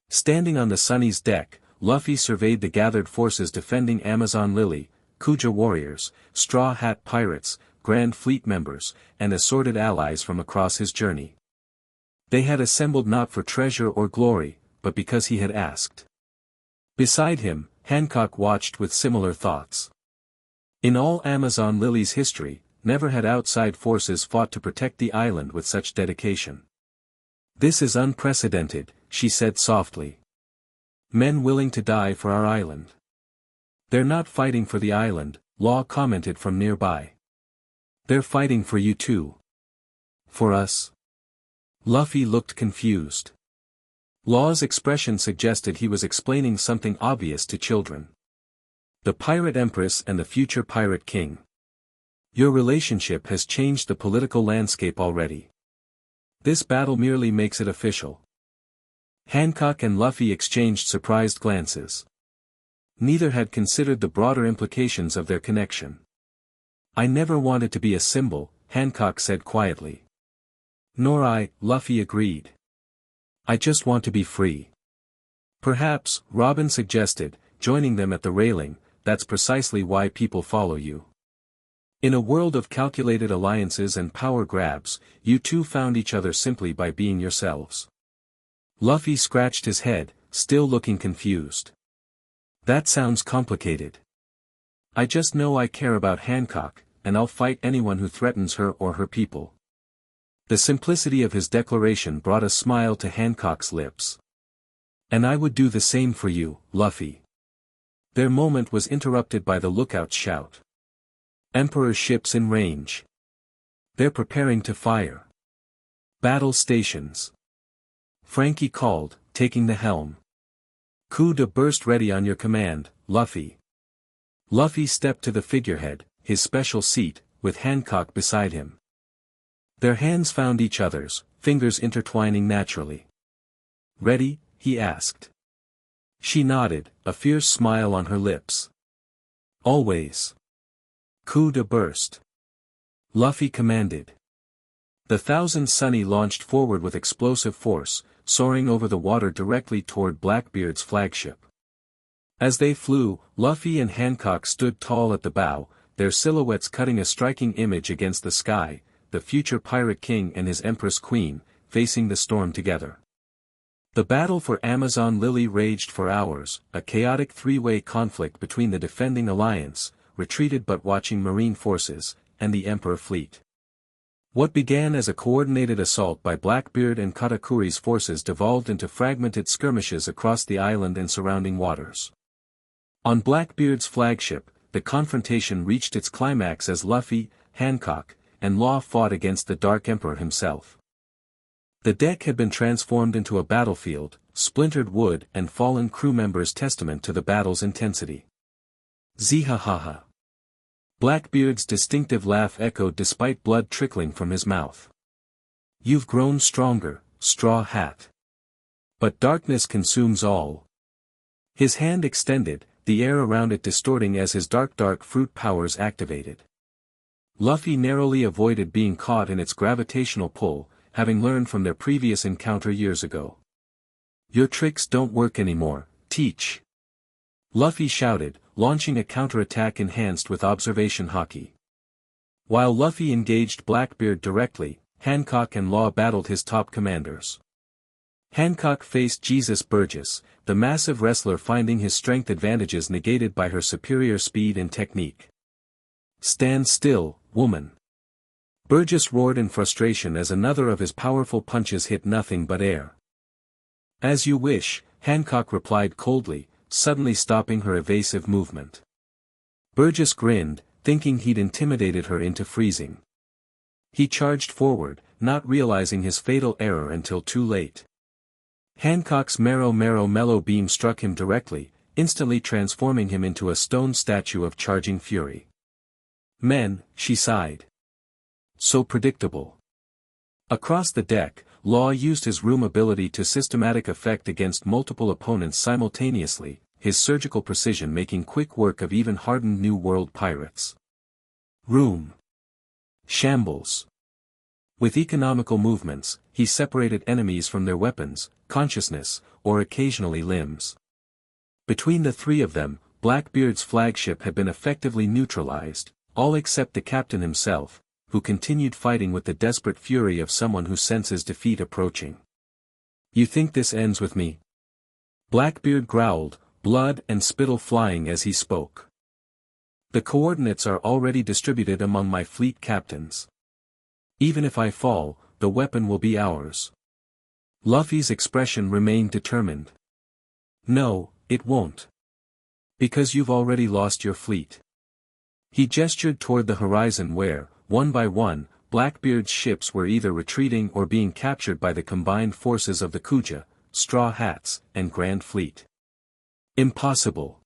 Standing on the Sunny's deck, Luffy surveyed the gathered forces defending Amazon Lily, Kuja warriors, Straw Hat pirates, Grand Fleet members, and assorted allies from across his journey. They had assembled not for treasure or glory, but because he had asked. Beside him, Hancock watched with similar thoughts. In all Amazon Lily's history, never had outside forces fought to protect the island with such dedication. "This is unprecedented," she said softly. "Men willing to die for our island." "They're not fighting for the island," Law commented from nearby. "They're fighting for you too." "For us?" Luffy looked confused. Law's expression suggested he was explaining something obvious to children. "The Pirate Empress and the future Pirate King. Your relationship has changed the political landscape already. This battle merely makes it official." Hancock and Luffy exchanged surprised glances. Neither had considered the broader implications of their connection. "I never wanted to be a symbol," Hancock said quietly. "Nor I," Luffy agreed. "I just want to be free." "Perhaps," Robin suggested, joining them at the railing, "that's precisely why people follow you. In a world of calculated alliances and power grabs, you two found each other simply by being yourselves." Luffy scratched his head, still looking confused. "That sounds complicated." "I just know I care about Hancock," and I'll fight anyone who threatens her or her people." The simplicity of his declaration brought a smile to Hancock's lips. "And I would do the same for you, Luffy." Their moment was interrupted by the lookout's shout. "Emperor's ships in range. They're preparing to fire. Battle stations." Frankie called, taking the helm. "Coup de burst ready on your command, Luffy." Luffy stepped to the figurehead, his special seat, with Hancock beside him. Their hands found each other's, fingers intertwining naturally. "Ready?" he asked. She nodded, a fierce smile on her lips. "Always." "Coup de burst," Luffy commanded. The Thousand Sunny launched forward with explosive force, soaring over the water directly toward Blackbeard's flagship. As they flew, Luffy and Hancock stood tall at the bow, their silhouettes cutting a striking image against the sky, the future Pirate King and his Empress Queen, facing the storm together. The battle for Amazon Lily raged for hours, a chaotic three-way conflict between the defending alliance, retreated but watching marine forces, and the Emperor fleet. What began as a coordinated assault by Blackbeard and Katakuri's forces devolved into fragmented skirmishes across the island and surrounding waters. On Blackbeard's flagship, the confrontation reached its climax as Luffy, Hancock, and Law fought against the Dark Emperor himself. The deck had been transformed into a battlefield, splintered wood and fallen crew members testament to the battle's intensity. Zihahaha. Blackbeard's distinctive laugh echoed despite blood trickling from his mouth. "You've grown stronger, Straw Hat. But darkness consumes all." His hand extended, the air around it distorting as his dark fruit powers activated. Luffy narrowly avoided being caught in its gravitational pull, having learned from their previous encounter years ago. "Your tricks don't work anymore, Teach!" Luffy shouted, launching a counterattack enhanced with observation haki. While Luffy engaged Blackbeard directly, Hancock and Law battled his top commanders. Hancock faced Jesus Burgess, the massive wrestler, finding his strength advantages negated by her superior speed and technique. "Stand still, woman!" Burgess roared in frustration as another of his powerful punches hit nothing but air. "As you wish," Hancock replied coldly, suddenly stopping her evasive movement. Burgess grinned, thinking he'd intimidated her into freezing. He charged forward, not realizing his fatal error until too late. Hancock's mellow beam struck him directly, instantly transforming him into a stone statue of charging fury. "Men," she sighed. "So predictable." Across the deck, Law used his room ability to systematic effect against multiple opponents simultaneously, his surgical precision making quick work of even hardened New World pirates. Room. Shambles. With economical movements, he separated enemies from their weapons, consciousness, or occasionally limbs. Between the three of them, Blackbeard's flagship had been effectively neutralized, all except the captain himself, who continued fighting with the desperate fury of someone who senses defeat approaching. "You think this ends with me?" Blackbeard growled, blood and spittle flying as he spoke. "The coordinates are already distributed among my fleet captains. Even if I fall, the weapon will be ours." Luffy's expression remained determined. "No, it won't. Because you've already lost your fleet." He gestured toward the horizon where, one by one, Blackbeard's ships were either retreating or being captured by the combined forces of the Kuja, Straw Hats, and Grand Fleet. "Impossible."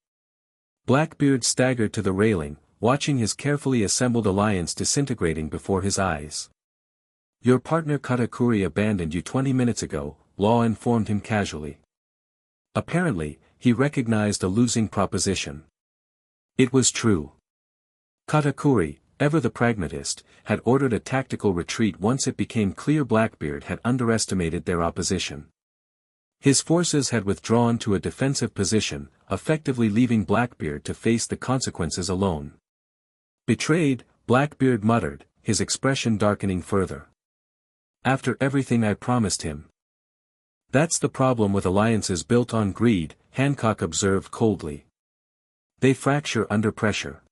Blackbeard staggered to the railing, watching his carefully assembled alliance disintegrating before his eyes. "Your partner Katakuri abandoned you 20 minutes ago," Law informed him casually. Apparently, he recognized a losing proposition. It was true. Katakuri, ever the pragmatist, had ordered a tactical retreat once it became clear Blackbeard had underestimated their opposition. His forces had withdrawn to a defensive position, effectively leaving Blackbeard to face the consequences alone. Betrayed, Blackbeard muttered, his expression darkening further. "After everything I promised him." "That's the problem with alliances built on greed," Hancock observed coldly. "They fracture under pressure."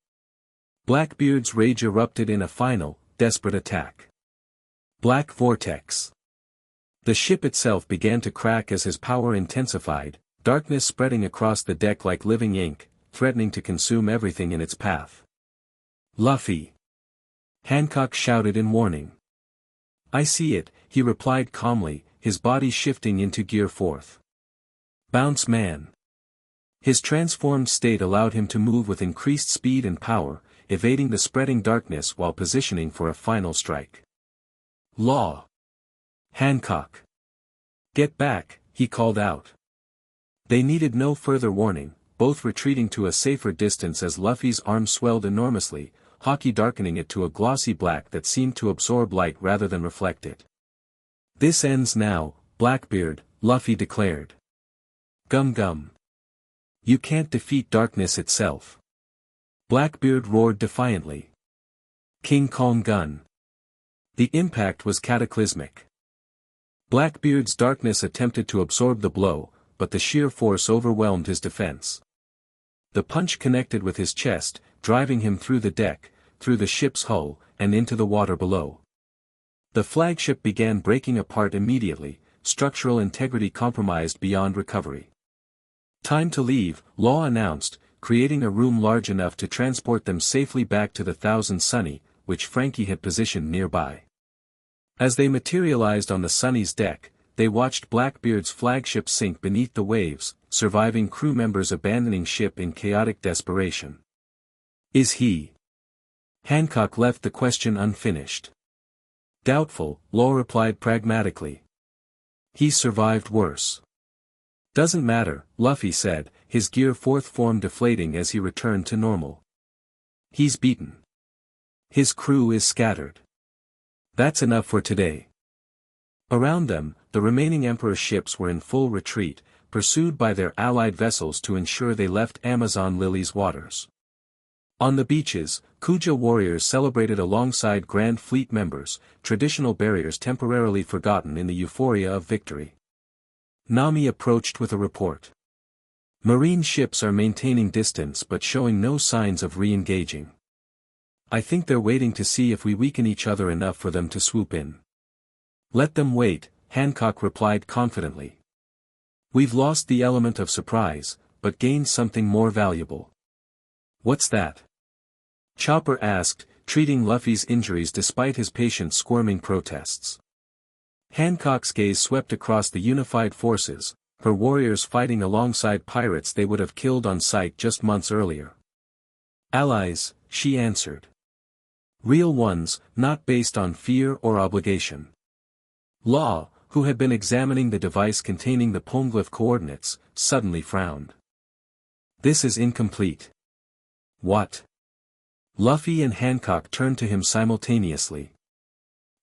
Blackbeard's rage erupted in a final, desperate attack. Black Vortex. The ship itself began to crack as his power intensified, darkness spreading across the deck like living ink, threatening to consume everything in its path. Luffy! Hancock shouted in warning. I see it, he replied calmly, his body shifting into Gear 4th. Bounce man. His transformed state allowed him to move with increased speed and power, evading the spreading darkness while positioning for a final strike. Law! Hancock! Get back, he called out. They needed no further warning, both retreating to a safer distance as Luffy's arm swelled enormously, Haki darkening it to a glossy black that seemed to absorb light rather than reflect it. This ends now, Blackbeard, Luffy declared. Gum gum. You can't defeat darkness itself. Blackbeard roared defiantly. King Kong gun. The impact was cataclysmic. Blackbeard's darkness attempted to absorb the blow, but the sheer force overwhelmed his defense. The punch connected with his chest, driving him through the deck, through the ship's hull, and into the water below. The flagship began breaking apart immediately, structural integrity compromised beyond recovery. Time to leave, Law announced, creating a room large enough to transport them safely back to the Thousand Sunny, which Frankie had positioned nearby. As they materialized on the Sunny's deck, they watched Blackbeard's flagship sink beneath the waves, surviving crew members abandoning ship in chaotic desperation. Is he? Hancock left the question unfinished. Doubtful, Law replied pragmatically. He's survived worse. Doesn't matter, Luffy said, his Gear 4th form deflating as he returned to normal. He's beaten. His crew is scattered. That's enough for today. Around them, the remaining Emperor ships were in full retreat, pursued by their allied vessels to ensure they left Amazon Lily's waters. On the beaches, Kuja warriors celebrated alongside Grand Fleet members, traditional barriers temporarily forgotten in the euphoria of victory. Nami approached with a report. Marine ships are maintaining distance but showing no signs of re-engaging. I think they're waiting to see if we weaken each other enough for them to swoop in. Let them wait, Hancock replied confidently. We've lost the element of surprise, but gained something more valuable. What's that? Chopper asked, treating Luffy's injuries despite his patient's squirming protests. Hancock's gaze swept across the unified forces, her warriors fighting alongside pirates they would have killed on sight just months earlier. Allies, she answered. Real ones, not based on fear or obligation. Law, who had been examining the device containing the poneglyph coordinates, suddenly frowned. This is incomplete. What? Luffy and Hancock turned to him simultaneously.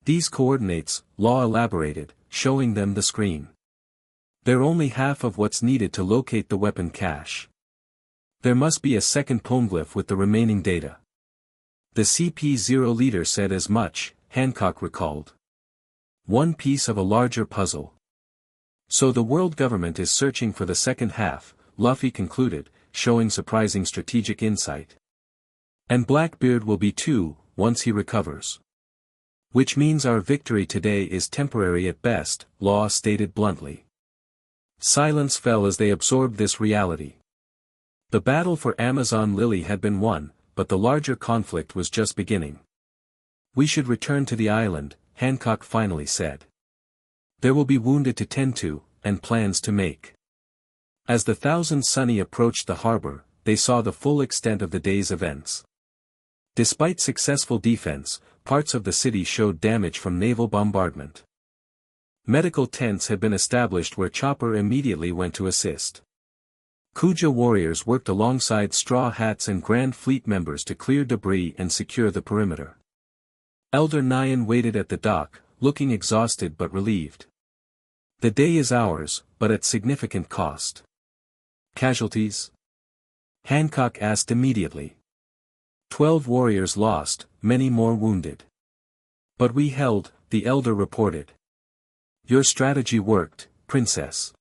These coordinates, Law elaborated, showing them the screen. They're only half of what's needed to locate the weapon cache. There must be a second poneglyph with the remaining data. The CP0 leader said as much, Hancock recalled. One piece of a larger puzzle. So the world government is searching for the second half, Luffy concluded, showing surprising strategic insight. And Blackbeard will be too, once he recovers. Which means our victory today is temporary at best, Law stated bluntly. Silence fell as they absorbed this reality. The battle for Amazon Lily had been won, but the larger conflict was just beginning. We should return to the island, Hancock finally said. There will be wounded to tend to, and plans to make. As the Thousand Sunny approached the harbor, they saw the full extent of the day's events. Despite successful defense, parts of the city showed damage from naval bombardment. Medical tents had been established where Chopper immediately went to assist. Kuja warriors worked alongside Straw Hats and Grand Fleet members to clear debris and secure the perimeter. Elder Nyan waited at the dock, looking exhausted but relieved. The day is ours, but at significant cost. Casualties? Hancock asked immediately. 12 warriors lost, many more wounded. But we held, the elder reported. Your strategy worked, Princess.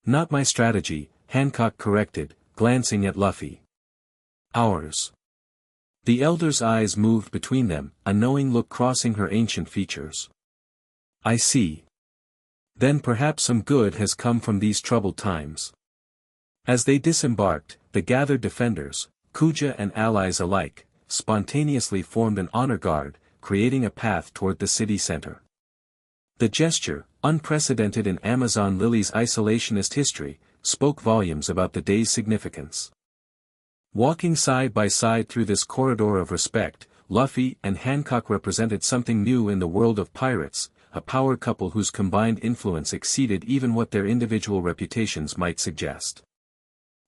Not my strategy, Hancock corrected, glancing at Luffy. Ours. The elder's eyes moved between them, a knowing look crossing her ancient features. I see. Then perhaps some good has come from these troubled times. As they disembarked, the gathered defenders, Kuja and allies alike, spontaneously formed an honor guard, creating a path toward the city center. The gesture, unprecedented in Amazon Lily's isolationist history, spoke volumes about the day's significance. Walking side by side through this corridor of respect, Luffy and Hancock represented something new in the world of pirates, a power couple whose combined influence exceeded even what their individual reputations might suggest.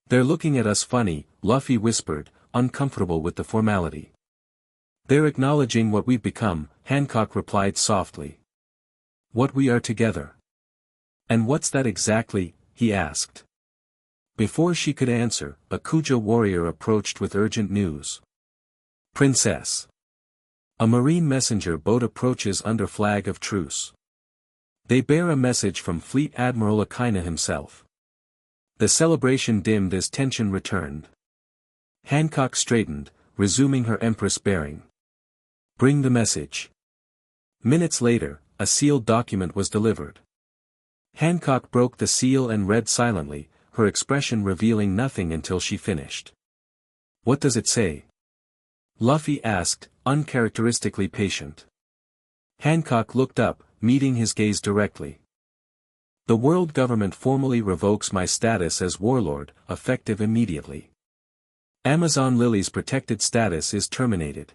They're looking at us funny, Luffy whispered, uncomfortable with the formality. They're acknowledging what we've become, Hancock replied softly. What we are together. And what's that exactly, he asked. Before she could answer, a Kuja warrior approached with urgent news. Princess. A marine messenger boat approaches under flag of truce. They bear a message from Fleet Admiral Akaina himself. The celebration dimmed as tension returned. Hancock straightened, resuming her Empress bearing. Bring the message. Minutes later, a sealed document was delivered. Hancock broke the seal and read silently, her expression revealing nothing until she finished. What does it say? Luffy asked, uncharacteristically patient. Hancock looked up, meeting his gaze directly. The world government formally revokes my status as warlord, effective immediately. Amazon Lily's protected status is terminated.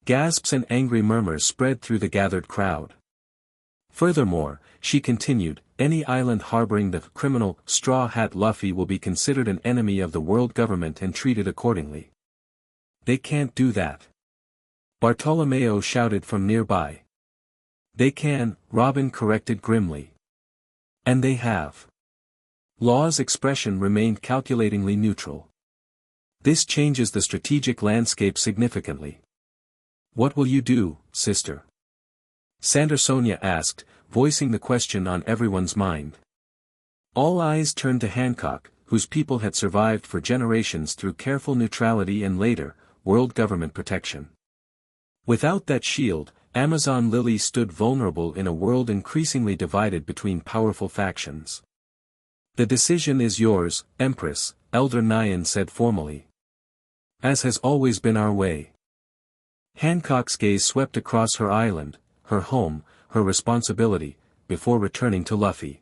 Gasps and angry murmurs spread through the gathered crowd. Furthermore, she continued, any island harboring the criminal Straw Hat Luffy will be considered an enemy of the world government and treated accordingly. They can't do that. Bartolomeo shouted from nearby. They can, Robin corrected grimly. And they have. Law's expression remained calculatingly neutral. This changes the strategic landscape significantly. What will you do, sister? Sandersonia asked, voicing the question on everyone's mind. All eyes turned to Hancock, whose people had survived for generations through careful neutrality and later, world government protection. Without that shield, Amazon Lily stood vulnerable in a world increasingly divided between powerful factions. The decision is yours, Empress, Elder Nyan said formally. As has always been our way. Hancock's gaze swept across her island, her home, her responsibility, before returning to Luffy.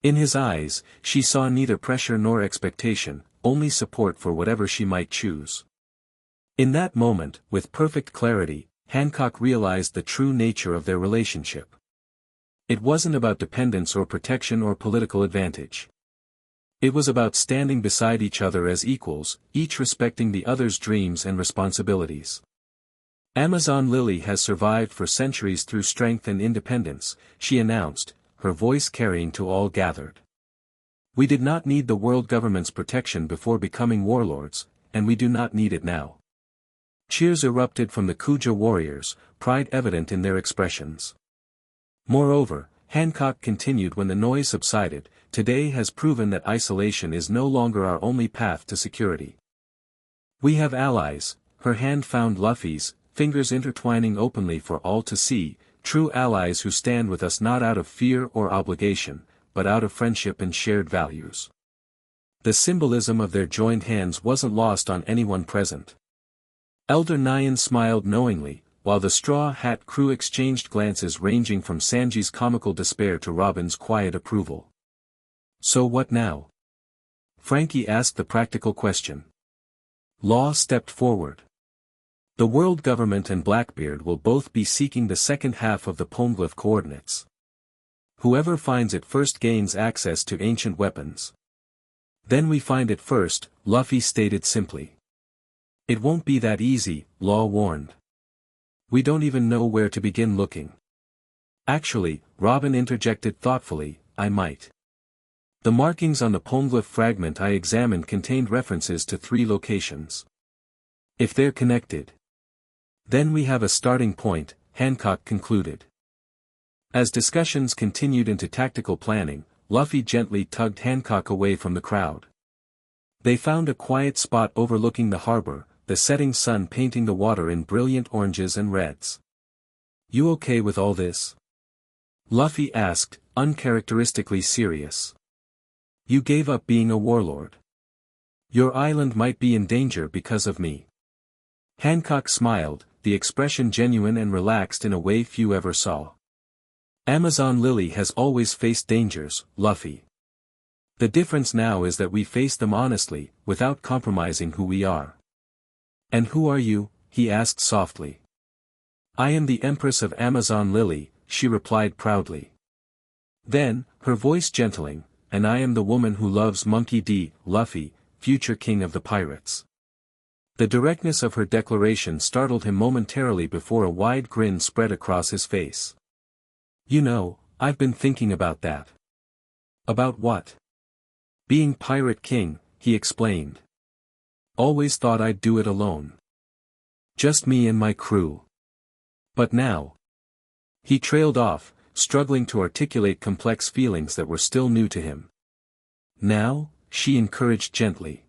In his eyes, she saw neither pressure nor expectation, only support for whatever she might choose. In that moment, with perfect clarity, Hancock realized the true nature of their relationship. It wasn't about dependence or protection or political advantage. It was about standing beside each other as equals, each respecting the other's dreams and responsibilities. Amazon Lily has survived for centuries through strength and independence, she announced, her voice carrying to all gathered. We did not need the world government's protection before becoming warlords, and we do not need it now. Cheers erupted from the Kuja warriors, pride evident in their expressions. Moreover, Hancock continued when the noise subsided, today has proven that isolation is no longer our only path to security. We have allies, her hand found Luffy's, fingers intertwining openly for all to see, true allies who stand with us not out of fear or obligation, but out of friendship and shared values. The symbolism of their joined hands wasn't lost on anyone present. Elder Nyan smiled knowingly, while the Straw Hat crew exchanged glances ranging from Sanji's comical despair to Robin's quiet approval. So what now? Frankie asked the practical question. Law stepped forward. The world government and Blackbeard will both be seeking the second half of the Poneglyph coordinates. Whoever finds it first gains access to ancient weapons. Then we find it first, Luffy stated simply. It won't be that easy, Law warned. We don't even know where to begin looking. Actually, Robin interjected thoughtfully, I might. The markings on the Poneglyph fragment I examined contained references to 3 locations. If they're connected. Then we have a starting point, Hancock concluded. As discussions continued into tactical planning, Luffy gently tugged Hancock away from the crowd. They found a quiet spot overlooking the harbor, the setting sun painting the water in brilliant oranges and reds. "You okay with all this?" Luffy asked, uncharacteristically serious. "You gave up being a warlord. Your island might be in danger because of me." Hancock smiled, the expression genuine and relaxed in a way few ever saw. "Amazon Lily has always faced dangers, Luffy. The difference now is that we face them honestly, without compromising who we are." "And who are you?" he asked softly. "I am the Empress of Amazon Lily," she replied proudly. Then, her voice gentling, "and I am the woman who loves Monkey D. Luffy, future king of the pirates." The directness of her declaration startled him momentarily before a wide grin spread across his face. "You know, I've been thinking about that." "About what?" "Being Pirate King," he explained. "Always thought I'd do it alone. Just me and my crew. But now..." He trailed off, struggling to articulate complex feelings that were still new to him. "Now," she encouraged gently.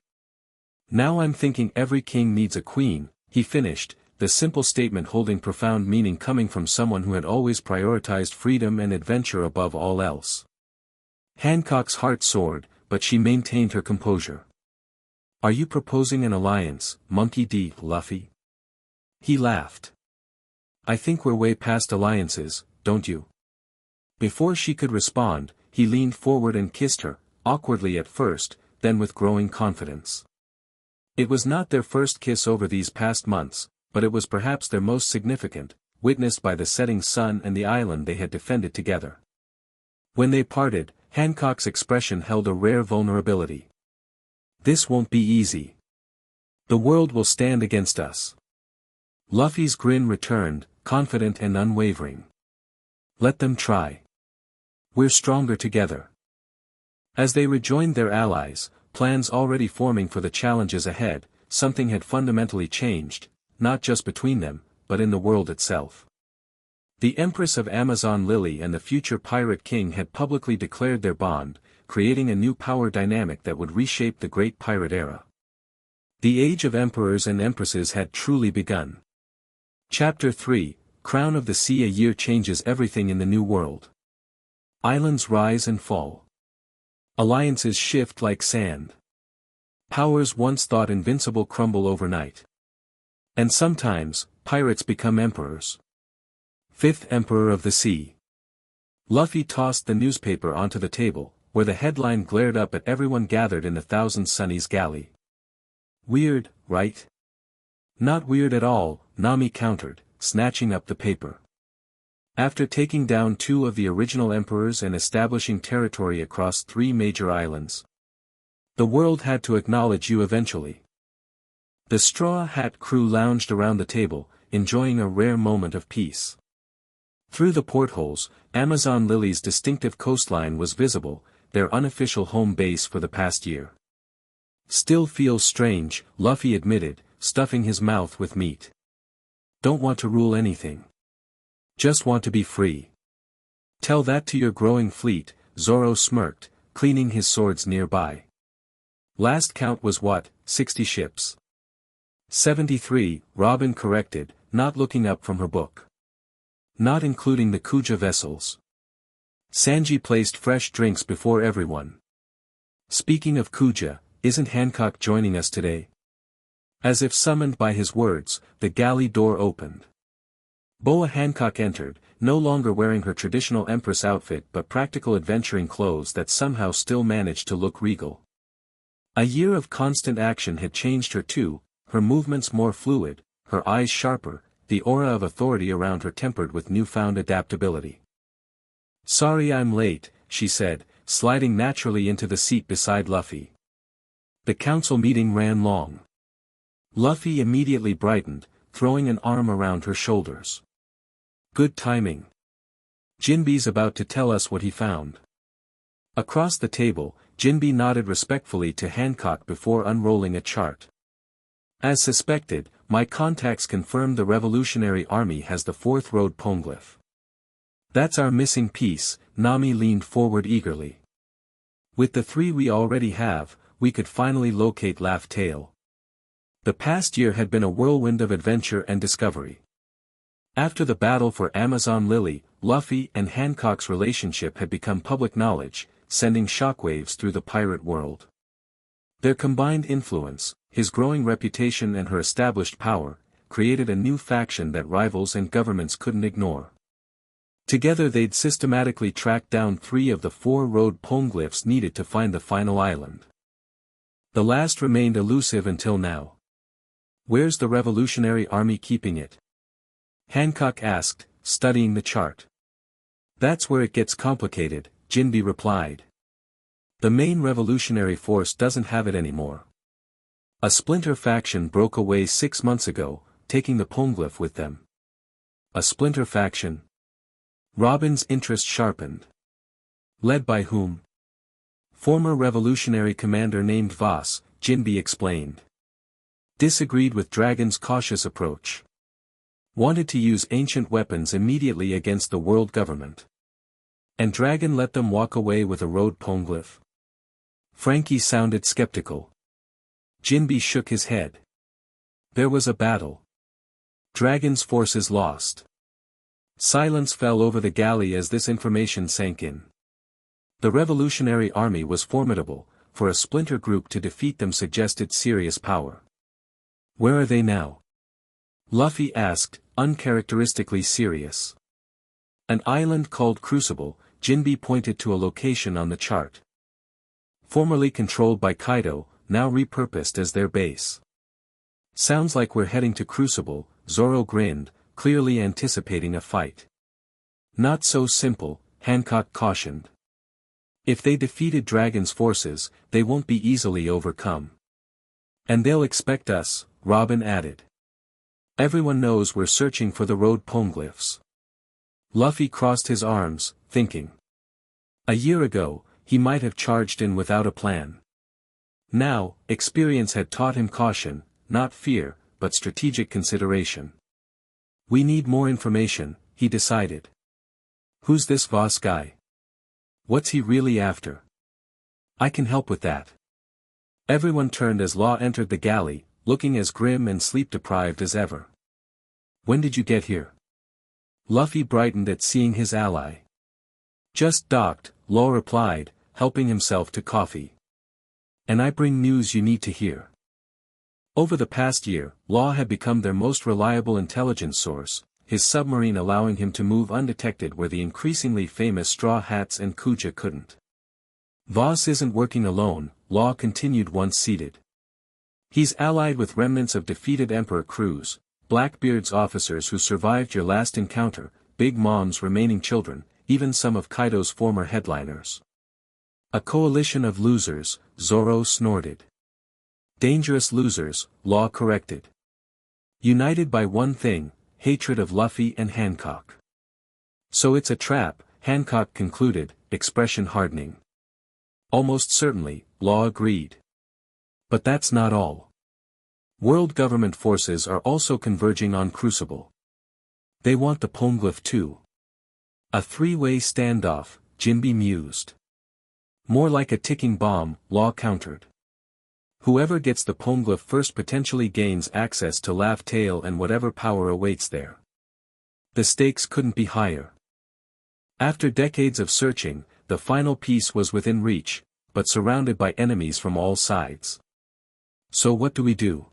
"Now I'm thinking every king needs a queen," he finished, the simple statement holding profound meaning coming from someone who had always prioritized freedom and adventure above all else. Hancock's heart soared, but she maintained her composure. "Are you proposing an alliance, Monkey D. Luffy?" He laughed. "I think we're way past alliances, don't you?" Before she could respond, he leaned forward and kissed her, awkwardly at first, then with growing confidence. It was not their first kiss over these past months, but it was perhaps their most significant, witnessed by the setting sun and the island they had defended together. When they parted, Hancock's expression held a rare vulnerability. "This won't be easy. The world will stand against us." Luffy's grin returned, confident and unwavering. "Let them try. We're stronger together." As they rejoined their allies, plans already forming for the challenges ahead, something had fundamentally changed, not just between them, but in the world itself. The Empress of Amazon Lily and the future Pirate King had publicly declared their bond, creating a new power dynamic that would reshape the Great Pirate Era. The Age of Emperors and Empresses had truly begun. Chapter 3, Crown of the Sea. A year changes everything in the New World. Islands rise and fall. Alliances shift like sand. Powers once thought invincible crumble overnight. And sometimes, pirates become emperors. Fifth Emperor of the Sea. Luffy tossed the newspaper onto the table, where the headline glared up at everyone gathered in the Thousand Sunnies galley. "Weird, right?" "Not weird at all," Nami countered, snatching up the paper. "After taking down 2 of the original emperors and establishing territory across 3 major islands, the world had to acknowledge you eventually." The Straw Hat crew lounged around the table, enjoying a rare moment of peace. Through the portholes, Amazon Lily's distinctive coastline was visible, their unofficial home base for the past year. "Still feels strange," Luffy admitted, stuffing his mouth with meat. "Don't want to rule anything. Just want to be free." "Tell that to your growing fleet," Zoro smirked, cleaning his swords nearby. "Last count was what, 60 ships?" 73, Robin corrected, not looking up from her book. "Not including the Kuja vessels." Sanji placed fresh drinks before everyone. "Speaking of Kuja, isn't Hancock joining us today?" As if summoned by his words, the galley door opened. Boa Hancock entered, no longer wearing her traditional Empress outfit but practical adventuring clothes that somehow still managed to look regal. A year of constant action had changed her too, her movements more fluid, her eyes sharper, the aura of authority around her tempered with newfound adaptability. "Sorry I'm late," she said, sliding naturally into the seat beside Luffy. "The council meeting ran long." Luffy immediately brightened, throwing an arm around her shoulders. "Good timing. Jinbe's about to tell us what he found." Across the table, Jinbe nodded respectfully to Hancock before unrolling a chart. "As suspected, my contacts confirmed the Revolutionary Army has the 4th road poneglyph. That's our missing piece," Nami leaned forward eagerly. "With the 3 we already have, we could finally locate Laugh Tale." The past year had been a whirlwind of adventure and discovery. After the battle for Amazon Lily, Luffy and Hancock's relationship had become public knowledge, sending shockwaves through the pirate world. Their combined influence, his growing reputation and her established power, created a new faction that rivals and governments couldn't ignore. Together they'd systematically tracked down 3 of the 4 road poneglyphs needed to find the final island. The last remained elusive until now. "Where's the Revolutionary Army keeping it?" Hancock asked, studying the chart. "That's where it gets complicated," Jinbe replied. "The main revolutionary force doesn't have it anymore. A splinter faction broke away 6 months ago, taking the poneglyph with them." "A splinter faction?" Robin's interest sharpened. "Led by whom?" "Former revolutionary commander named Voss," Jinbe explained. "Disagreed with Dragon's cautious approach. Wanted to use ancient weapons immediately against the world government. And Dragon let them walk away with a road poneglyph?" Frankie sounded skeptical. Jinbe shook his head. "There was a battle. Dragon's forces lost." Silence fell over the galley as this information sank in. The Revolutionary Army was formidable, for a splinter group to defeat them suggested serious power. "Where are they now?" Luffy asked, uncharacteristically serious. "An island called Crucible," Jinbe pointed to a location on the chart. "Formerly controlled by Kaido, now repurposed as their base." "Sounds like we're heading to Crucible," Zoro grinned, clearly anticipating a fight. "Not so simple," Hancock cautioned. "If they defeated Dragon's forces, they won't be easily overcome. And they'll expect us," Robin added. "Everyone knows we're searching for the road poneglyphs." Luffy crossed his arms, thinking. A year ago, he might have charged in without a plan. Now, experience had taught him caution, not fear, but strategic consideration. "We need more information," he decided. "Who's this Voss guy? What's he really after?" "I can help with that." Everyone turned as Law entered the galley, looking as grim and sleep-deprived as ever. "When did you get here?" Luffy brightened at seeing his ally. "Just docked," Law replied, helping himself to coffee. "And I bring news you need to hear." Over the past year, Law had become their most reliable intelligence source, his submarine allowing him to move undetected where the increasingly famous Straw Hats and Kuja couldn't. "Voss isn't working alone," Law continued once seated. "He's allied with remnants of defeated Emperor crews, Blackbeard's officers who survived your last encounter, Big Mom's remaining children, even some of Kaido's former headliners. A coalition of losers," Zoro snorted. "Dangerous losers," Law corrected. "United by one thing, hatred of Luffy and Hancock." "So it's a trap," Hancock concluded, expression hardening. "Almost certainly," Law agreed. "But that's not all. World government forces are also converging on Crucible. They want the poneglyph too." "A 3-way standoff," Jinbe mused. "More like a ticking bomb," Law countered. "Whoever gets the poneglyph first potentially gains access to Laugh Tale and whatever power awaits there. The stakes couldn't be higher." After decades of searching, the final piece was within reach, but surrounded by enemies from all sides. "So what do we do?"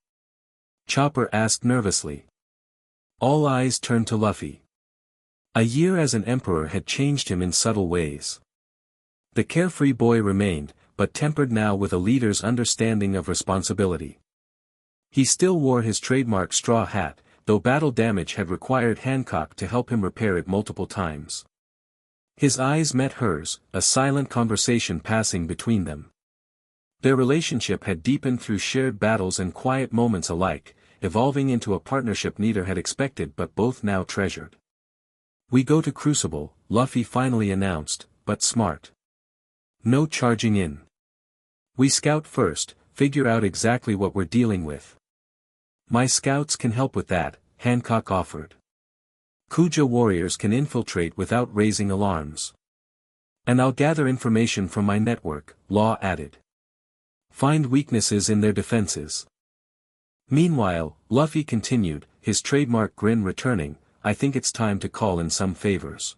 Chopper asked nervously. All eyes turned to Luffy. A year as an emperor had changed him in subtle ways. The carefree boy remained, but tempered now with a leader's understanding of responsibility. He still wore his trademark straw hat, though battle damage had required Hancock to help him repair it multiple times. His eyes met hers, a silent conversation passing between them. Their relationship had deepened through shared battles and quiet moments alike, evolving into a partnership neither had expected but both now treasured. "We go to Crucible," Luffy finally announced, "but smart. No charging in. We scout first, figure out exactly what we're dealing with." "My scouts can help with that," Hancock offered. "Kuja warriors can infiltrate without raising alarms. And I'll gather information from my network," Law added. "Find weaknesses in their defenses." Meanwhile, Luffy continued, his trademark grin returning, I think it's time to call in some favors.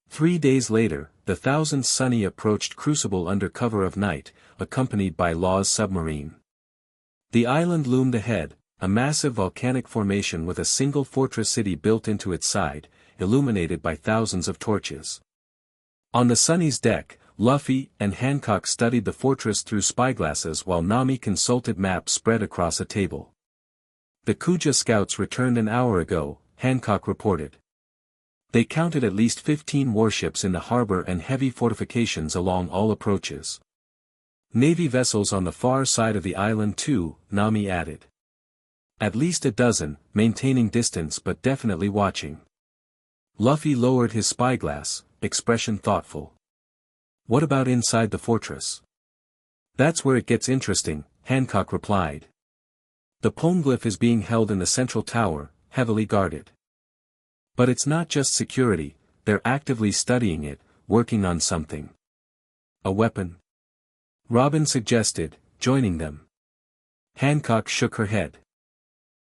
3 days later, the Thousand Sunny approached Crucible under cover of night, accompanied by Law's submarine. The island loomed ahead, a massive volcanic formation with a single fortress city built into its side, illuminated by thousands of torches. On the Sunny's deck, Luffy and Hancock studied the fortress through spyglasses while Nami consulted maps spread across a table. The Kuja scouts returned an hour ago, Hancock reported. They counted at least 15 warships in the harbor and heavy fortifications along all approaches. Navy vessels on the far side of the island too, Nami added. At least a dozen, maintaining distance but definitely watching. Luffy lowered his spyglass, expression thoughtful. What about inside the fortress? That's where it gets interesting, Hancock replied. The poneglyph is being held in the central tower, heavily guarded. But it's not just security, they're actively studying it, working on something. A weapon? Robin suggested, joining them. Hancock shook her head.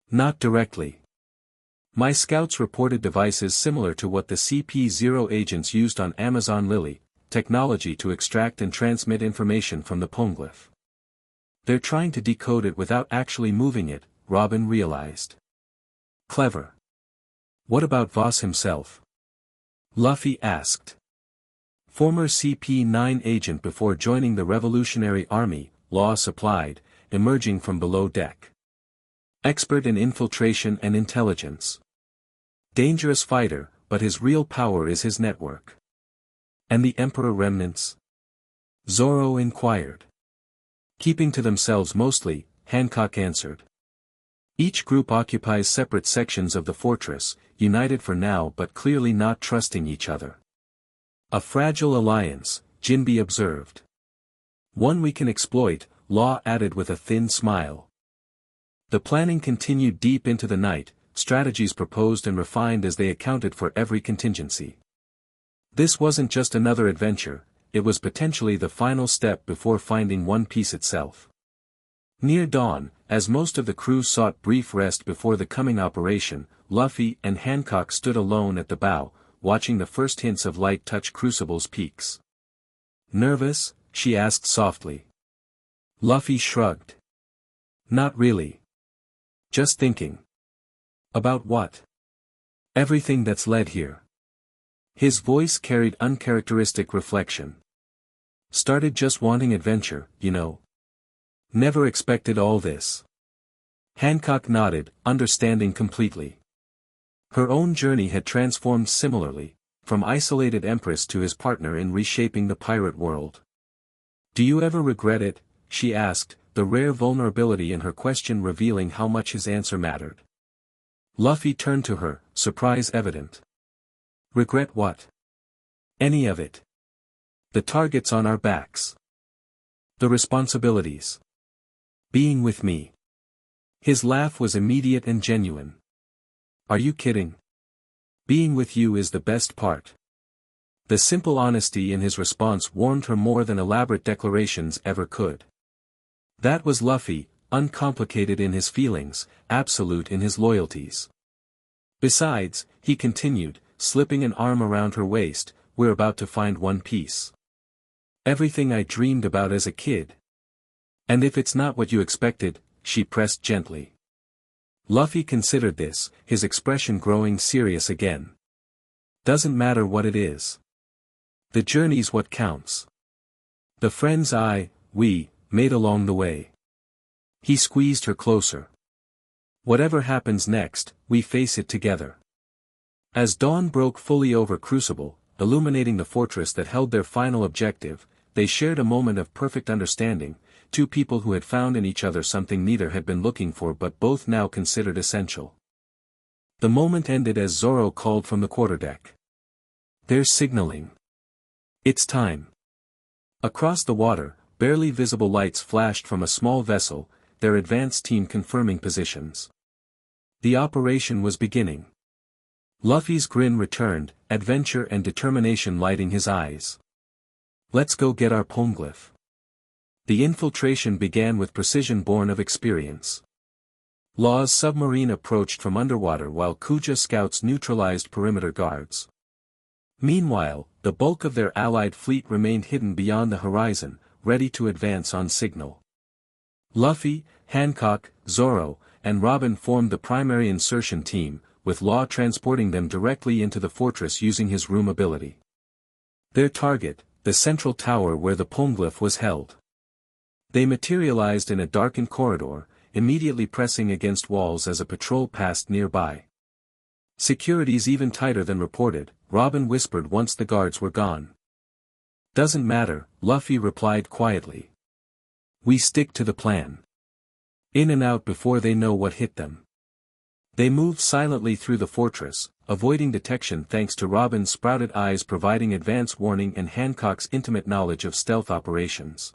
Not directly. My scouts reported devices similar to what the CP0 agents used on Amazon Lily, technology to extract and transmit information from the poneglyph. They're trying to decode it without actually moving it, Robin realized. Clever. What about Voss himself? Luffy asked. Former CP9 agent before joining the Revolutionary Army, Law supplied, emerging from below deck. Expert in infiltration and intelligence. Dangerous fighter, but his real power is his network. And the Emperor remnants? Zoro inquired. Keeping to themselves mostly, Hancock answered. Each group occupies separate sections of the fortress, united for now but clearly not trusting each other. A fragile alliance, Jinbe observed. One we can exploit, Law added with a thin smile. The planning continued deep into the night, strategies proposed and refined as they accounted for every contingency. This wasn't just another adventure, it was potentially the final step before finding One Piece itself. Near dawn, as most of the crew sought brief rest before the coming operation, Luffy and Hancock stood alone at the bow, watching the first hints of light touch Crucible's peaks. Nervous? She asked softly. Luffy shrugged. Not really. Just thinking. About what? Everything that's led here. His voice carried uncharacteristic reflection. Started just wanting adventure, you know. Never expected all this. Hancock nodded, understanding completely. Her own journey had transformed similarly, from isolated Empress to his partner in reshaping the pirate world. Do you ever regret it? She asked, the rare vulnerability in her question revealing how much his answer mattered. Luffy turned to her, surprise evident. Regret what? Any of it. The targets on our backs. The responsibilities. Being with me. His laugh was immediate and genuine. Are you kidding? Being with you is the best part. The simple honesty in his response warmed her more than elaborate declarations ever could. That was Luffy, uncomplicated in his feelings, absolute in his loyalties. Besides, he continued, slipping an arm around her waist, we're about to find One Piece. Everything I dreamed about as a kid. And if it's not what you expected, she pressed gently. Luffy considered this, his expression growing serious again. Doesn't matter what it is. The journey's what counts. The friends we, made along the way. He squeezed her closer. Whatever happens next, we face it together. As dawn broke fully over Crucible, illuminating the fortress that held their final objective, they shared a moment of perfect understanding, two people who had found in each other something neither had been looking for but both now considered essential. The moment ended as Zoro called from the quarterdeck. They're signaling. It's time. Across the water, barely visible lights flashed from a small vessel, their advance team confirming positions. The operation was beginning. Luffy's grin returned, adventure and determination lighting his eyes. Let's go get our poneglyph. The infiltration began with precision born of experience. Law's submarine approached from underwater while Kuja scouts neutralized perimeter guards. Meanwhile, the bulk of their allied fleet remained hidden beyond the horizon, ready to advance on signal. Luffy, Hancock, Zoro, and Robin formed the primary insertion team, with Law transporting them directly into the fortress using his room ability. Their target, the central tower where the poneglyph was held. They materialized in a darkened corridor, immediately pressing against walls as a patrol passed nearby. "Security's even tighter than reported," Robin whispered once the guards were gone. "Doesn't matter," Luffy replied quietly. "We stick to the plan. In and out before they know what hit them." They moved silently through the fortress, avoiding detection thanks to Robin's sprouted eyes providing advance warning and Hancock's intimate knowledge of stealth operations.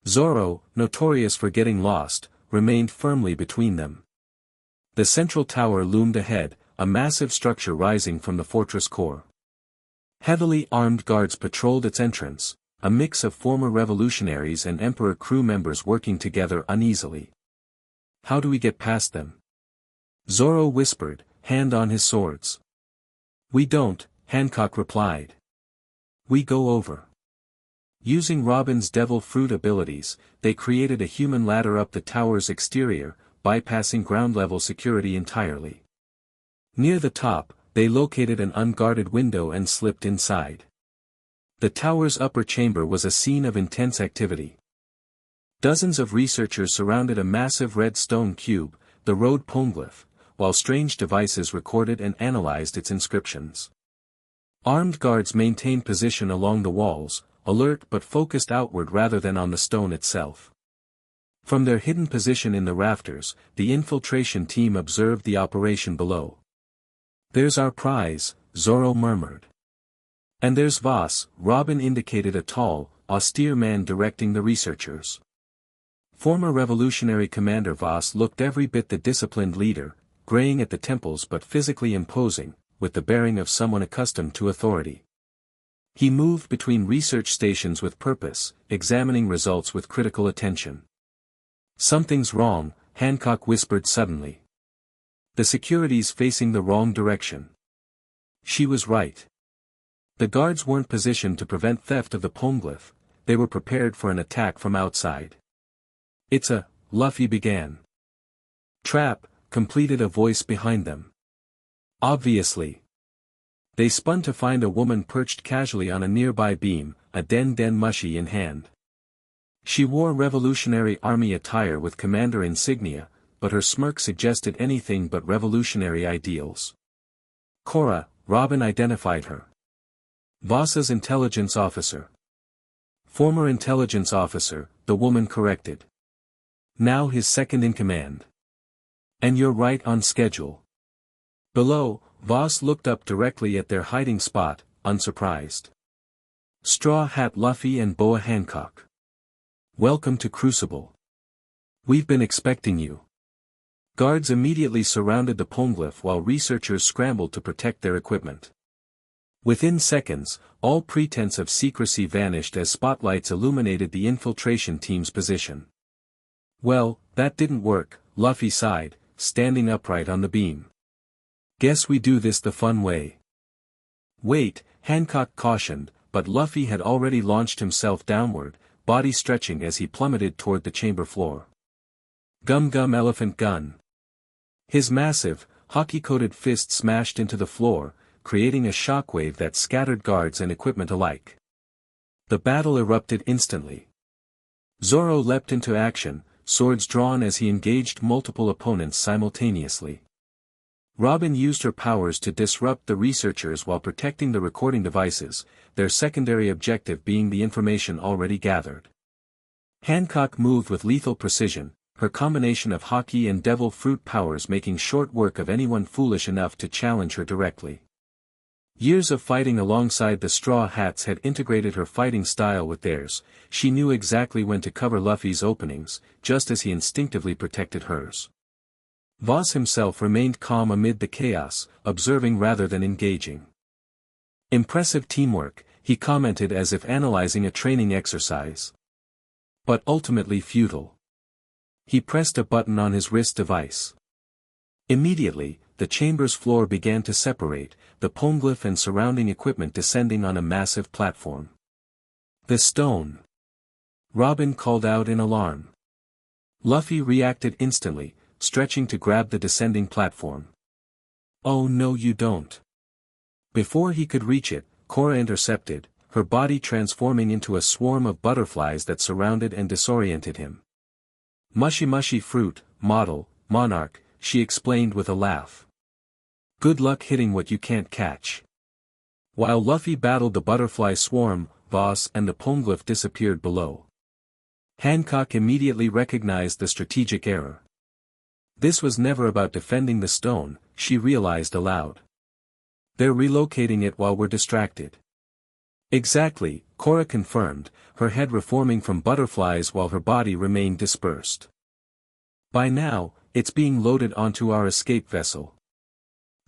Zoro, notorious for getting lost, remained firmly between them. The central tower loomed ahead, a massive structure rising from the fortress core. Heavily armed guards patrolled its entrance, a mix of former revolutionaries and Emperor crew members working together uneasily. "How do we get past them?" Zoro whispered, hand on his swords. "We don't," Hancock replied. "We go over." Using Robin's devil fruit abilities, they created a human ladder up the tower's exterior, bypassing ground-level security entirely. Near the top, they located an unguarded window and slipped inside. The tower's upper chamber was a scene of intense activity. Dozens of researchers surrounded a massive red stone cube, the road poneglyph, while strange devices recorded and analyzed its inscriptions. Armed guards maintained position along the walls, alert but focused outward rather than on the stone itself. From their hidden position in the rafters, the infiltration team observed the operation below. "There's our prize," Zoro murmured. "And there's Voss," Robin indicated a tall, austere man directing the researchers. Former revolutionary commander Voss looked every bit the disciplined leader, graying at the temples but physically imposing, with the bearing of someone accustomed to authority. He moved between research stations with purpose, examining results with critical attention. "Something's wrong," Hancock whispered suddenly. "The security's facing the wrong direction." She was right. The guards weren't positioned to prevent theft of the poneglyph, they were prepared for an attack from outside. Luffy began. "Trap," completed a voice behind them. "Obviously." They spun to find a woman perched casually on a nearby beam, a den mushi in hand. She wore Revolutionary Army attire with commander insignia, but her smirk suggested anything but revolutionary ideals. "Korra," Robin identified her. "Voss's intelligence officer." "Former intelligence officer," the woman corrected. "Now his second in command." "And you're right on schedule." Below, Voss looked up directly at their hiding spot, unsurprised. "Straw Hat Luffy and Boa Hancock. Welcome to Crucible. We've been expecting you." Guards immediately surrounded the poneglyph while researchers scrambled to protect their equipment. Within seconds, all pretense of secrecy vanished as spotlights illuminated the infiltration team's position. "Well, that didn't work," Luffy sighed, standing upright on the beam. "Guess we do this the fun way." "Wait," Hancock cautioned, but Luffy had already launched himself downward, body stretching as he plummeted toward the chamber floor. Gum elephant gun. His massive, hockey-coated fist smashed into the floor, creating a shockwave that scattered guards and equipment alike. The battle erupted instantly. Zoro leapt into action, swords drawn as he engaged multiple opponents simultaneously. Robin used her powers to disrupt the researchers while protecting the recording devices, their secondary objective being the information already gathered. Hancock moved with lethal precision, her combination of hockey and devil fruit powers making short work of anyone foolish enough to challenge her directly. Years of fighting alongside the Straw Hats had integrated her fighting style with theirs. She knew exactly when to cover Luffy's openings, just as he instinctively protected hers. Voss himself remained calm amid the chaos, observing rather than engaging. "Impressive teamwork," he commented as if analyzing a training exercise. "But ultimately futile." He pressed a button on his wrist device. Immediately, the chamber's floor began to separate, the poneglyph and surrounding equipment descending on a massive platform. The stone! Robin called out in alarm. Luffy reacted instantly, stretching to grab the descending platform. Oh no, you don't. Before he could reach it, Korra intercepted, her body transforming into a swarm of butterflies that surrounded and disoriented him. Mushy fruit, model, monarch, she explained with a laugh. Good luck hitting what you can't catch. While Luffy battled the butterfly swarm, Voss and the poneglyph disappeared below. Hancock immediately recognized the strategic error. This was never about defending the stone, she realized aloud. They're relocating it while we're distracted. Exactly, Korra confirmed, her head reforming from butterflies while her body remained dispersed. By now, it's being loaded onto our escape vessel.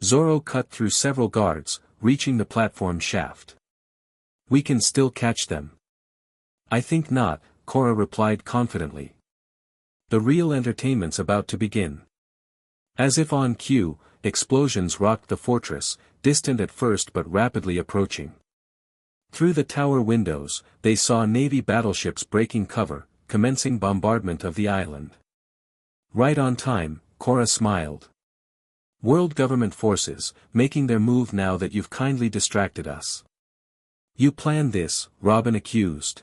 Zoro cut through several guards, reaching the platform shaft. We can still catch them. I think not, Korra replied confidently. The real entertainment's about to begin. As if on cue, explosions rocked the fortress, distant at first but rapidly approaching. Through the tower windows, they saw Navy battleships breaking cover, commencing bombardment of the island. Right on time, Korra smiled. World government forces, making their move now that you've kindly distracted us. You planned this, Robin accused.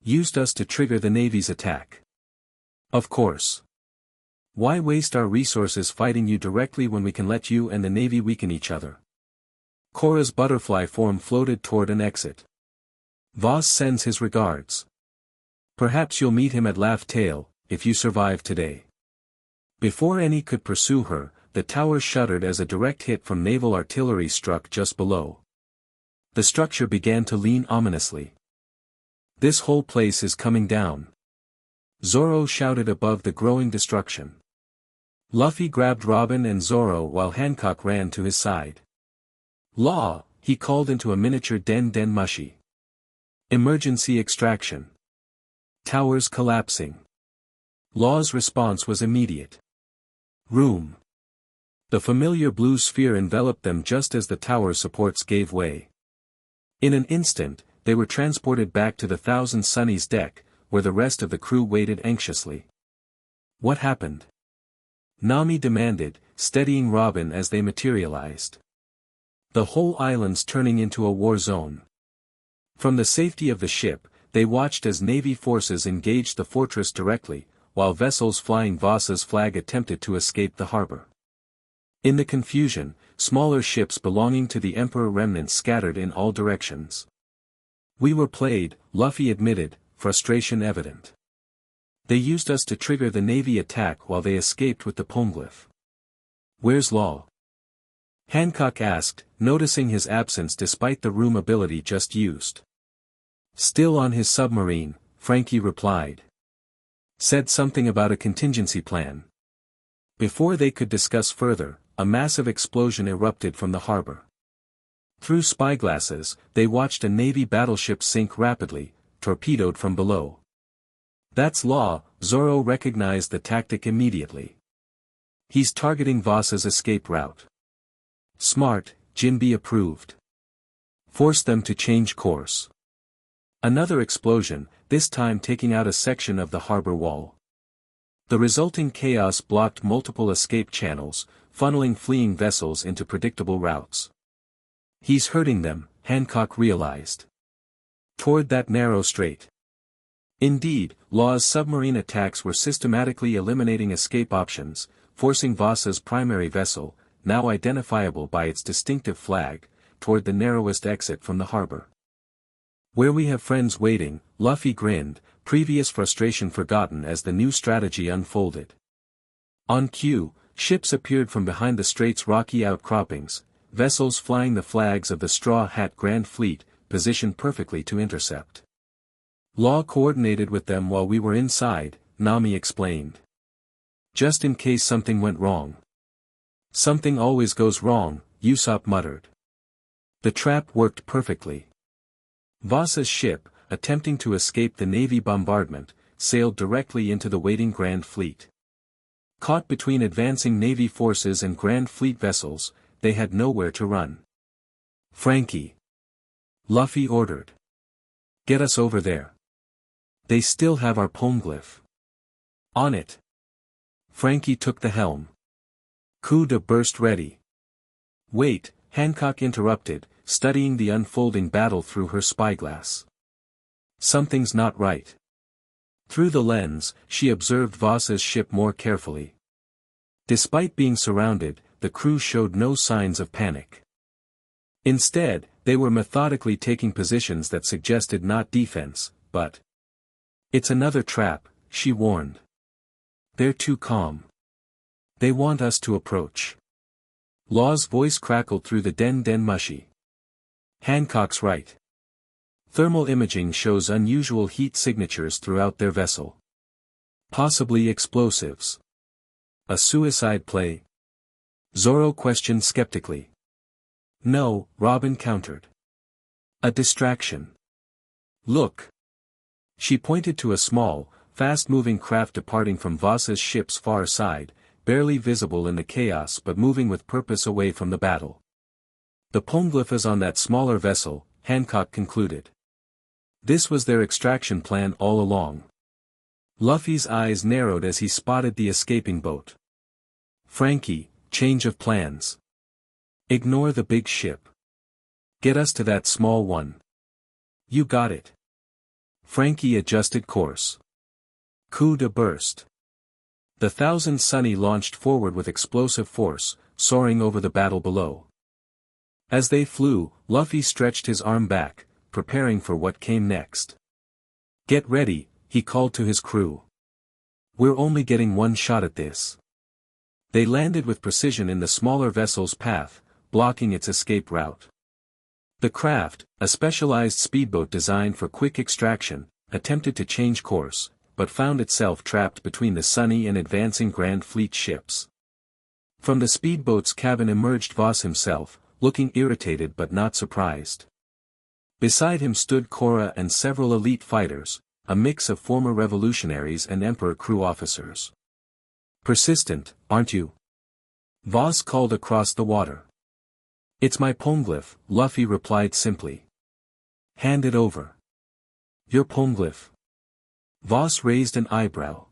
Used us to trigger the Navy's attack. Of course. Why waste our resources fighting you directly when we can let you and the Navy weaken each other? Korra's butterfly form floated toward an exit. Voss sends his regards. Perhaps you'll meet him at Laugh Tale, if you survive today. Before any could pursue her, the tower shuddered as a direct hit from naval artillery struck just below. The structure began to lean ominously. This whole place is coming down. Zoro shouted above the growing destruction. Luffy grabbed Robin and Zoro while Hancock ran to his side. Law, he called into a miniature den mushy. Emergency extraction. Towers collapsing. Law's response was immediate. Room. The familiar blue sphere enveloped them just as the tower supports gave way. In an instant, they were transported back to the Thousand Sunny's deck, where the rest of the crew waited anxiously. What happened? Nami demanded, steadying Robin as they materialized. The whole island's turning into a war zone. From the safety of the ship, they watched as Navy forces engaged the fortress directly, while vessels flying Voss's flag attempted to escape the harbor. In the confusion, smaller ships belonging to the Emperor remnant scattered in all directions. We were played, Luffy admitted, frustration evident. They used us to trigger the Navy attack while they escaped with the poneglyph. Where's Law? Hancock asked, noticing his absence despite the room ability just used. Still on his submarine, Frankie replied. Said something about a contingency plan. Before they could discuss further, a massive explosion erupted from the harbor. Through spyglasses, they watched a Navy battleship sink rapidly, torpedoed from below. That's Law, Zoro recognized the tactic immediately. He's targeting Voss's escape route. Smart, Jinbe approved. Force them to change course. Another explosion, this time taking out a section of the harbor wall. The resulting chaos blocked multiple escape channels, funneling fleeing vessels into predictable routes. He's hurting them, Hancock realized. Toward that narrow strait. Indeed, Law's submarine attacks were systematically eliminating escape options, forcing Voss's primary vessel, now identifiable by its distinctive flag, toward the narrowest exit from the harbor. Where we have friends waiting, Luffy grinned, previous frustration forgotten as the new strategy unfolded. On cue, ships appeared from behind the strait's rocky outcroppings, vessels flying the flags of the Straw Hat Grand Fleet, positioned perfectly to intercept. Law coordinated with them while we were inside, Nami explained. Just in case something went wrong. Something always goes wrong, Usopp muttered. The trap worked perfectly. Voss's ship, attempting to escape the Navy bombardment, sailed directly into the waiting Grand Fleet. Caught between advancing Navy forces and Grand Fleet vessels, they had nowhere to run. "Frankie!" Luffy ordered. "Get us over there. They still have our poneglyph." "On it." Frankie took the helm. Coup de burst ready. "Wait," Hancock interrupted, studying the unfolding battle through her spyglass. "Something's not right." Through the lens, she observed Voss's ship more carefully. Despite being surrounded, the crew showed no signs of panic. Instead, they were methodically taking positions that suggested not defense, but... "It's another trap," she warned. "They're too calm. They want us to approach." Law's voice crackled through the den mushy. "Hancock's right. Thermal imaging shows unusual heat signatures throughout their vessel. Possibly explosives. A suicide play?" Zoro questioned skeptically. "No," Robin countered. "A distraction. Look." She pointed to a small, fast-moving craft departing from Voss's ship's far side, barely visible in the chaos but moving with purpose away from the battle. "The poneglyph is on that smaller vessel," Hancock concluded. This was their extraction plan all along. Luffy's eyes narrowed as he spotted the escaping boat. "Frankie, change of plans. Ignore the big ship. Get us to that small one." "You got it." Frankie adjusted course. Coup de burst. The Thousand Sunny launched forward with explosive force, soaring over the battle below. As they flew, Luffy stretched his arm back, preparing for what came next. "Get ready," he called to his crew. "We're only getting one shot at this." They landed with precision in the smaller vessel's path, blocking its escape route. The craft, a specialized speedboat designed for quick extraction, attempted to change course, but found itself trapped between the Sunny and advancing Grand Fleet ships. From the speedboat's cabin emerged Voss himself, looking irritated but not surprised. Beside him stood Korra and several elite fighters, a mix of former revolutionaries and Emperor crew officers. "Persistent, aren't you?" Voss called across the water. "It's my poneglyph," Luffy replied simply. "Hand it over." "Your poneglyph?" Voss raised an eyebrow.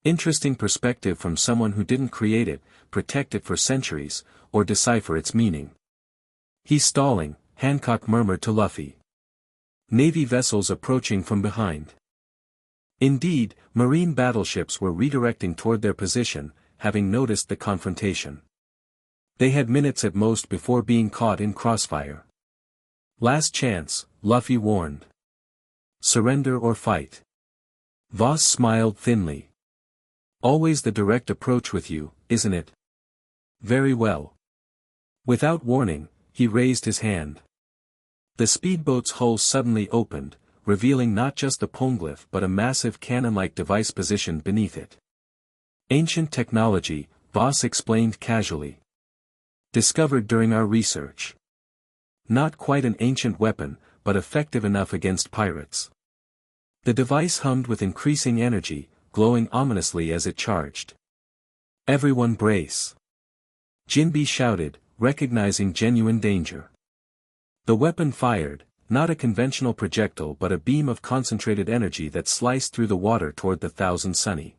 Interesting perspective from someone who didn't create it, protect it for centuries, or decipher its meaning. "He's stalling," Hancock murmured to Luffy. "Navy vessels approaching from behind." Indeed, marine battleships were redirecting toward their position, having noticed the confrontation. They had minutes at most before being caught in crossfire. "Last chance," Luffy warned. "Surrender or fight." Voss smiled thinly. "Always the direct approach with you, isn't it?" "Very well." Without warning, he raised his hand. The speedboat's hull suddenly opened, revealing not just the poneglyph but a massive cannon-like device positioned beneath it. "Ancient technology," Voss explained casually. "Discovered during our research. Not quite an ancient weapon, but effective enough against pirates." The device hummed with increasing energy, glowing ominously as it charged. "Everyone brace!" Jinbe shouted, recognizing genuine danger. The weapon fired, not a conventional projectile but a beam of concentrated energy that sliced through the water toward the Thousand Sunny.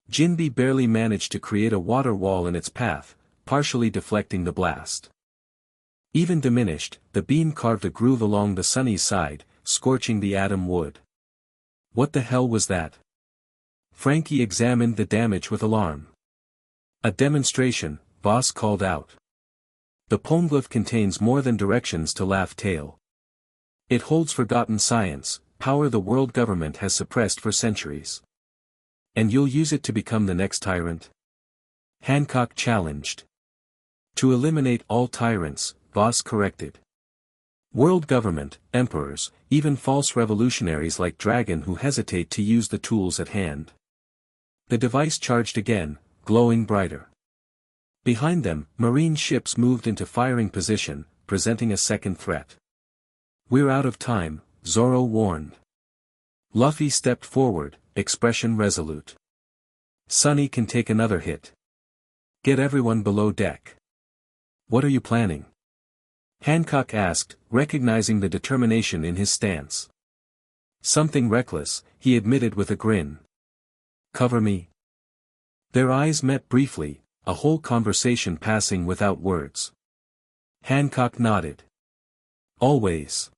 Jinbe barely managed to create a water wall in its path, partially deflecting the blast. Even diminished, the beam carved a groove along the Sunny's side, scorching the atom wood. "What the hell was that?" Frankie examined the damage with alarm. "A demonstration," Voss called out. "The poneglyph contains more than directions to Laugh Tale. It holds forgotten science, power the world government has suppressed for centuries. And you'll use it to become the next tyrant?" Hancock challenged. "To eliminate all tyrants," Voss corrected. "World government, emperors, even false revolutionaries like Dragon who hesitate to use the tools at hand." The device charged again, glowing brighter. Behind them, marine ships moved into firing position, presenting a second threat. "We're out of time," Zoro warned. Luffy stepped forward, expression resolute. Sunny can take another hit. Get everyone below deck. What are you planning? Hancock asked, recognizing the determination in his stance. Something reckless, he admitted with a grin. Cover me. Their eyes met briefly, a whole conversation passing without words. Hancock nodded. Always.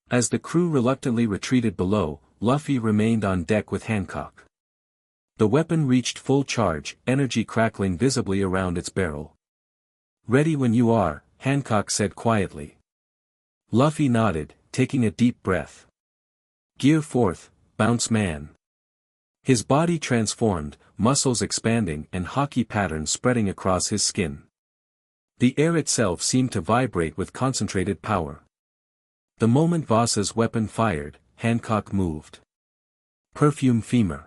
As the crew reluctantly retreated below, Luffy remained on deck with Hancock. The weapon reached full charge, energy crackling visibly around its barrel. Ready when you are, Hancock said quietly. Luffy nodded, taking a deep breath. Gear forth, bounce man. His body transformed, muscles expanding and hockey patterns spreading across his skin. The air itself seemed to vibrate with concentrated power. The moment Voss's weapon fired, Hancock moved. Perfume femur.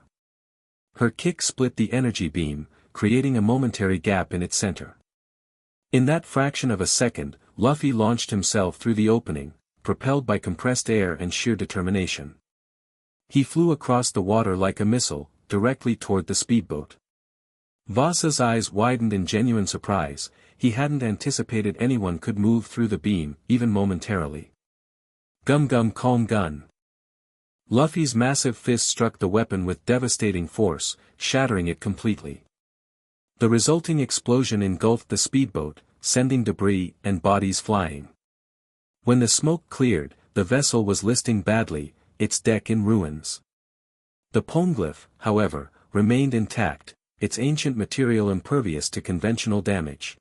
Her kick split the energy beam, creating a momentary gap in its center. In that fraction of a second, Luffy launched himself through the opening, propelled by compressed air and sheer determination. He flew across the water like a missile, directly toward the speedboat. Voss's eyes widened in genuine surprise. He hadn't anticipated anyone could move through the beam, even momentarily. Gum gum calm gun. Luffy's massive fist struck the weapon with devastating force, shattering it completely. The resulting explosion engulfed the speedboat, sending debris and bodies flying. When the smoke cleared, the vessel was listing badly, its deck in ruins. The poneglyph, however, remained intact, its ancient material impervious to conventional damage.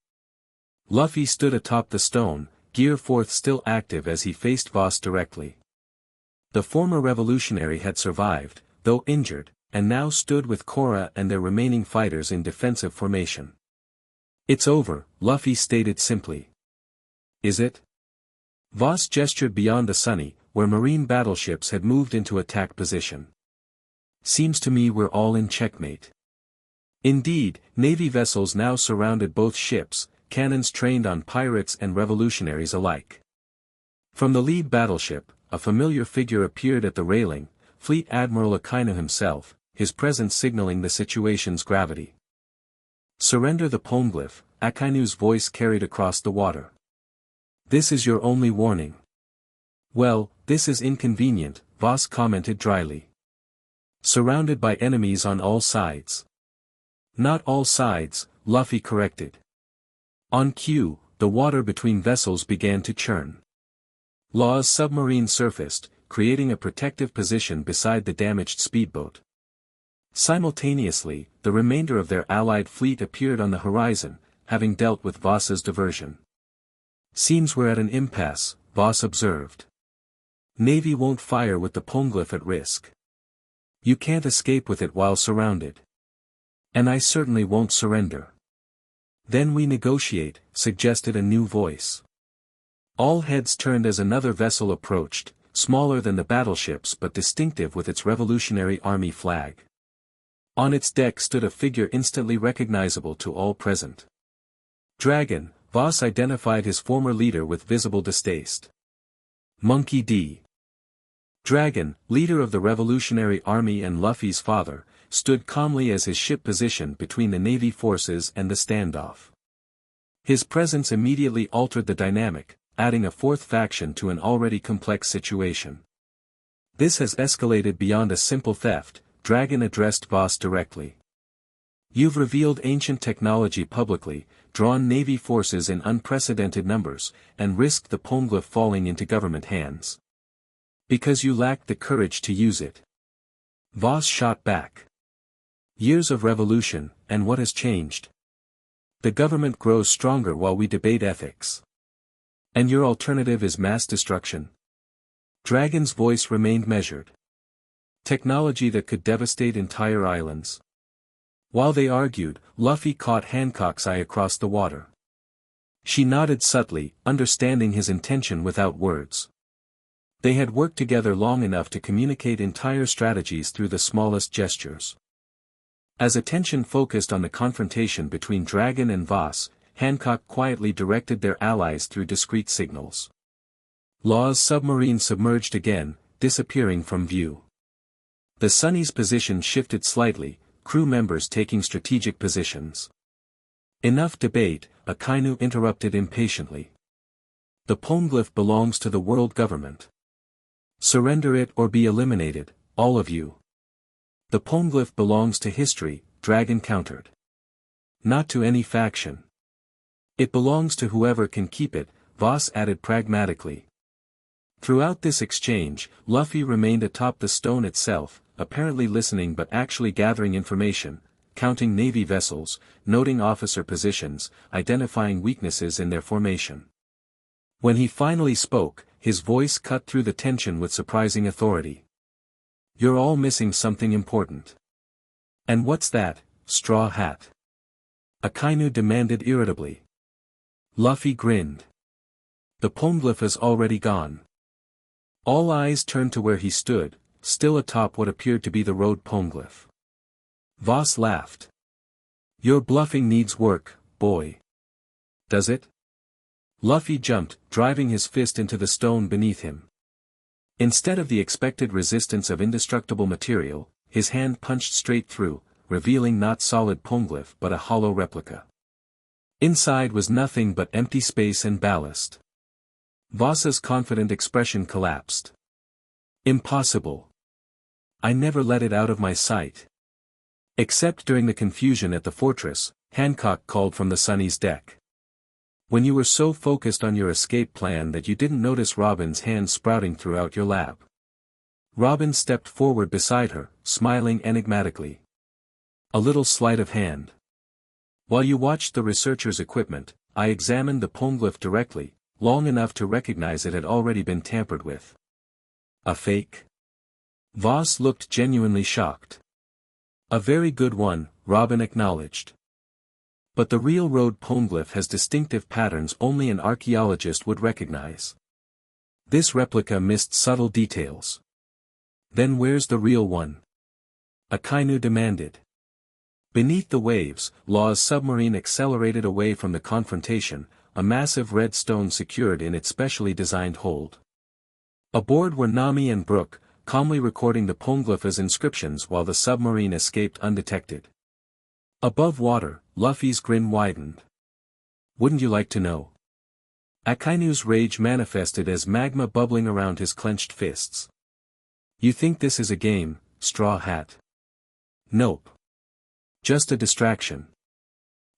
Luffy stood atop the stone, gear forth still active as he faced Voss directly. The former revolutionary had survived, though injured, and now stood with Korra and their remaining fighters in defensive formation. It's over, Luffy stated simply. Is it? Voss gestured beyond the Sunny, where marine battleships had moved into attack position. Seems to me we're all in checkmate. Indeed, Navy vessels now surrounded both ships, cannons trained on pirates and revolutionaries alike. From the lead battleship, a familiar figure appeared at the railing, Fleet Admiral Akainu himself, his presence signaling the situation's gravity. Surrender the poneglyph, Akainu's voice carried across the water. This is your only warning. Well, this is inconvenient, Voss commented dryly. Surrounded by enemies on all sides. Not all sides, Luffy corrected. On cue, the water between vessels began to churn. Law's submarine surfaced, creating a protective position beside the damaged speedboat. Simultaneously, the remainder of their allied fleet appeared on the horizon, having dealt with Voss's diversion. Seems we're at an impasse, Voss observed. Navy won't fire with the poneglyph at risk. You can't escape with it while surrounded. And I certainly won't surrender. Then we negotiate, suggested a new voice. All heads turned as another vessel approached, smaller than the battleships but distinctive with its Revolutionary Army flag. On its deck stood a figure instantly recognizable to all present. Dragon, Voss identified his former leader with visible distaste. Monkey D. Dragon, leader of the Revolutionary Army and Luffy's father, stood calmly as his ship positioned between the Navy forces and the standoff. His presence immediately altered the dynamic, adding a fourth faction to an already complex situation. This has escalated beyond a simple theft, Dragon addressed Voss directly. You've revealed ancient technology publicly, drawn Navy forces in unprecedented numbers, and risked the poneglyph falling into government hands. Because you lacked the courage to use it. Voss shot back. Years of revolution, and what has changed? The government grows stronger while we debate ethics. And your alternative is mass destruction? Dragon's voice remained measured. Technology that could devastate entire islands. While they argued, Luffy caught Hancock's eye across the water. She nodded subtly, understanding his intention without words. They had worked together long enough to communicate entire strategies through the smallest gestures. As attention focused on the confrontation between Dragon and Voss, Hancock quietly directed their allies through discreet signals. Law's submarine submerged again, disappearing from view. The Sunny's position shifted slightly, crew members taking strategic positions. Enough debate, Akainu interrupted impatiently. The poneglyph belongs to the world government. Surrender it or be eliminated, all of you. The poneglyph belongs to history, Dragon countered. Not to any faction. It belongs to whoever can keep it, Voss added pragmatically. Throughout this exchange, Luffy remained atop the stone itself, apparently listening but actually gathering information, counting Navy vessels, noting officer positions, identifying weaknesses in their formation. When he finally spoke, his voice cut through the tension with surprising authority. You're all missing something important. And what's that, Straw Hat? Akainu demanded irritably. Luffy grinned. The poneglyph is already gone. All eyes turned to where he stood, still atop what appeared to be the road poneglyph. Voss laughed. Your bluffing needs work, boy. Does it? Luffy jumped, driving his fist into the stone beneath him. Instead of the expected resistance of indestructible material, his hand punched straight through, revealing not solid poneglyph but a hollow replica. Inside was nothing but empty space and ballast. Voss's confident expression collapsed. Impossible. I never let it out of my sight. Except during the confusion at the fortress, Hancock called from the Sunny's deck. When you were so focused on your escape plan that you didn't notice Robin's hand sprouting throughout your lab. Robin stepped forward beside her, smiling enigmatically. A little sleight of hand. While you watched the researcher's equipment, I examined the poneglyph directly, long enough to recognize it had already been tampered with. A fake? Voss looked genuinely shocked. A very good one, Robin acknowledged. But the real road poneglyph has distinctive patterns only an archaeologist would recognize. This replica missed subtle details. Then where's the real one? Akainu demanded. Beneath the waves, Law's submarine accelerated away from the confrontation, a massive red stone secured in its specially designed hold. Aboard were Nami and Brook, calmly recording the poneglyph's inscriptions while the submarine escaped undetected. Above water, Luffy's grin widened. Wouldn't you like to know? Akainu's rage manifested as magma bubbling around his clenched fists. You think this is a game, Straw Hat? Nope. Just a distraction.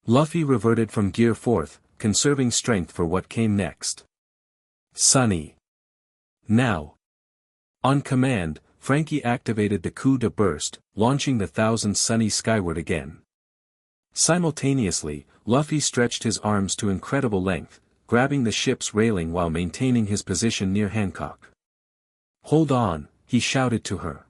Luffy reverted from gear fourth, conserving strength for what came next. Sunny. Now. On command, Frankie activated the coup de burst, launching the 1,000 Sunny skyward again. Simultaneously, Luffy stretched his arms to incredible length, grabbing the ship's railing while maintaining his position near Hancock. Hold on, he shouted to her.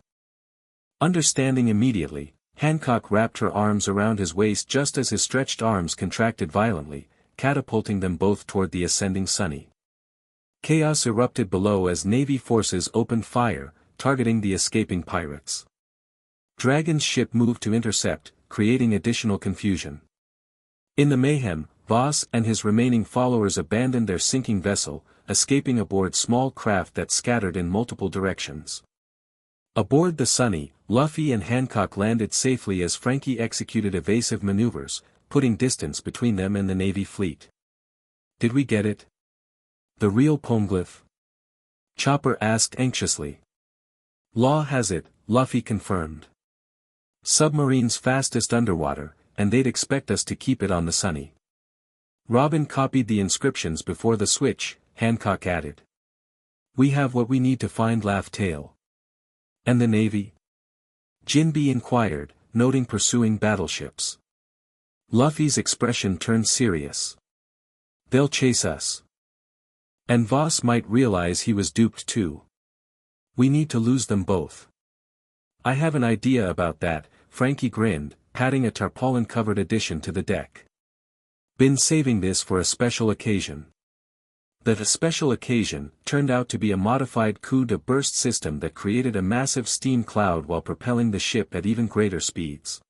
Understanding immediately, Hancock wrapped her arms around his waist just as his stretched arms contracted violently, catapulting them both toward the ascending Sunny. Chaos erupted below as Navy forces opened fire, targeting the escaping pirates. Dragon's ship moved to intercept, creating additional confusion. In the mayhem, Voss and his remaining followers abandoned their sinking vessel, escaping aboard small craft that scattered in multiple directions. Aboard the Sunny, Luffy and Hancock landed safely as Frankie executed evasive maneuvers, putting distance between them and the Navy fleet. Did we get it? The real poneglyph? Chopper asked anxiously. Law has it, Luffy confirmed. Submarines fastest underwater, and they'd expect us to keep it on the Sunny. Robin copied the inscriptions before the switch, Hancock added. We have what we need to find Laugh Tale. And the Navy? Jinbe inquired, noting pursuing battleships. Luffy's expression turned serious. They'll chase us. And Voss might realize he was duped too. We need to lose them both. I have an idea about that, Frankie grinned, patting a tarpaulin-covered addition to the deck. Been saving this for a special occasion. That special occasion turned out to be a modified coup de burst system that created a massive steam cloud while propelling the ship at even greater speeds.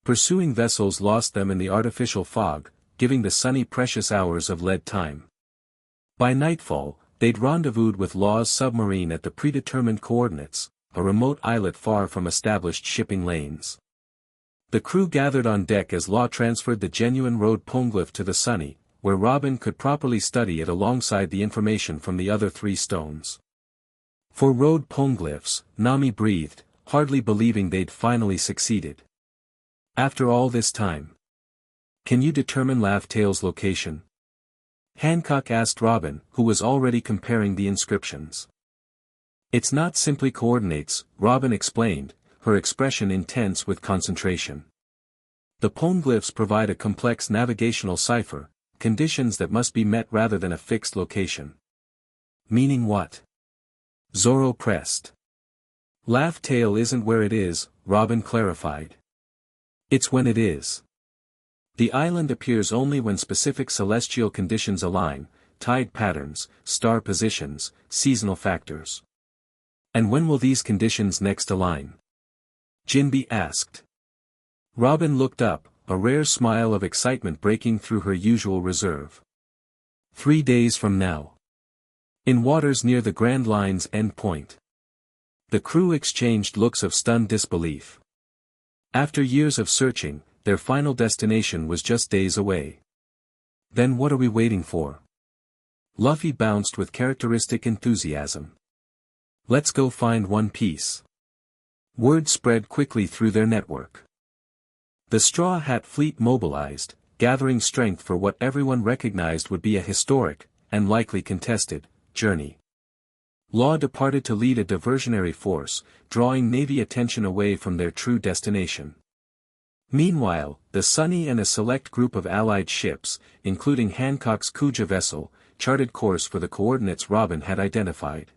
Pursuing vessels lost them in the artificial fog, giving the Sunny precious hours of lead time. By nightfall, they'd rendezvoused with Law's submarine at the predetermined coordinates, a remote islet far from established shipping lanes. The crew gathered on deck as Law transferred the genuine road poneglyph to the Sunny, where Robin could properly study it alongside the information from the other 3 stones. For road poneglyphs, Nami breathed, hardly believing they'd finally succeeded. After all this time. Can you determine Laugh-Tail's location? Hancock asked Robin, who was already comparing the inscriptions. It's not simply coordinates, Robin explained, her expression intense with concentration. The poneglyphs provide a complex navigational cipher, conditions that must be met rather than a fixed location. Meaning what? Zoro pressed. Laugh-Tail isn't where it is, Robin clarified. It's when it is. The island appears only when specific celestial conditions align, tide patterns, star positions, seasonal factors. And when will these conditions next align? Jinbe asked. Robin looked up, a rare smile of excitement breaking through her usual reserve. 3 days from now. In waters near the Grand Line's end point. The crew exchanged looks of stunned disbelief. After years of searching, their final destination was just days away. Then what are we waiting for? Luffy bounced with characteristic enthusiasm. Let's go find One Piece. Word spread quickly through their network. The Straw Hat Fleet mobilized, gathering strength for what everyone recognized would be a historic, and likely contested, journey. Law departed to lead a diversionary force, drawing Navy attention away from their true destination. Meanwhile, the Sunny and a select group of allied ships, including Hancock's Kuja vessel, charted course for the coordinates Robin had identified.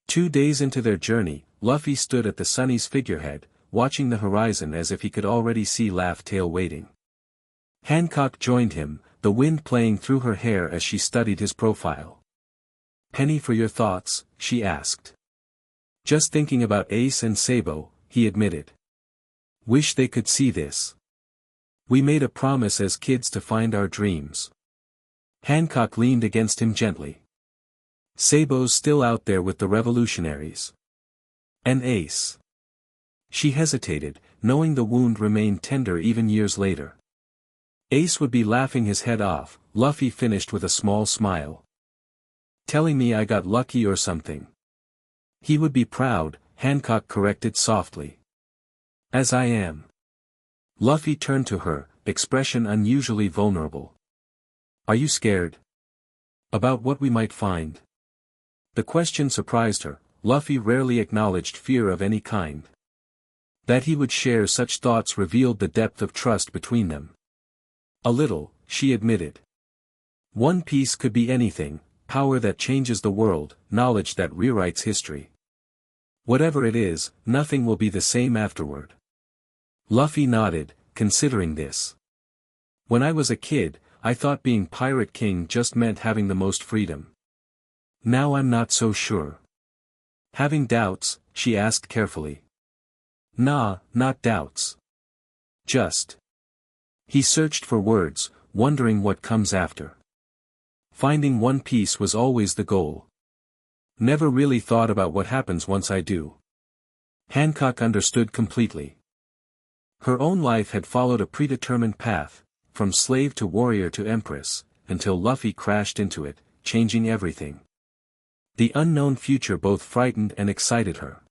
2 days into their journey, Luffy stood at the Sunny's figurehead, watching the horizon as if he could already see Laugh-Tail waiting. Hancock joined him, the wind playing through her hair as she studied his profile. "Penny for your thoughts?" she asked. "Just thinking about Ace and Sabo," he admitted. "Wish they could see this. We made a promise as kids to find our dreams." Hancock leaned against him gently. "Sabo's still out there with the revolutionaries. And Ace." She hesitated, knowing the wound remained tender even years later. "Ace would be laughing his head off," Luffy finished with a small smile. "Telling me I got lucky or something." "He would be proud," Hancock corrected softly. "As I am." Luffy turned to her, expression unusually vulnerable. "Are you scared? About what we might find?" The question surprised her. Luffy rarely acknowledged fear of any kind. That he would share such thoughts revealed the depth of trust between them. "A little," she admitted. One Piece could be anything, power that changes the world, knowledge that rewrites history. Whatever it is, nothing will be the same afterward. Luffy nodded, considering this. "When I was a kid, I thought being Pirate King just meant having the most freedom. Now I'm not so sure." "Having doubts?" she asked carefully. "Nah, not doubts. Just." He searched for words, wondering what comes after. "Finding One Piece was always the goal. Never really thought about what happens once I do." Hancock understood completely. Her own life had followed a predetermined path, from slave to warrior to empress, until Luffy crashed into it, changing everything. The unknown future both frightened and excited her.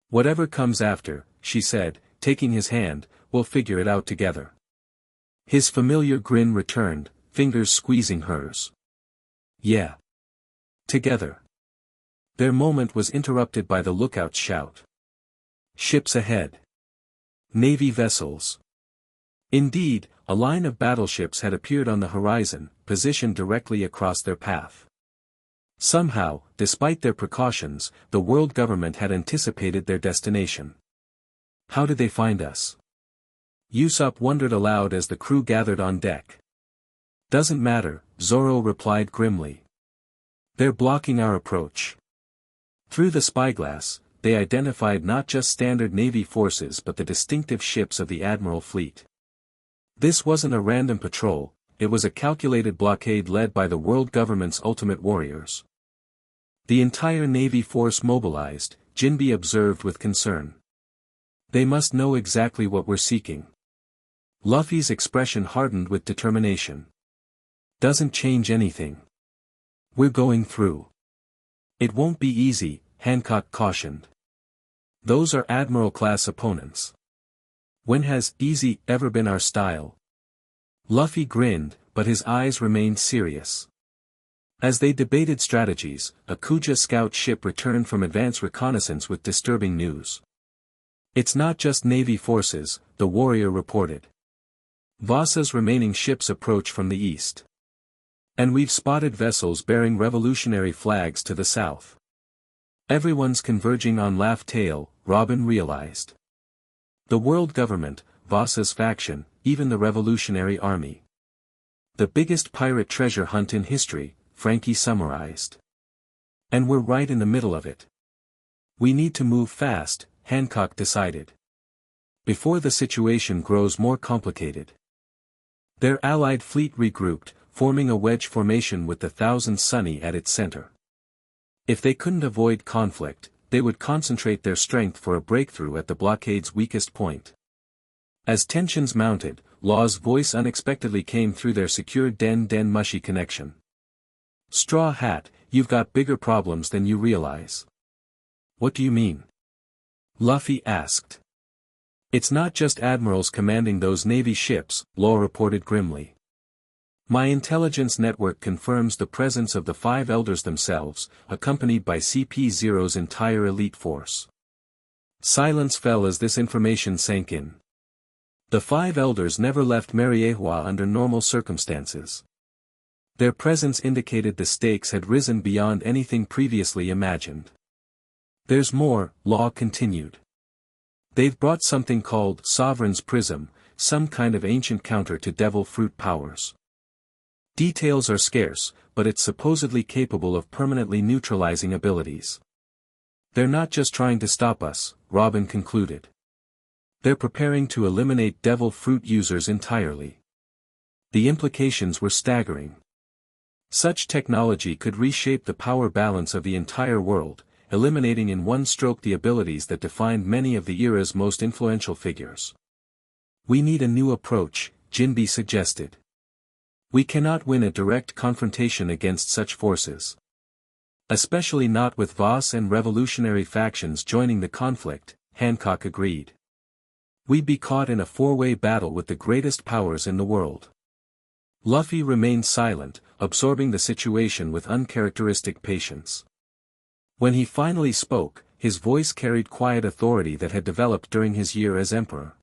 "Whatever comes after," she said, taking his hand, "we'll figure it out together." His familiar grin returned, fingers squeezing hers. "Yeah. Together." Their moment was interrupted by the lookout's shout. "Ships ahead. Navy vessels." Indeed, a line of battleships had appeared on the horizon, positioned directly across their path. Somehow, despite their precautions, the world government had anticipated their destination. "How did they find us?" Usopp wondered aloud as the crew gathered on deck. "Doesn't matter," Zoro replied grimly. "They're blocking our approach." Through the spyglass, they identified not just standard Navy forces but the distinctive ships of the Admiral fleet. This wasn't a random patrol, it was a calculated blockade led by the world government's ultimate warriors. The entire Navy force mobilized, Jinbe observed with concern. They must know exactly what we're seeking. Luffy's expression hardened with determination. Doesn't change anything. We're going through. It won't be easy, Hancock cautioned. Those are Admiral-class opponents. When has easy ever been our style? Luffy grinned, but his eyes remained serious. As they debated strategies, a Kuja scout ship returned from advance reconnaissance with disturbing news. It's not just Navy forces, the warrior reported. Vasa's remaining ships approach from the east. And we've spotted vessels bearing revolutionary flags to the south. Everyone's converging on Laugh Tale, Robin realized. The world government, Vasa's faction, even the revolutionary army. The biggest pirate treasure hunt in history, Frankie summarized. And we're right in the middle of it. We need to move fast, Hancock decided. Before the situation grows more complicated. Their allied fleet regrouped, forming a wedge formation with the Thousand Sunny at its center. If they couldn't avoid conflict, they would concentrate their strength for a breakthrough at the blockade's weakest point. As tensions mounted, Law's voice unexpectedly came through their secure Den Mushy connection. Straw Hat, you've got bigger problems than you realize. What do you mean? Luffy asked. It's not just admirals commanding those Navy ships, Law reported grimly. My intelligence network confirms the presence of the five elders themselves, accompanied by CP0's entire elite force. Silence fell as this information sank in. The five elders never left Mariehua under normal circumstances. Their presence indicated the stakes had risen beyond anything previously imagined. There's more, Law continued. They've brought something called Sovereign's Prism, some kind of ancient counter to devil fruit powers. Details are scarce, but it's supposedly capable of permanently neutralizing abilities. They're not just trying to stop us, Robin concluded. They're preparing to eliminate devil fruit users entirely. The implications were staggering. Such technology could reshape the power balance of the entire world, eliminating in one stroke the abilities that defined many of the era's most influential figures. We need a new approach, Jinbe suggested. We cannot win a direct confrontation against such forces. Especially not with Voss and revolutionary factions joining the conflict, Hancock agreed. We'd be caught in a four-way battle with the greatest powers in the world. Luffy remained silent, absorbing the situation with uncharacteristic patience. When he finally spoke, his voice carried quiet authority that had developed during his year as emperor.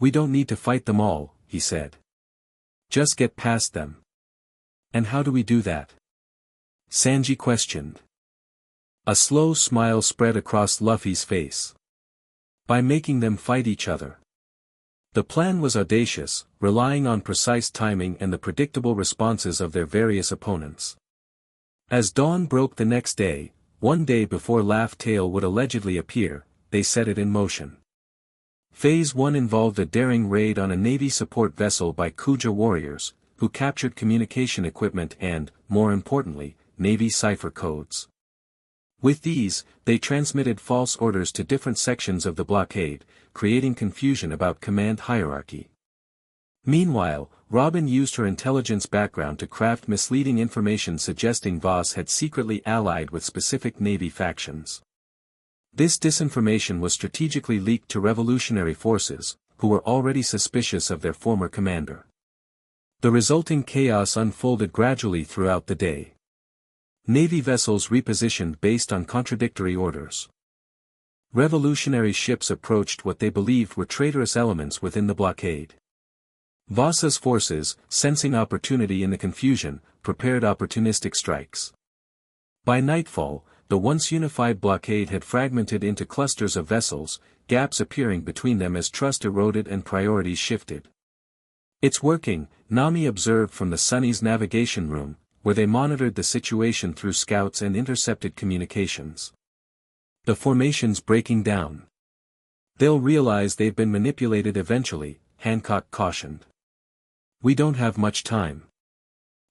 We don't need to fight them all, he said. Just get past them. And how do we do that? Sanji questioned. A slow smile spread across Luffy's face. By making them fight each other. The plan was audacious, relying on precise timing and the predictable responses of their various opponents. As dawn broke the next day, one day before Laugh Tale would allegedly appear, they set it in motion. Phase 1 involved a daring raid on a Navy support vessel by Kuja warriors, who captured communication equipment and, more importantly, Navy cipher codes. With these, they transmitted false orders to different sections of the blockade, creating confusion about command hierarchy. Meanwhile, Robin used her intelligence background to craft misleading information suggesting Voss had secretly allied with specific Navy factions. This disinformation was strategically leaked to revolutionary forces, who were already suspicious of their former commander. The resulting chaos unfolded gradually throughout the day. Navy vessels repositioned based on contradictory orders. Revolutionary ships approached what they believed were traitorous elements within the blockade. Vossa's forces, sensing opportunity in the confusion, prepared opportunistic strikes. By nightfall, the once unified blockade had fragmented into clusters of vessels, gaps appearing between them as trust eroded and priorities shifted. It's working, Nami observed from the Sunny's navigation room, where they monitored the situation through scouts and intercepted communications. The formation's breaking down. They'll realize they've been manipulated eventually, Hancock cautioned. We don't have much time.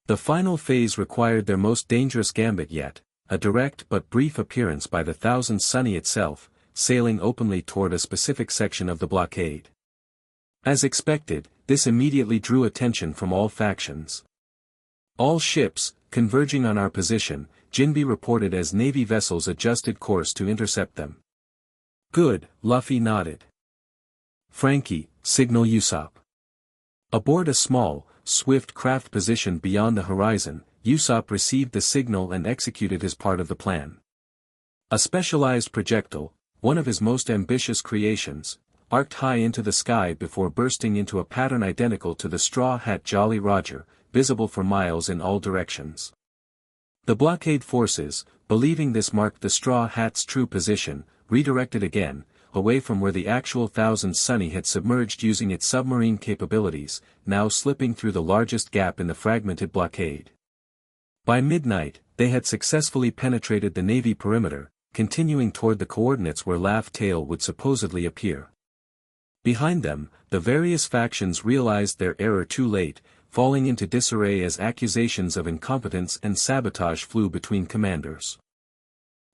The final phase required their most dangerous gambit yet, a direct but brief appearance by the Thousand Sunny itself, sailing openly toward a specific section of the blockade. As expected, this immediately drew attention from all factions. All ships, converging on our position, Jinbe reported as Navy vessels adjusted course to intercept them. Good, Luffy nodded. Frankie, signal Usopp. Aboard a small, swift craft positioned beyond the horizon, Usopp received the signal and executed his part of the plan. A specialized projectile, one of his most ambitious creations, arced high into the sky before bursting into a pattern identical to the Straw Hat Jolly Roger, visible for miles in all directions. The blockade forces, believing this marked the Straw Hat's true position, redirected again, away from where the actual Thousand Sunny had submerged using its submarine capabilities, now slipping through the largest gap in the fragmented blockade. By midnight, they had successfully penetrated the Navy perimeter, continuing toward the coordinates where Laugh Tale would supposedly appear. Behind them, the various factions realized their error too late, falling into disarray as accusations of incompetence and sabotage flew between commanders.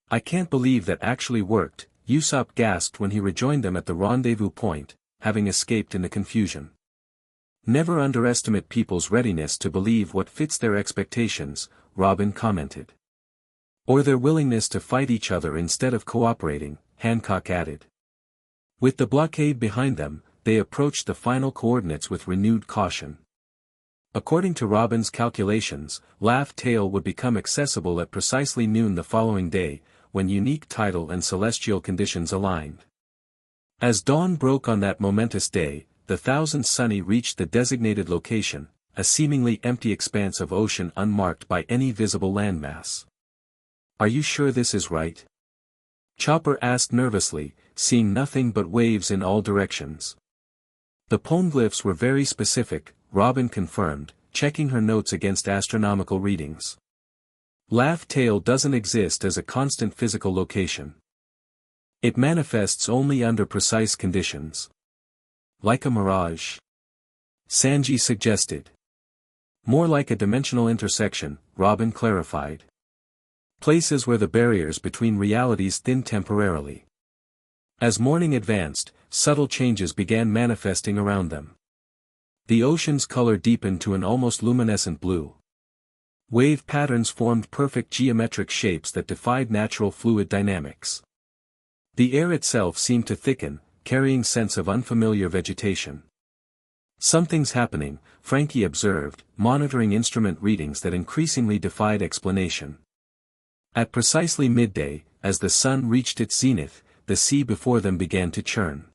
"I can't believe that actually worked," Usopp gasped when he rejoined them at the rendezvous point, having escaped in the confusion. "Never underestimate people's readiness to believe what fits their expectations," Robin commented. "Or their willingness to fight each other instead of cooperating," Hancock added. With the blockade behind them, they approached the final coordinates with renewed caution. According to Robin's calculations, Laugh Tale would become accessible at precisely noon the following day, when unique tidal and celestial conditions aligned. As dawn broke on that momentous day, the Thousand Sunny reached the designated location, a seemingly empty expanse of ocean unmarked by any visible landmass. "Are you sure this is right?" Chopper asked nervously, seeing nothing but waves in all directions. "The poneglyphs were very specific," Robin confirmed, checking her notes against astronomical readings. "Laugh Tale doesn't exist as a constant physical location. It manifests only under precise conditions. Like a mirage?" Sanji suggested. "More like a dimensional intersection," Robin clarified. "Places where the barriers between realities thin temporarily." As morning advanced, subtle changes began manifesting around them. The ocean's color deepened to an almost luminescent blue. Wave patterns formed perfect geometric shapes that defied natural fluid dynamics. The air itself seemed to thicken, carrying scents of unfamiliar vegetation. "Something's happening," Frankie observed, monitoring instrument readings that increasingly defied explanation. At precisely midday, as the sun reached its zenith, the sea before them began to churn.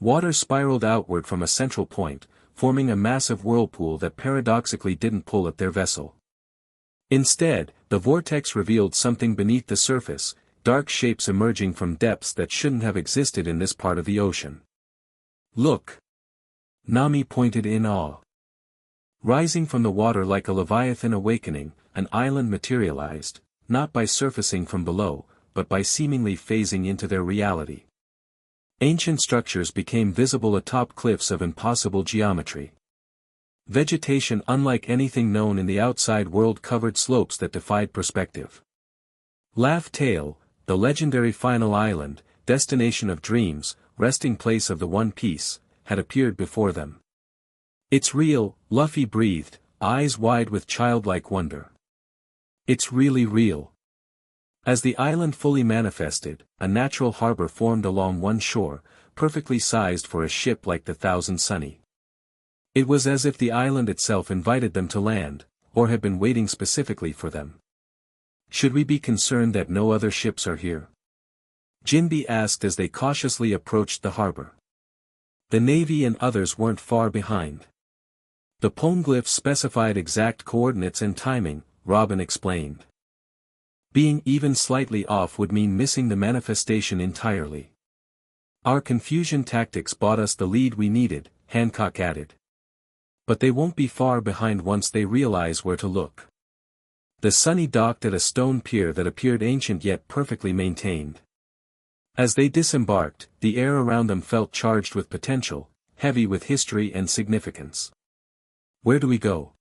Water spiraled outward from a central point, forming a massive whirlpool that paradoxically didn't pull at their vessel. Instead, the vortex revealed something beneath the surface, dark shapes emerging from depths that shouldn't have existed in this part of the ocean. "Look!" Nami pointed in awe. Rising from the water like a leviathan awakening, an island materialized, not by surfacing from below, but by seemingly phasing into their reality. Ancient structures became visible atop cliffs of impossible geometry. Vegetation unlike anything known in the outside world covered slopes that defied perspective. Laugh Tale, the legendary final island, destination of dreams, resting place of the One Piece, had appeared before them. "It's real," Luffy breathed, eyes wide with childlike wonder. "It's really real." As the island fully manifested, a natural harbor formed along one shore, perfectly sized for a ship like the Thousand Sunny. It was as if the island itself invited them to land, or had been waiting specifically for them. "Should we be concerned that no other ships are here?" Jinbe asked as they cautiously approached the harbor. The Navy and others weren't far behind. The poneglyphs specified exact coordinates and timing, Robin explained. Being even slightly off would mean missing the manifestation entirely. "Our confusion tactics bought us the lead we needed," Hancock added. "But they won't be far behind once they realize where to look." The Sunny docked at a stone pier that appeared ancient yet perfectly maintained. As they disembarked, the air around them felt charged with potential, heavy with history and significance. "Where do we go?"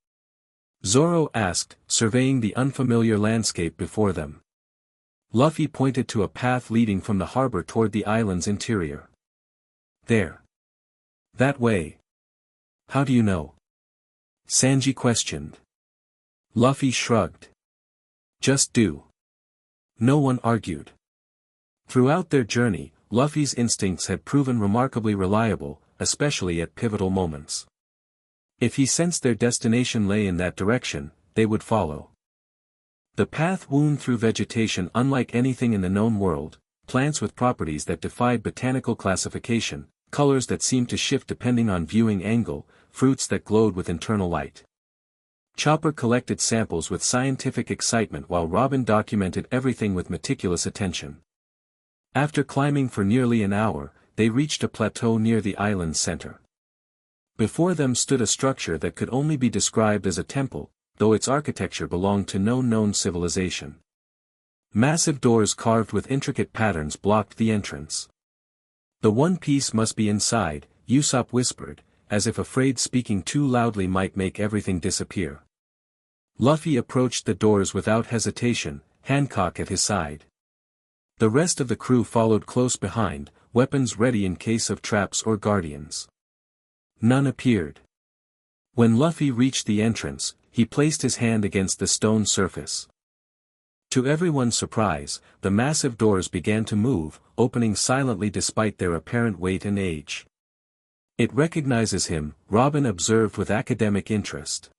Zoro asked, surveying the unfamiliar landscape before them. Luffy pointed to a path leading from the harbor toward the island's interior. There. That way. How do you know? Sanji questioned. Luffy shrugged. Just do. No one argued. Throughout their journey, Luffy's instincts had proven remarkably reliable, especially at pivotal moments. If he sensed their destination lay in that direction, they would follow. The path wound through vegetation unlike anything in the known world, plants with properties that defied botanical classification, colors that seemed to shift depending on viewing angle, fruits that glowed with internal light. Chopper collected samples with scientific excitement while Robin documented everything with meticulous attention. After climbing for nearly an hour, they reached a plateau near the island's center. Before them stood a structure that could only be described as a temple, though its architecture belonged to no known civilization. Massive doors carved with intricate patterns blocked the entrance. The One Piece must be inside, Usopp whispered, as if afraid speaking too loudly might make everything disappear. Luffy approached the doors without hesitation, Hancock at his side. The rest of the crew followed close behind, weapons ready in case of traps or guardians. None appeared. When Luffy reached the entrance, he placed his hand against the stone surface. To everyone's surprise, the massive doors began to move, opening silently despite their apparent weight and age. It recognizes him, Robin observed with academic interest.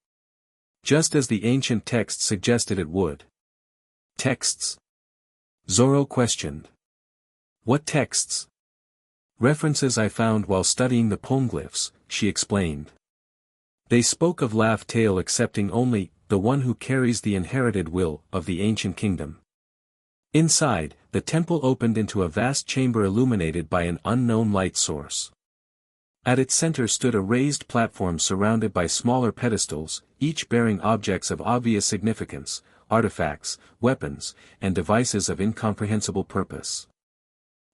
Just as the ancient text suggested it would. Texts? Zoro questioned. What texts? References I found while studying the poneglyphs, she explained. They spoke of Laugh Tale accepting only, the one who carries the inherited will, of the ancient kingdom. Inside, the temple opened into a vast chamber illuminated by an unknown light source. At its center stood a raised platform surrounded by smaller pedestals, each bearing objects of obvious significance, artifacts, weapons, and devices of incomprehensible purpose.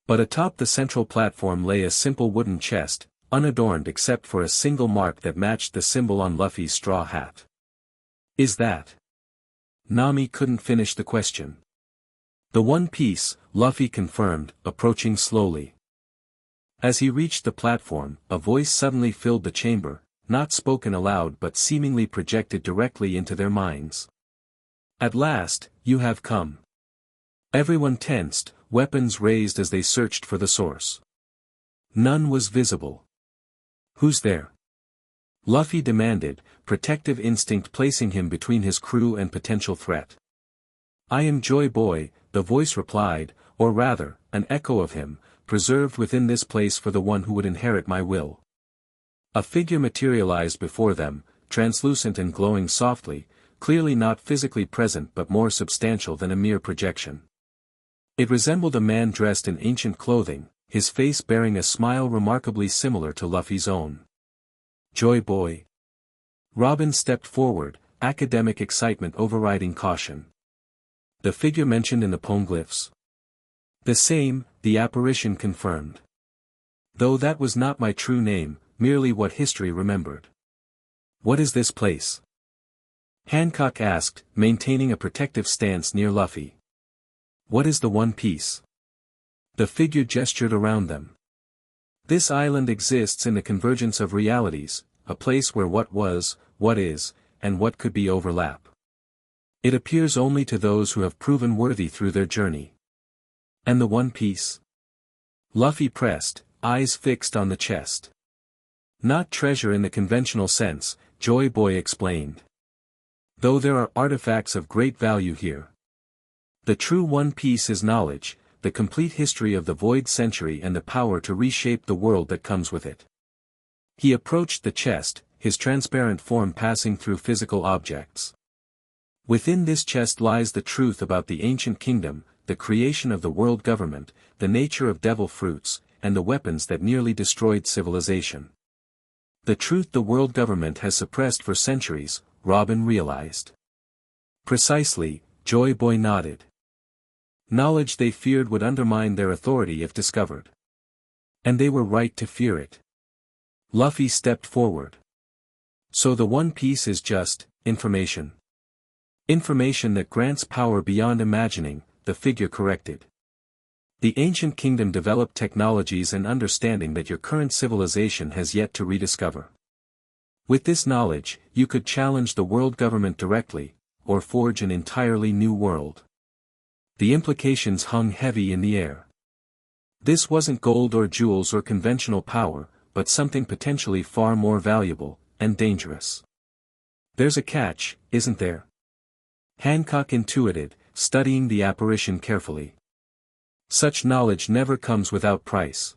But atop the central platform lay a simple wooden chest, unadorned except for a single mark that matched the symbol on Luffy's straw hat. Is that? Nami couldn't finish the question. The One Piece, Luffy confirmed, approaching slowly. As he reached the platform, a voice suddenly filled the chamber, not spoken aloud but seemingly projected directly into their minds. At last, you have come. Everyone tensed, weapons raised as they searched for the source. None was visible. Who's there? Luffy demanded, protective instinct placing him between his crew and potential threat. I am Joy Boy, the voice replied, or rather, an echo of him, preserved within this place for the one who would inherit my will. A figure materialized before them, translucent and glowing softly, clearly not physically present but more substantial than a mere projection. It resembled a man dressed in ancient clothing, his face bearing a smile remarkably similar to Luffy's own. Joy Boy. Robin stepped forward, academic excitement overriding caution. The figure mentioned in the poneglyphs. The same, the apparition confirmed. Though that was not my true name, merely what history remembered. What is this place? Hancock asked, maintaining a protective stance near Luffy. What is the One Piece? The figure gestured around them. This island exists in the convergence of realities, a place where what was, what is, and what could be overlap. It appears only to those who have proven worthy through their journey. And the One Piece? Luffy pressed, eyes fixed on the chest. Not treasure in the conventional sense, Joy Boy explained. Though there are artifacts of great value here. The true One Piece is knowledge, the complete history of the Void Century and the power to reshape the world that comes with it. He approached the chest, his transparent form passing through physical objects. Within this chest lies the truth about the ancient kingdom, the creation of the world government, the nature of devil fruits, and the weapons that nearly destroyed civilization. The truth the world government has suppressed for centuries, Robin realized. Precisely, Joy Boy nodded. Knowledge they feared would undermine their authority if discovered. And they were right to fear it. Luffy stepped forward. So the One Piece is just, information. Information that grants power beyond imagining, the figure corrected. The ancient kingdom developed technologies and understanding that your current civilization has yet to rediscover. With this knowledge, you could challenge the world government directly, or forge an entirely new world. The implications hung heavy in the air. This wasn't gold or jewels or conventional power, but something potentially far more valuable, and dangerous. There's a catch, isn't there? Hancock intuited, studying the apparition carefully. Such knowledge never comes without price.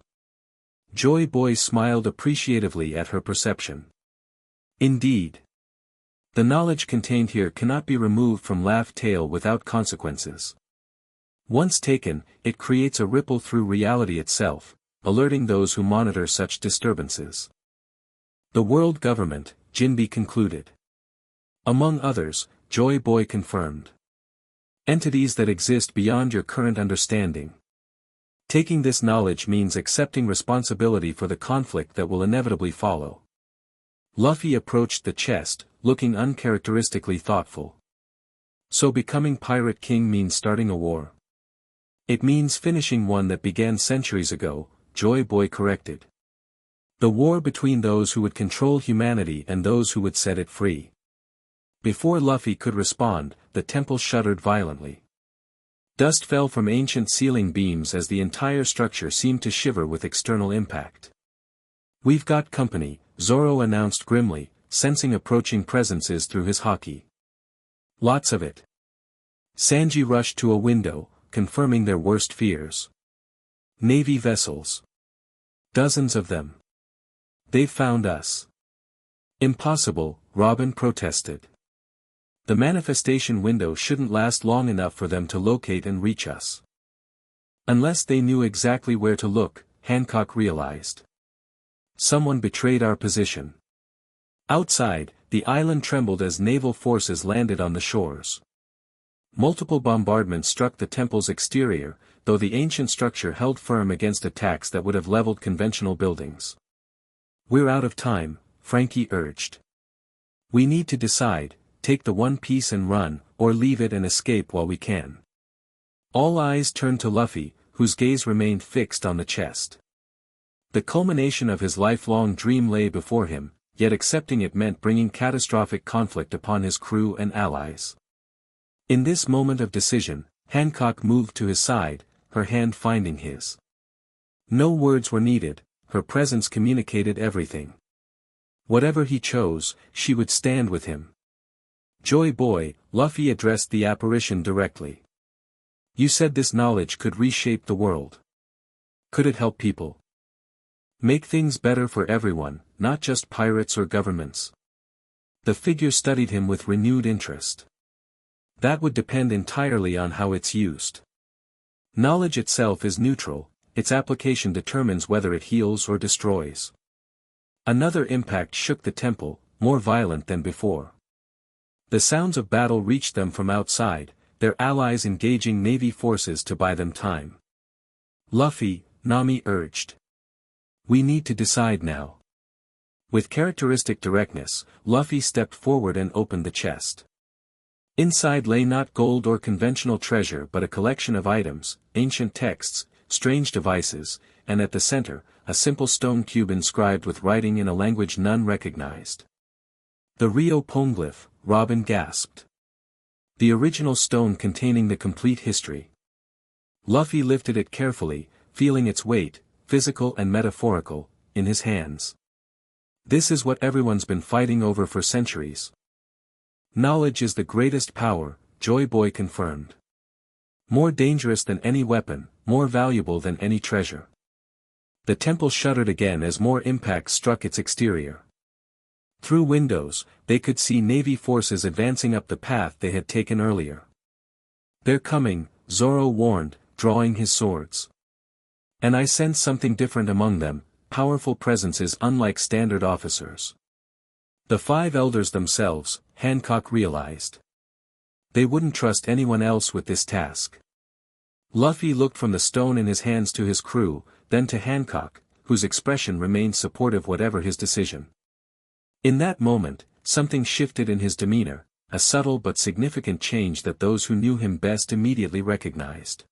Joy Boy smiled appreciatively at her perception. Indeed. The knowledge contained here cannot be removed from Laugh Tale without consequences. Once taken, it creates a ripple through reality itself, alerting those who monitor such disturbances. The world government, Jinbe concluded. Among others, Joy Boy confirmed. Entities that exist beyond your current understanding. Taking this knowledge means accepting responsibility for the conflict that will inevitably follow. Luffy approached the chest, looking uncharacteristically thoughtful. So becoming Pirate King means starting a war. It means finishing one that began centuries ago, Joy Boy corrected. The war between those who would control humanity and those who would set it free. Before Luffy could respond, the temple shuddered violently. Dust fell from ancient ceiling beams as the entire structure seemed to shiver with external impact. "We've got company," Zoro announced grimly, sensing approaching presences through his haki. "Lots of it." Sanji rushed to a window, confirming their worst fears. "Navy vessels. Dozens of them. They've found us." "Impossible," Robin protested. "The manifestation window shouldn't last long enough for them to locate and reach us." Unless they knew exactly where to look, Hancock realized. Someone betrayed our position. Outside, the island trembled as naval forces landed on the shores. Multiple bombardments struck the temple's exterior, though the ancient structure held firm against attacks that would have leveled conventional buildings. "We're out of time," Frankie urged. "We need to decide, take the One Piece and run, or leave it and escape while we can." All eyes turned to Luffy, whose gaze remained fixed on the chest. The culmination of his lifelong dream lay before him, yet accepting it meant bringing catastrophic conflict upon his crew and allies. In this moment of decision, Hancock moved to his side, her hand finding his. No words were needed, her presence communicated everything. Whatever he chose, she would stand with him. "Joy Boy," Luffy addressed the apparition directly. "You said this knowledge could reshape the world. Could it help people? Make things better for everyone, not just pirates or governments?" The figure studied him with renewed interest. "That would depend entirely on how it's used. Knowledge itself is neutral, its application determines whether it heals or destroys." Another impact shook the temple, more violent than before. The sounds of battle reached them from outside, their allies engaging Navy forces to buy them time. "Luffy," Nami urged. "We need to decide now." With characteristic directness, Luffy stepped forward and opened the chest. Inside lay not gold or conventional treasure but a collection of items, ancient texts, strange devices, and at the center, a simple stone cube inscribed with writing in a language none recognized. "The Rio Poneglyph," Robin gasped. "The original stone containing the complete history." Luffy lifted it carefully, feeling its weight, physical and metaphorical, in his hands. "This is what everyone's been fighting over for centuries." "Knowledge is the greatest power," Joy Boy confirmed. "More dangerous than any weapon, more valuable than any treasure." The temple shuddered again as more impacts struck its exterior. Through windows, they could see Navy forces advancing up the path they had taken earlier. "They're coming," Zoro warned, drawing his swords. "And I sense something different among them, powerful presences unlike standard officers." The 5 elders themselves, Hancock realized. They wouldn't trust anyone else with this task. Luffy looked from the stone in his hands to his crew, then to Hancock, whose expression remained supportive whatever his decision. In that moment, something shifted in his demeanor, a subtle but significant change that those who knew him best immediately recognized.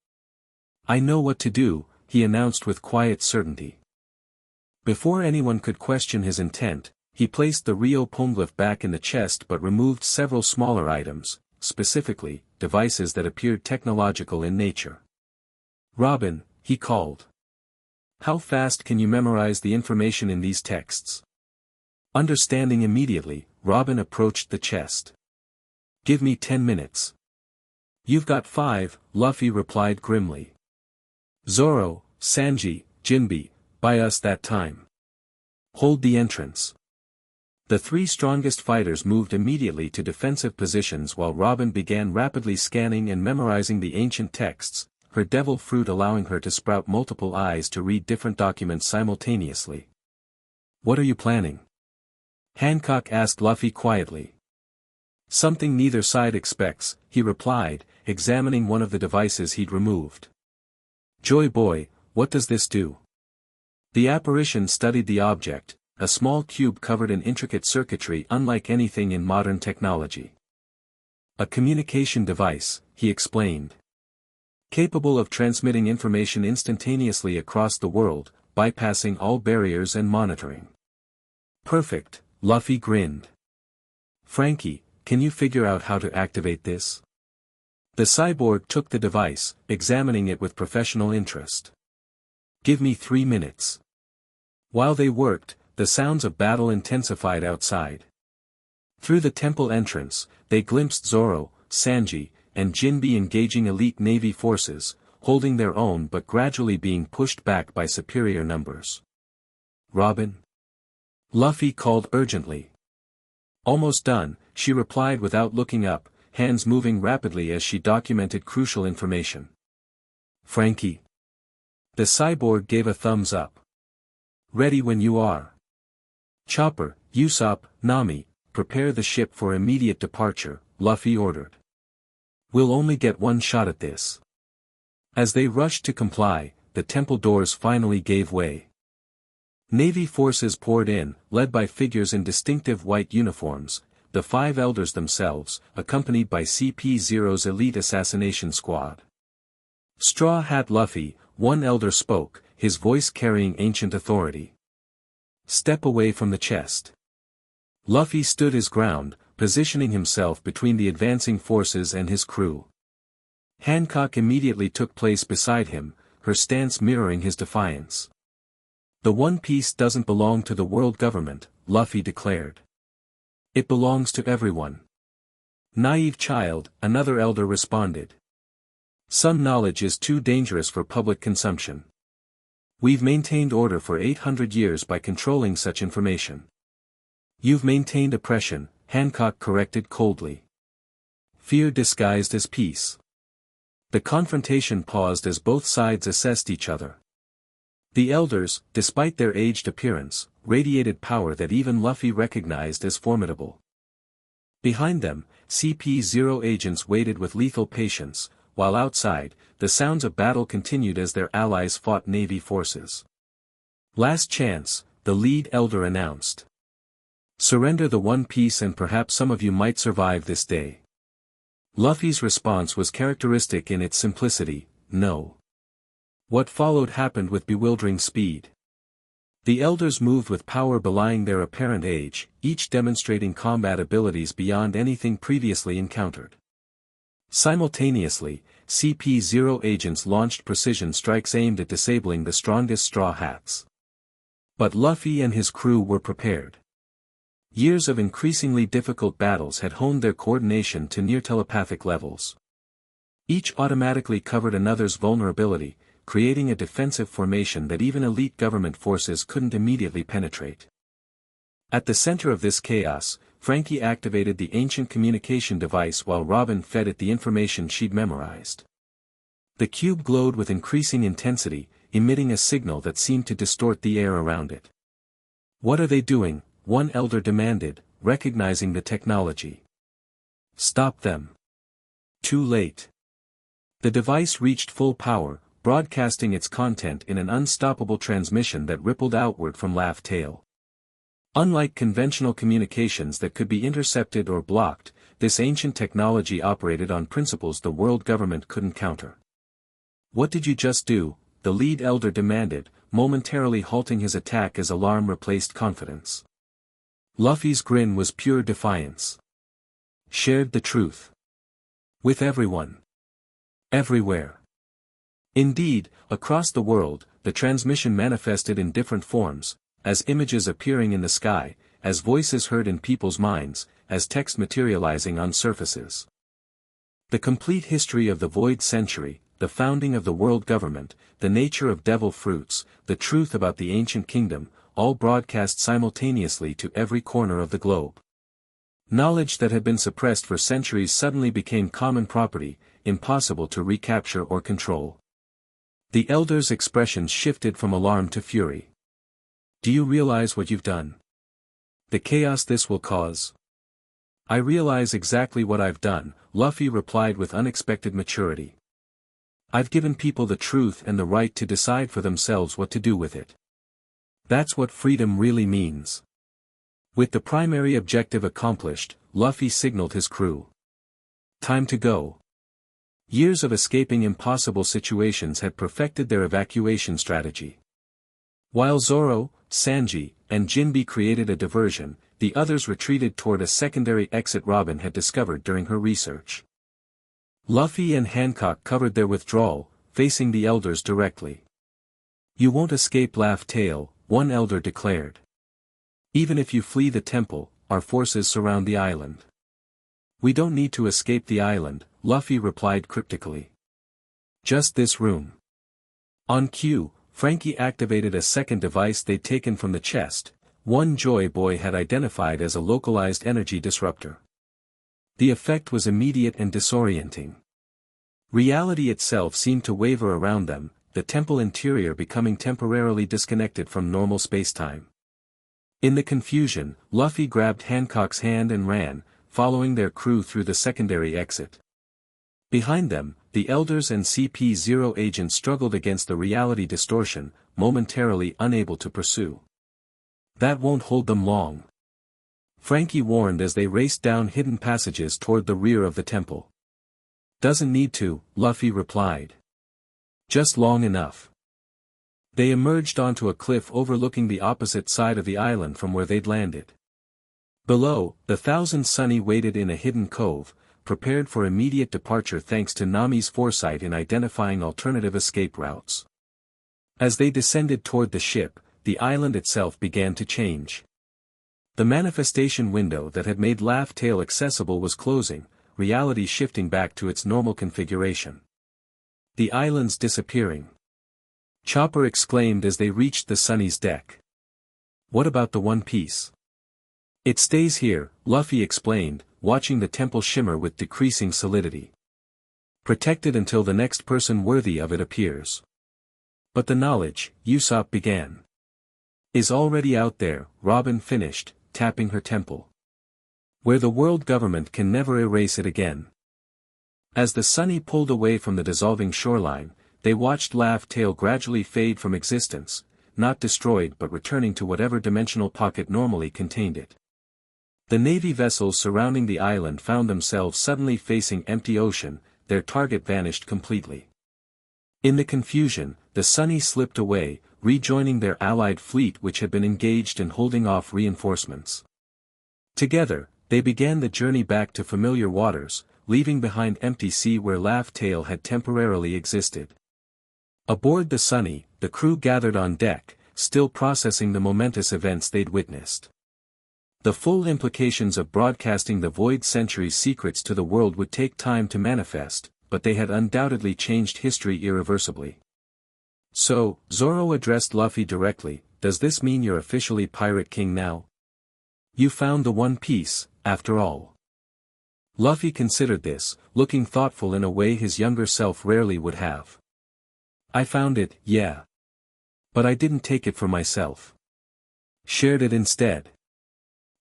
"I know what to do," he announced with quiet certainty. Before anyone could question his intent, he placed the Rio Poneglyph back in the chest but removed several smaller items, specifically, devices that appeared technological in nature. "Robin," he called. "How fast can you memorize the information in these texts?" Understanding immediately, Robin approached the chest. "Give me 10 minutes. "You've got 5, Luffy replied grimly. "Zoro, Sanji, Jinbe, buy us that time. Hold the entrance." The 3 strongest fighters moved immediately to defensive positions while Robin began rapidly scanning and memorizing the ancient texts, her devil fruit allowing her to sprout multiple eyes to read different documents simultaneously. "What are you planning?" Hancock asked Luffy quietly. "Something neither side expects," he replied, examining one of the devices he'd removed. "Joy Boy, what does this do?" The apparition studied the object, a small cube covered in intricate circuitry unlike anything in modern technology. "A communication device," he explained. "Capable of transmitting information instantaneously across the world, bypassing all barriers and monitoring." "Perfect," Luffy grinned. "Frankie, can you figure out how to activate this?" The cyborg took the device, examining it with professional interest. "Give me 3 minutes." While they worked, the sounds of battle intensified outside. Through the temple entrance, they glimpsed Zoro, Sanji, and Jinbe engaging elite navy forces, holding their own but gradually being pushed back by superior numbers. "Robin?" Luffy called urgently. "Almost done," she replied without looking up, hands moving rapidly as she documented crucial information. "Frankie?" The cyborg gave a thumbs up. "Ready when you are." "Chopper, Usopp, Nami, prepare the ship for immediate departure," Luffy ordered. "We'll only get one shot at this." As they rushed to comply, the temple doors finally gave way. Navy forces poured in, led by figures in distinctive white uniforms, the 5 elders themselves, accompanied by CP0's elite assassination squad. "Straw Hat Luffy," one elder spoke, his voice carrying ancient authority. "Step away from the chest." Luffy stood his ground, positioning himself between the advancing forces and his crew. Hancock immediately took place beside him, her stance mirroring his defiance. "The One Piece doesn't belong to the world government," Luffy declared. "It belongs to everyone." "Naive child," another elder responded. "Some knowledge is too dangerous for public consumption. We've maintained order for 800 years by controlling such information." "You've maintained oppression," Hancock corrected coldly. "Fear disguised as peace." The confrontation paused as both sides assessed each other. The elders, despite their aged appearance, radiated power that even Luffy recognized as formidable. Behind them, CP0 agents waited with lethal patience, while outside, the sounds of battle continued as their allies fought Navy forces. "Last chance," the lead elder announced. "Surrender the One Piece and perhaps some of you might survive this day." Luffy's response was characteristic in its simplicity: "No." What followed happened with bewildering speed. The elders moved with power belying their apparent age, each demonstrating combat abilities beyond anything previously encountered. Simultaneously, CP0 agents launched precision strikes aimed at disabling the strongest Straw Hats. But Luffy and his crew were prepared. Years of increasingly difficult battles had honed their coordination to near telepathic levels. Each automatically covered another's vulnerability, creating a defensive formation that even elite government forces couldn't immediately penetrate. At the center of this chaos, Frankie activated the ancient communication device while Robin fed it the information she'd memorized. The cube glowed with increasing intensity, emitting a signal that seemed to distort the air around it. "What are they doing?" one elder demanded, recognizing the technology. "Stop them." Too late. The device reached full power, broadcasting its content in an unstoppable transmission that rippled outward from Laugh Tale. Unlike conventional communications that could be intercepted or blocked, this ancient technology operated on principles the world government couldn't counter. "What did you just do?" the lead elder demanded, momentarily halting his attack as alarm replaced confidence. Luffy's grin was pure defiance. "Shared the truth. With everyone. Everywhere." Indeed, across the world, the transmission manifested in different forms, as images appearing in the sky, as voices heard in people's minds, as text materializing on surfaces. The complete history of the Void Century, the founding of the world government, the nature of devil fruits, the truth about the ancient kingdom, all broadcast simultaneously to every corner of the globe. Knowledge that had been suppressed for centuries suddenly became common property, impossible to recapture or control. The elder's expressions shifted from alarm to fury. "Do you realize what you've done? The chaos this will cause?" "I realize exactly what I've done," Luffy replied with unexpected maturity. "I've given people the truth and the right to decide for themselves what to do with it. That's what freedom really means." With the primary objective accomplished, Luffy signaled his crew. Time to go. Years of escaping impossible situations had perfected their evacuation strategy. While Zoro, Sanji, and Jinbe created a diversion, the others retreated toward a secondary exit Robin had discovered during her research. Luffy and Hancock covered their withdrawal, facing the elders directly. "You won't escape, Laugh Tale," one elder declared. "Even if you flee the temple, our forces surround the island." "We don't need to escape the island," Luffy replied cryptically. "Just this room." On cue, Frankie activated a second device they'd taken from the chest, one Joy Boy had identified as a localized energy disruptor. The effect was immediate and disorienting. Reality itself seemed to waver around them, the temple interior becoming temporarily disconnected from normal spacetime. In the confusion, Luffy grabbed Hancock's hand and ran, following their crew through the secondary exit. Behind them, the elders and CP0 agents struggled against the reality distortion, momentarily unable to pursue. "That won't hold them long," Frankie warned as they raced down hidden passages toward the rear of the temple. "Doesn't need to," Luffy replied. "Just long enough." They emerged onto a cliff overlooking the opposite side of the island from where they'd landed. Below, the Thousand Sunny waited in a hidden cove, prepared for immediate departure thanks to Nami's foresight in identifying alternative escape routes. As they descended toward the ship, the island itself began to change. The manifestation window that had made Laugh Tale accessible was closing, reality shifting back to its normal configuration. "The island's disappearing," Chopper exclaimed as they reached the Sunny's deck. "What about the One Piece?" "It stays here," Luffy explained, watching the temple shimmer with decreasing solidity. "Protected until the next person worthy of it appears." "But the knowledge," Usopp began. "Is already out there," Robin finished, tapping her temple. "Where the world government can never erase it again." As the Sunny pulled away from the dissolving shoreline, they watched Laugh Tale gradually fade from existence, not destroyed but returning to whatever dimensional pocket normally contained it. The Navy vessels surrounding the island found themselves suddenly facing empty ocean, their target vanished completely. In the confusion, the Sunny slipped away, rejoining their allied fleet which had been engaged in holding off reinforcements. Together, they began the journey back to familiar waters, leaving behind empty sea where Laugh Tale had temporarily existed. Aboard the Sunny, the crew gathered on deck, still processing the momentous events they'd witnessed. The full implications of broadcasting the Void Century's secrets to the world would take time to manifest, but they had undoubtedly changed history irreversibly. "So," Zoro addressed Luffy directly, "does this mean you're officially Pirate King now? You found the One Piece, after all." Luffy considered this, looking thoughtful in a way his younger self rarely would have. "I found it, yeah. But I didn't take it for myself. Shared it instead."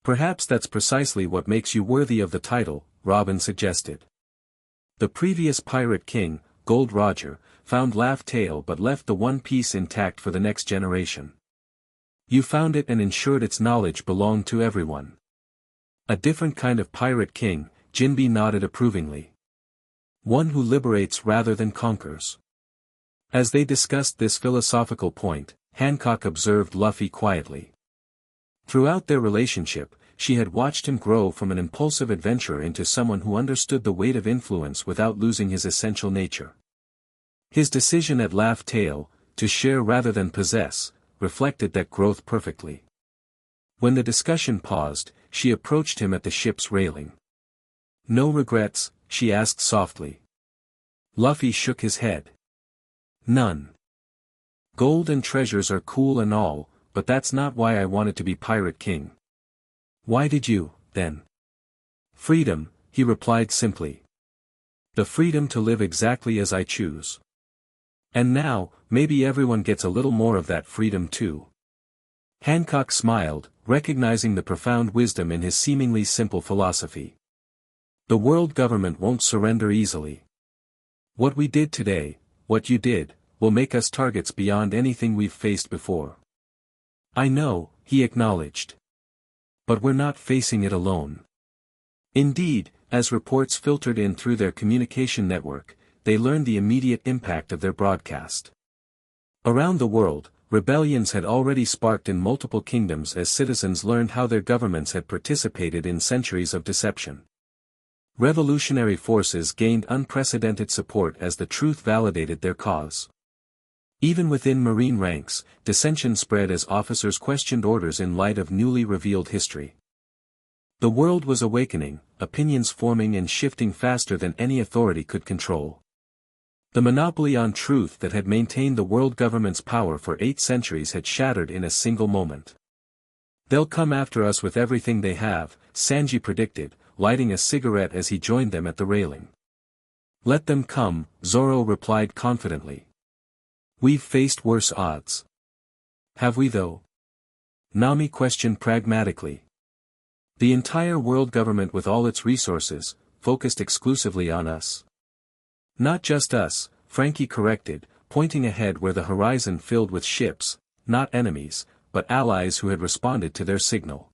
"Perhaps that's precisely what makes you worthy of the title," Robin suggested. "The previous Pirate King, Gold Roger, found Laugh Tale but left the One Piece intact for the next generation. You found it and ensured its knowledge belonged to everyone. A different kind of pirate king, Jinbe nodded approvingly. One who liberates rather than conquers. As they discussed this philosophical point, Hancock observed Luffy quietly. Throughout their relationship, she had watched him grow from an impulsive adventurer into someone who understood the weight of influence without losing his essential nature. His decision at Laugh Tale, to share rather than possess, reflected that growth perfectly. When the discussion paused, she approached him at the ship's railing. "No regrets?" she asked softly. Luffy shook his head. "None. Gold and treasures are cool and all, but that's not why I wanted to be Pirate King." "Why did you, then?" "Freedom," he replied simply. "The freedom to live exactly as I choose. And now, maybe everyone gets a little more of that freedom too." Hancock smiled, recognizing the profound wisdom in his seemingly simple philosophy. "The world government won't surrender easily. What we did today, what you did, will make us targets beyond anything we've faced before." "I know," he acknowledged. "But we're not facing it alone." Indeed, as reports filtered in through their communication network, they learned the immediate impact of their broadcast. Around the world, rebellions had already sparked in multiple kingdoms as citizens learned how their governments had participated in centuries of deception. Revolutionary forces gained unprecedented support as the truth validated their cause. Even within Marine ranks, dissension spread as officers questioned orders in light of newly revealed history. The world was awakening, opinions forming and shifting faster than any authority could control. The monopoly on truth that had maintained the world government's power for 8 centuries had shattered in a single moment. "They'll come after us with everything they have," Sanji predicted, lighting a cigarette as he joined them at the railing. "Let them come," Zoro replied confidently. "We've faced worse odds." "Have we though?" Nami questioned pragmatically. "The entire world government with all its resources, focused exclusively on us." "Not just us," Frankie corrected, pointing ahead where the horizon filled with ships, not enemies, but allies who had responded to their signal.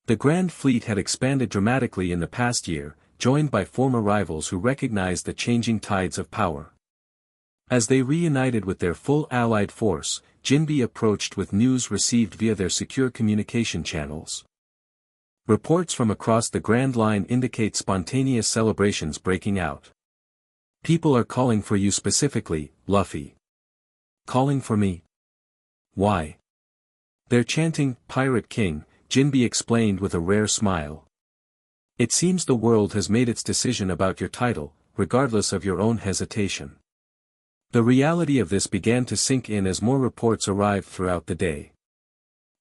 The Grand Fleet had expanded dramatically in the past year, joined by former rivals who recognized the changing tides of power. As they reunited with their full allied force, Jinbe approached with news received via their secure communication channels. Reports from across the Grand Line indicate spontaneous celebrations breaking out. "People are calling for you specifically, Luffy." "Calling for me? Why?" "They're chanting, 'Pirate King,'" Jinbe explained with a rare smile. "It seems the world has made its decision about your title, regardless of your own hesitation." The reality of this began to sink in as more reports arrived throughout the day.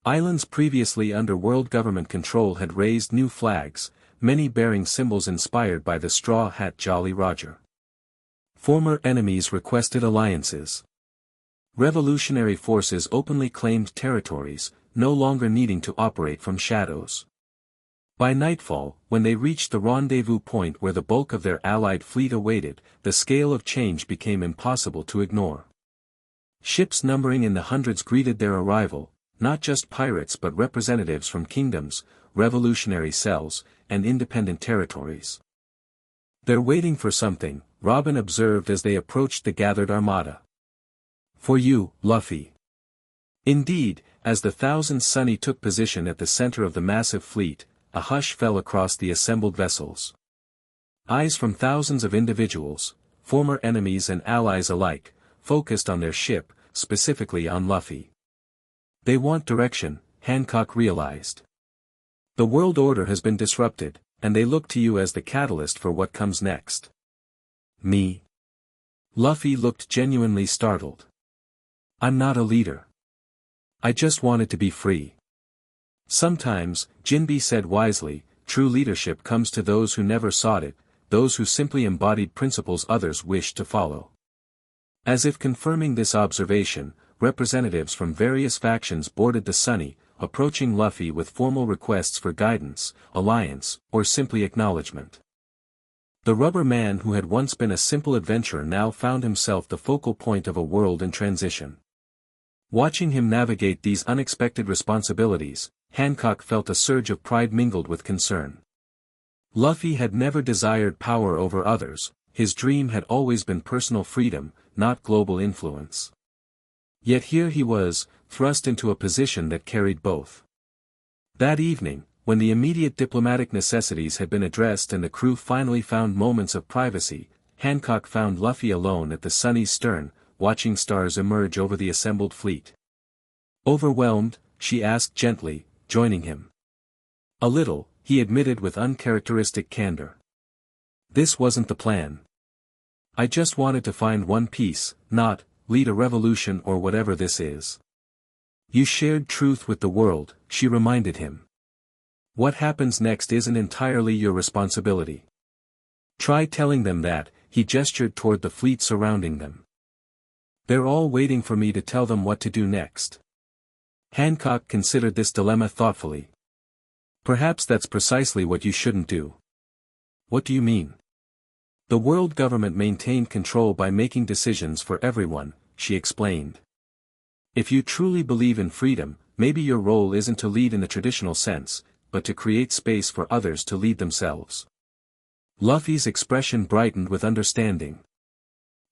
Islands previously under world government control had raised new flags, many bearing symbols inspired by the Straw Hat Jolly Roger. Former enemies requested alliances. Revolutionary forces openly claimed territories, no longer needing to operate from shadows. By nightfall, when they reached the rendezvous point where the bulk of their allied fleet awaited, the scale of change became impossible to ignore. Ships numbering in the hundreds greeted their arrival, not just pirates but representatives from kingdoms, revolutionary cells, and independent territories. "They're waiting for something," Robin observed as they approached the gathered armada. "For you, Luffy." Indeed, as the Thousand Sunny took position at the center of the massive fleet, a hush fell across the assembled vessels. Eyes from thousands of individuals, former enemies and allies alike, focused on their ship, specifically on Luffy. "They want direction," Hancock realized. "The world order has been disrupted, and they look to you as the catalyst for what comes next." "Me?" Luffy looked genuinely startled. "I'm not a leader. I just wanted to be free." "Sometimes," Jinbe said wisely, "true leadership comes to those who never sought it, those who simply embodied principles others wished to follow." As if confirming this observation, representatives from various factions boarded the Sunny, approaching Luffy with formal requests for guidance, alliance, or simply acknowledgement. The rubber man who had once been a simple adventurer now found himself the focal point of a world in transition. Watching him navigate these unexpected responsibilities, Hancock felt a surge of pride mingled with concern. Luffy had never desired power over others, his dream had always been personal freedom, not global influence. Yet here he was, thrust into a position that carried both. That evening, when the immediate diplomatic necessities had been addressed and the crew finally found moments of privacy, Hancock found Luffy alone at the Sunny's stern, watching stars emerge over the assembled fleet. Overwhelmed, she asked gently, joining him. A little, he admitted with uncharacteristic candor. This wasn't the plan. I just wanted to find one piece, not, lead a revolution or whatever this is. You shared truth with the world, she reminded him. What happens next isn't entirely your responsibility. Try telling them that, he gestured toward the fleet surrounding them. They're all waiting for me to tell them what to do next. Hancock considered this dilemma thoughtfully. Perhaps that's precisely what you shouldn't do. What do you mean? The world government maintained control by making decisions for everyone, she explained. If you truly believe in freedom, maybe your role isn't to lead in the traditional sense, but to create space for others to lead themselves. Luffy's expression brightened with understanding.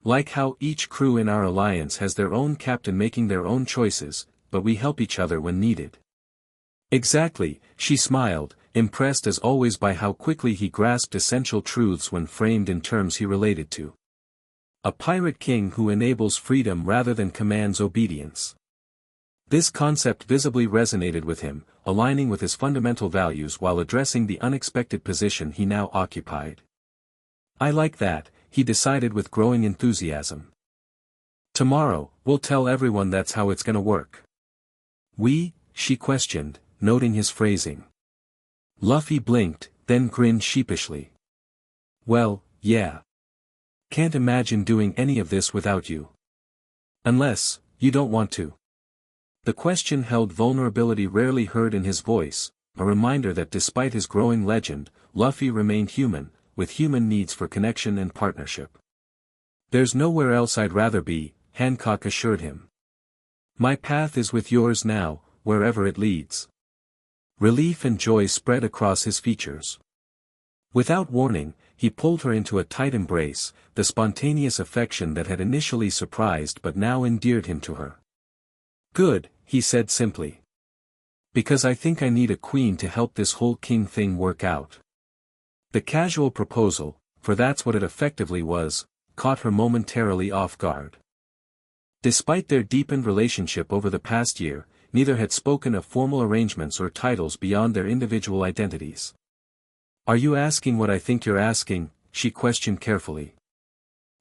Like how each crew in our alliance has their own captain making their own choices, but we help each other when needed. Exactly, she smiled, impressed as always by how quickly he grasped essential truths when framed in terms he related to. A pirate king who enables freedom rather than commands obedience. This concept visibly resonated with him, aligning with his fundamental values while addressing the unexpected position he now occupied. I like that, he decided with growing enthusiasm. Tomorrow, we'll tell everyone that's how it's gonna work. We? She questioned, noting his phrasing. Luffy blinked, then grinned sheepishly. Well, yeah. Can't imagine doing any of this without you. Unless, you don't want to. The question held vulnerability rarely heard in his voice, a reminder that despite his growing legend, Luffy remained human, with human needs for connection and partnership. There's nowhere else I'd rather be, Hancock assured him. My path is with yours now, wherever it leads. Relief and joy spread across his features. Without warning, he pulled her into a tight embrace, the spontaneous affection that had initially surprised but now endeared him to her. Good, he said simply. Because I think I need a queen to help this whole king thing work out. The casual proposal, for that's what it effectively was, caught her momentarily off guard. Despite their deepened relationship over the past year, neither had spoken of formal arrangements or titles beyond their individual identities. Are you asking what I think you're asking? She questioned carefully.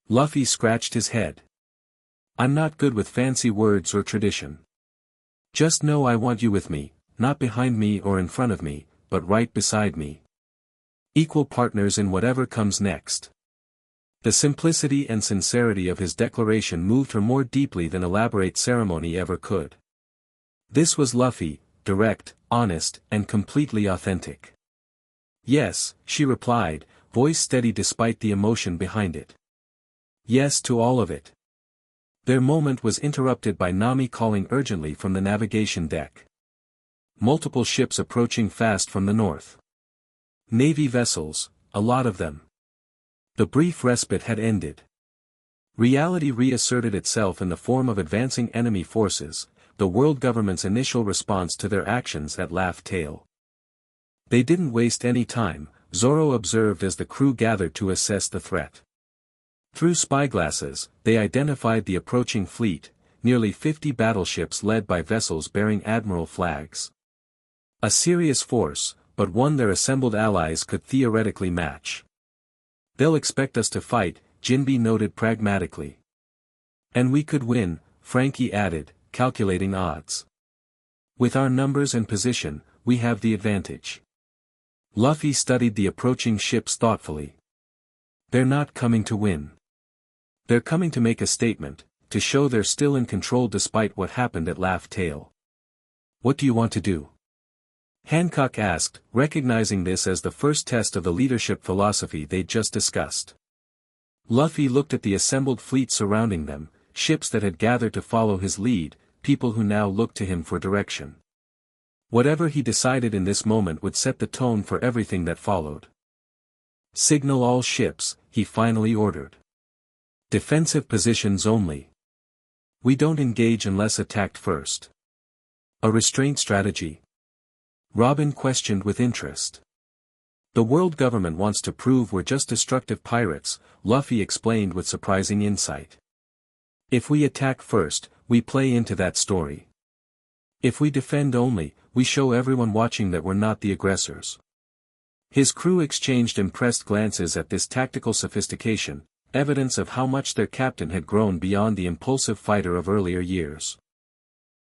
Luffy scratched his head. I'm not good with fancy words or tradition. Just know I want you with me, not behind me or in front of me, but right beside me. Equal partners in whatever comes next. The simplicity and sincerity of his declaration moved her more deeply than elaborate ceremony ever could. This was Luffy, direct, honest, and completely authentic. Yes, she replied, voice steady despite the emotion behind it. Yes to all of it. Their moment was interrupted by Nami calling urgently from the navigation deck. Multiple ships approaching fast from the north. Navy vessels, a lot of them. The brief respite had ended. Reality reasserted itself in the form of advancing enemy forces, the world government's initial response to their actions at Laugh Tale. They didn't waste any time, Zoro observed as the crew gathered to assess the threat. Through spyglasses, they identified the approaching fleet, nearly 50 battleships led by vessels bearing admiral flags. A serious force, but one their assembled allies could theoretically match. They'll expect us to fight, Jinbe noted pragmatically. And we could win, Frankie added, calculating odds. With our numbers and position, we have the advantage. Luffy studied the approaching ships thoughtfully. They're not coming to win. They're coming to make a statement, to show they're still in control despite what happened at Laugh Tale. What do you want to do? Hancock asked, recognizing this as the first test of the leadership philosophy they'd just discussed. Luffy looked at the assembled fleet surrounding them, ships that had gathered to follow his lead, people who now looked to him for direction. Whatever he decided in this moment would set the tone for everything that followed. "Signal all ships," he finally ordered. "Defensive positions only. We don't engage unless attacked first." "A restraint strategy?" Robin questioned with interest. "The world government wants to prove we're just destructive pirates," Luffy explained with surprising insight. "If we attack first, we play into that story. If we defend only, we show everyone watching that we're not the aggressors." His crew exchanged impressed glances at this tactical sophistication, evidence of how much their captain had grown beyond the impulsive fighter of earlier years.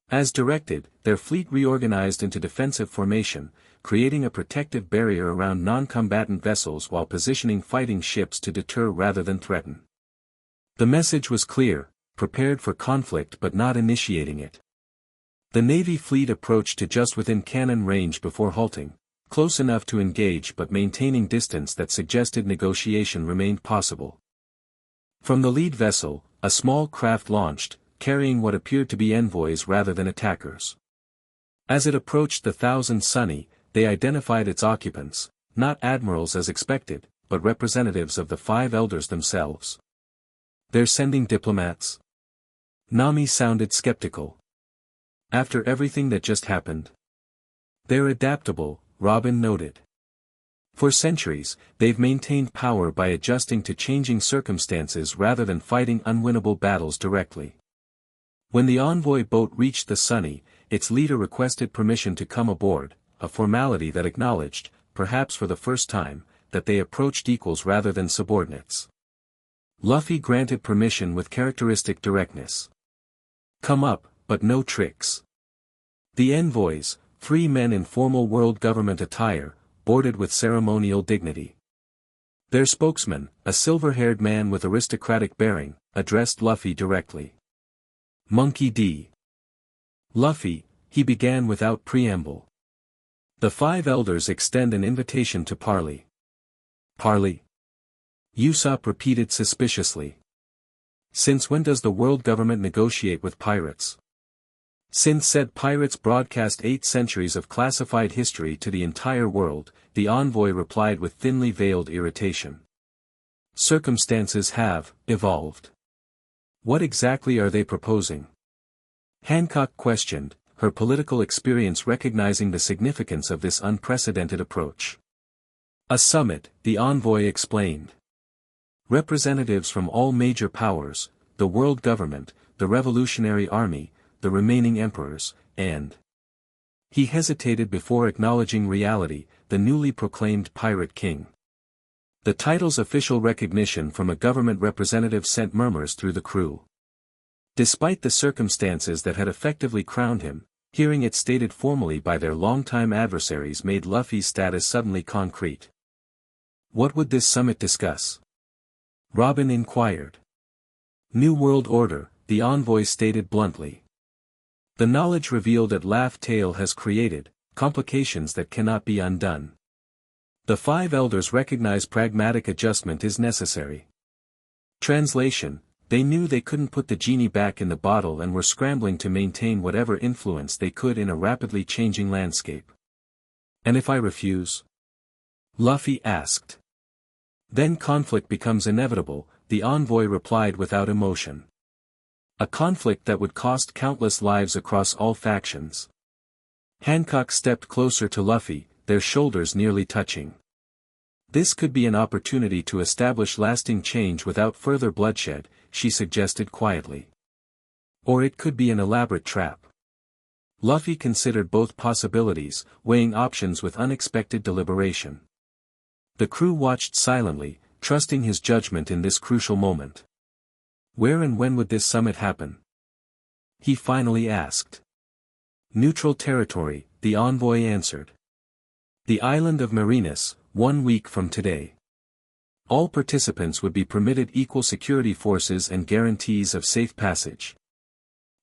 As directed, their fleet reorganized into defensive formation, creating a protective barrier around non-combatant vessels while positioning fighting ships to deter rather than threaten. The message was clear: prepared for conflict but not initiating it. The Navy fleet approached to just within cannon range before halting, close enough to engage but maintaining distance that suggested negotiation remained possible. From the lead vessel, a small craft launched, carrying what appeared to be envoys rather than attackers. As it approached the Thousand Sunny, they identified its occupants, not admirals as expected, but representatives of the Five Elders themselves. "They're sending diplomats?" Nami sounded skeptical. "After everything that just happened?" "They're adaptable," Robin noted. "For centuries, they've maintained power by adjusting to changing circumstances rather than fighting unwinnable battles directly." When the envoy boat reached the Sunny, its leader requested permission to come aboard, a formality that acknowledged, perhaps for the first time, that they approached equals rather than subordinates. Luffy granted permission with characteristic directness. "Come up, but no tricks." The envoys, three men in formal world government attire, boarded with ceremonial dignity. Their spokesman, a silver-haired man with aristocratic bearing, addressed Luffy directly. "Monkey D. Luffy," he began without preamble. "The Five Elders extend an invitation to parley." "Parley?" Usopp repeated suspiciously. "Since when does the world government negotiate with pirates?" "Since said pirates broadcast 8 centuries of classified history to the entire world," the envoy replied with thinly veiled irritation. "Circumstances have evolved. What exactly are they proposing?" Hancock questioned, her political experience recognizing the significance of this unprecedented approach. "A summit," the envoy explained. "Representatives from all major powers, the world government, the Revolutionary Army, the remaining emperors, and—" He hesitated before acknowledging reality, the newly proclaimed Pirate King. The title's official recognition from a government representative sent murmurs through the crew. Despite the circumstances that had effectively crowned him, hearing it stated formally by their longtime adversaries made Luffy's status suddenly concrete. "What would this summit discuss?" Robin inquired. "New World Order," the envoy stated bluntly. "The knowledge revealed at Laugh Tale has created complications that cannot be undone. The Five Elders recognize pragmatic adjustment is necessary." Translation: they knew they couldn't put the genie back in the bottle and were scrambling to maintain whatever influence they could in a rapidly changing landscape. "And if I refuse?" Luffy asked. "Then conflict becomes inevitable," the envoy replied without emotion. "A conflict that would cost countless lives across all factions." Hancock stepped closer to Luffy, their shoulders nearly touching. "This could be an opportunity to establish lasting change without further bloodshed," she suggested quietly. "Or it could be an elaborate trap." Luffy considered both possibilities, weighing options with unexpected deliberation. The crew watched silently, trusting his judgment in this crucial moment. "Where and when would this summit happen?" he finally asked. "Neutral territory," the envoy answered. "The island of Marinus, 1 week from today. All participants would be permitted equal security forces and guarantees of safe passage."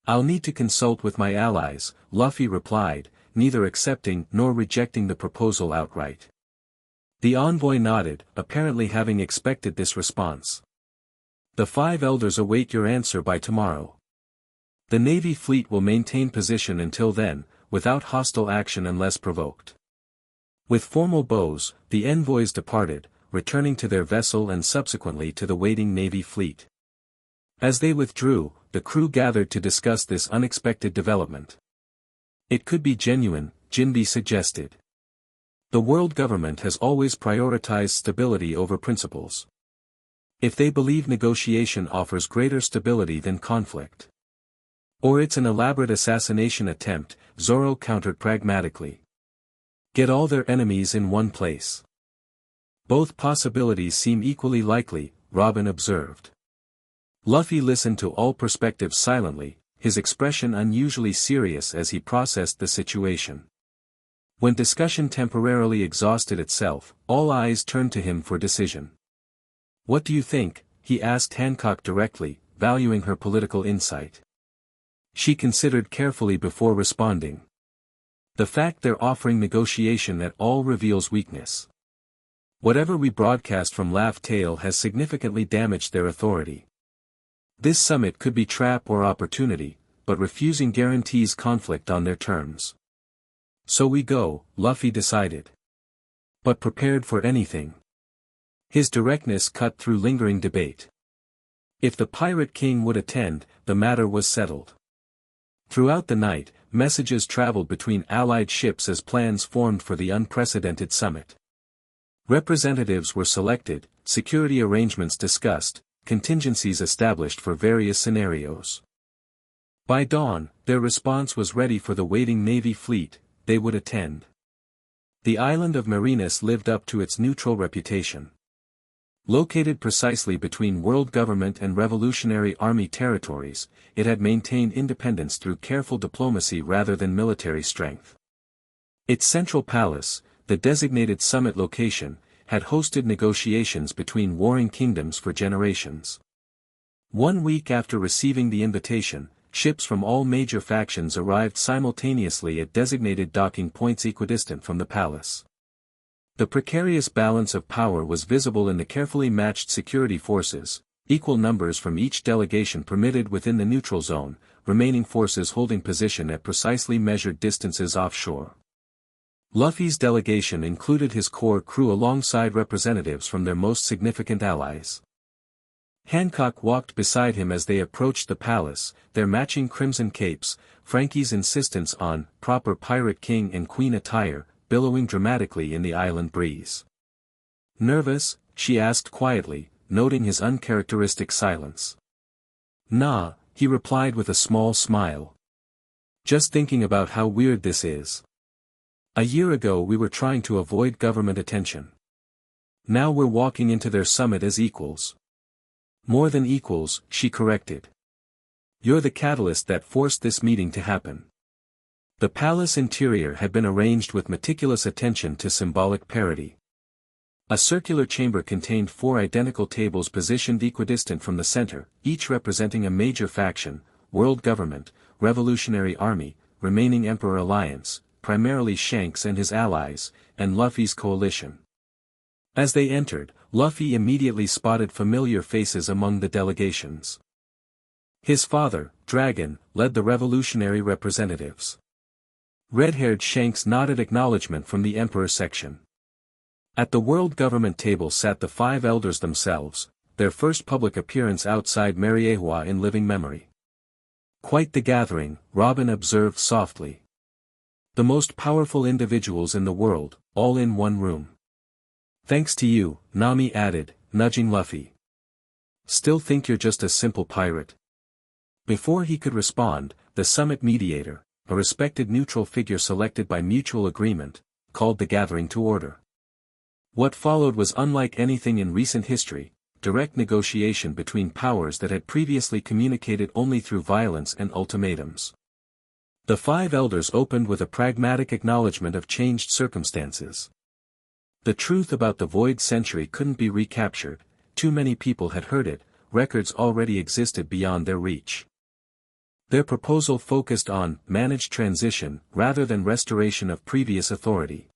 "I'll need to consult with my allies," Luffy replied, neither accepting nor rejecting the proposal outright. The envoy nodded, apparently having expected this response. "The Five Elders await your answer by tomorrow." The Navy fleet will maintain position until then, without hostile action unless provoked. With formal bows, the envoys departed, returning to their vessel and subsequently to the waiting Navy fleet. As they withdrew, the crew gathered to discuss this unexpected development. It could be genuine, Jinbe suggested. The world government has always prioritized stability over principles. If they believe negotiation offers greater stability than conflict. Or it's an elaborate assassination attempt, Zoro countered pragmatically. Get all their enemies in one place. Both possibilities seem equally likely, Robin observed. Luffy listened to all perspectives silently, his expression unusually serious as he processed the situation. When discussion temporarily exhausted itself, all eyes turned to him for decision. What do you think? He asked Hancock directly, valuing her political insight. She considered carefully before responding. The fact they're offering negotiation at all reveals weakness. Whatever we broadcast from Laugh Tale has significantly damaged their authority. This summit could be trap or opportunity, but refusing guarantees conflict on their terms. So we go, Luffy decided. But prepared for anything. His directness cut through lingering debate. If the Pirate King would attend, the matter was settled. Throughout the night, messages traveled between allied ships as plans formed for the unprecedented summit. Representatives were selected, security arrangements discussed, contingencies established for various scenarios. By dawn, their response was ready for the waiting Navy fleet, they would attend. The island of Marinus lived up to its neutral reputation. Located precisely between world government and Revolutionary Army territories, it had maintained independence through careful diplomacy rather than military strength. Its central palace, the designated summit location, had hosted negotiations between warring kingdoms for generations. 1 week after receiving the invitation, ships from all major factions arrived simultaneously at designated docking points equidistant from the palace. The precarious balance of power was visible in the carefully matched security forces, equal numbers from each delegation permitted within the neutral zone, remaining forces holding position at precisely measured distances offshore. Luffy's delegation included his core crew alongside representatives from their most significant allies. Hancock walked beside him as they approached the palace, their matching crimson capes, Frankie's insistence on proper Pirate King and Queen attire, billowing dramatically in the island breeze. Nervous? She asked quietly, noting his uncharacteristic silence. Nah, he replied with a small smile. Just thinking about how weird this is. A year ago we were trying to avoid government attention. Now we're walking into their summit as equals. More than equals, she corrected. You're the catalyst that forced this meeting to happen. The palace interior had been arranged with meticulous attention to symbolic parity. A circular chamber contained 4 identical tables positioned equidistant from the center, each representing a major faction, world government, Revolutionary Army, remaining Emperor Alliance, primarily Shanks and his allies, and Luffy's coalition. As they entered, Luffy immediately spotted familiar faces among the delegations. His father, Dragon, led the revolutionary representatives. Red-haired Shanks nodded acknowledgement from the Emperor section. At the world government table sat the 5 elders themselves, their first public appearance outside Mariehua in living memory. Quite the gathering, Robin observed softly. The most powerful individuals in the world, all in one room. Thanks to you, Nami added, nudging Luffy. Still think you're just a simple pirate? Before he could respond, the summit mediator, a respected neutral figure selected by mutual agreement, called the gathering to order. What followed was unlike anything in recent history, direct negotiation between powers that had previously communicated only through violence and ultimatums. The 5 elders opened with a pragmatic acknowledgement of changed circumstances. The truth about the Void Century couldn't be recaptured, too many people had heard it, records already existed beyond their reach. Their proposal focused on managed transition rather than restoration of previous authority.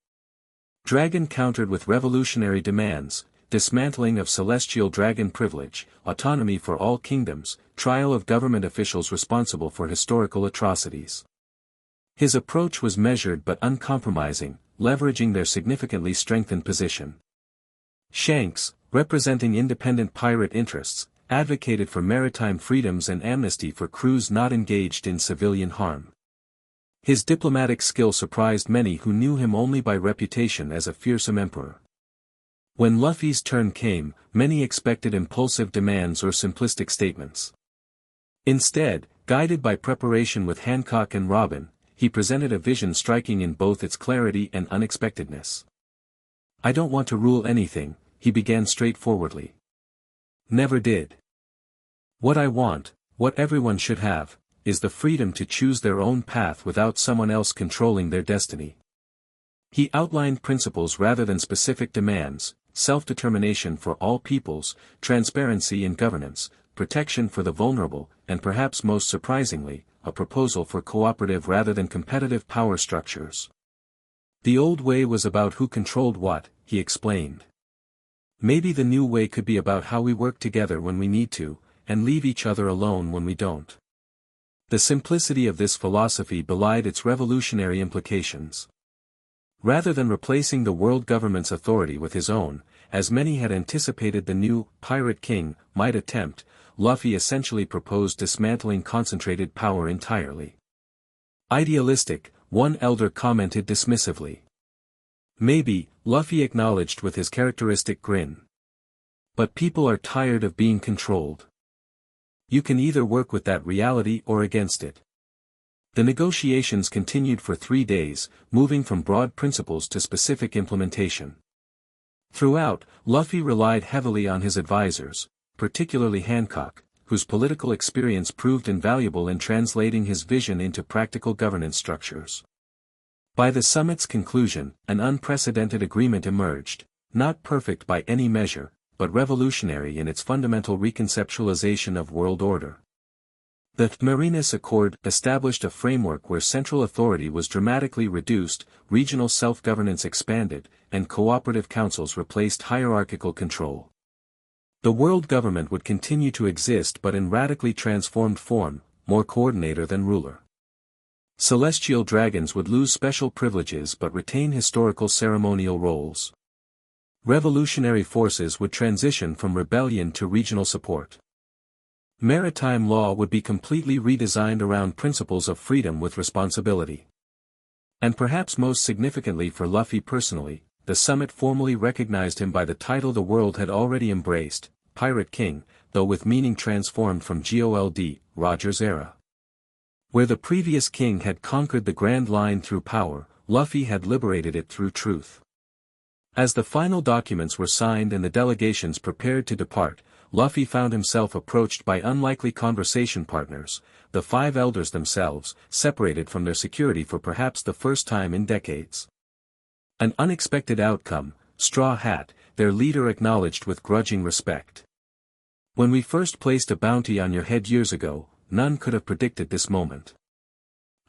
Dragon countered with revolutionary demands, dismantling of celestial dragon privilege, autonomy for all kingdoms, trial of government officials responsible for historical atrocities. His approach was measured but uncompromising, leveraging their significantly strengthened position. Shanks, representing independent pirate interests, advocated for maritime freedoms and amnesty for crews not engaged in civilian harm. His diplomatic skill surprised many who knew him only by reputation as a fearsome emperor. When Luffy's turn came, many expected impulsive demands or simplistic statements. Instead, guided by preparation with Hancock and Robin, he presented a vision striking in both its clarity and unexpectedness. "I don't want to rule anything," he began straightforwardly. "Never did. What I want, what everyone should have, is the freedom to choose their own path without someone else controlling their destiny." He outlined principles rather than specific demands: self-determination for all peoples, transparency in governance, protection for the vulnerable, and perhaps most surprisingly, a proposal for cooperative rather than competitive power structures. The old way was about who controlled what, he explained. Maybe the new way could be about how we work together when we need to, and leave each other alone when we don't. The simplicity of this philosophy belied its revolutionary implications. Rather than replacing the world government's authority with his own, as many had anticipated the new Pirate King might attempt, Luffy essentially proposed dismantling concentrated power entirely. "Idealistic," one elder commented dismissively. "Maybe," Luffy acknowledged with his characteristic grin. "But people are tired of being controlled. You can either work with that reality or against it." The negotiations continued for 3 days, moving from broad principles to specific implementation. Throughout, Luffy relied heavily on his advisors, particularly Hancock, whose political experience proved invaluable in translating his vision into practical governance structures. By the summit's conclusion, an unprecedented agreement emerged, not perfect by any measure, but revolutionary in its fundamental reconceptualization of world order. The Marinus Accord established a framework where central authority was dramatically reduced, regional self-governance expanded, and cooperative councils replaced hierarchical control. The world government would continue to exist but in radically transformed form, more coordinator than ruler. Celestial dragons would lose special privileges but retain historical ceremonial roles. Revolutionary forces would transition from rebellion to regional support. Maritime law would be completely redesigned around principles of freedom with responsibility. And perhaps most significantly for Luffy personally, the summit formally recognized him by the title the world had already embraced, Pirate King, though with meaning transformed from Gold, Roger's era. Where the previous king had conquered the Grand Line through power, Luffy had liberated it through truth. As the final documents were signed and the delegations prepared to depart, Luffy found himself approached by unlikely conversation partners, the 5 elders themselves, separated from their security for perhaps the first time in decades. An unexpected outcome, Straw Hat, their leader acknowledged with grudging respect. "When we first placed a bounty on your head years ago, none could have predicted this moment."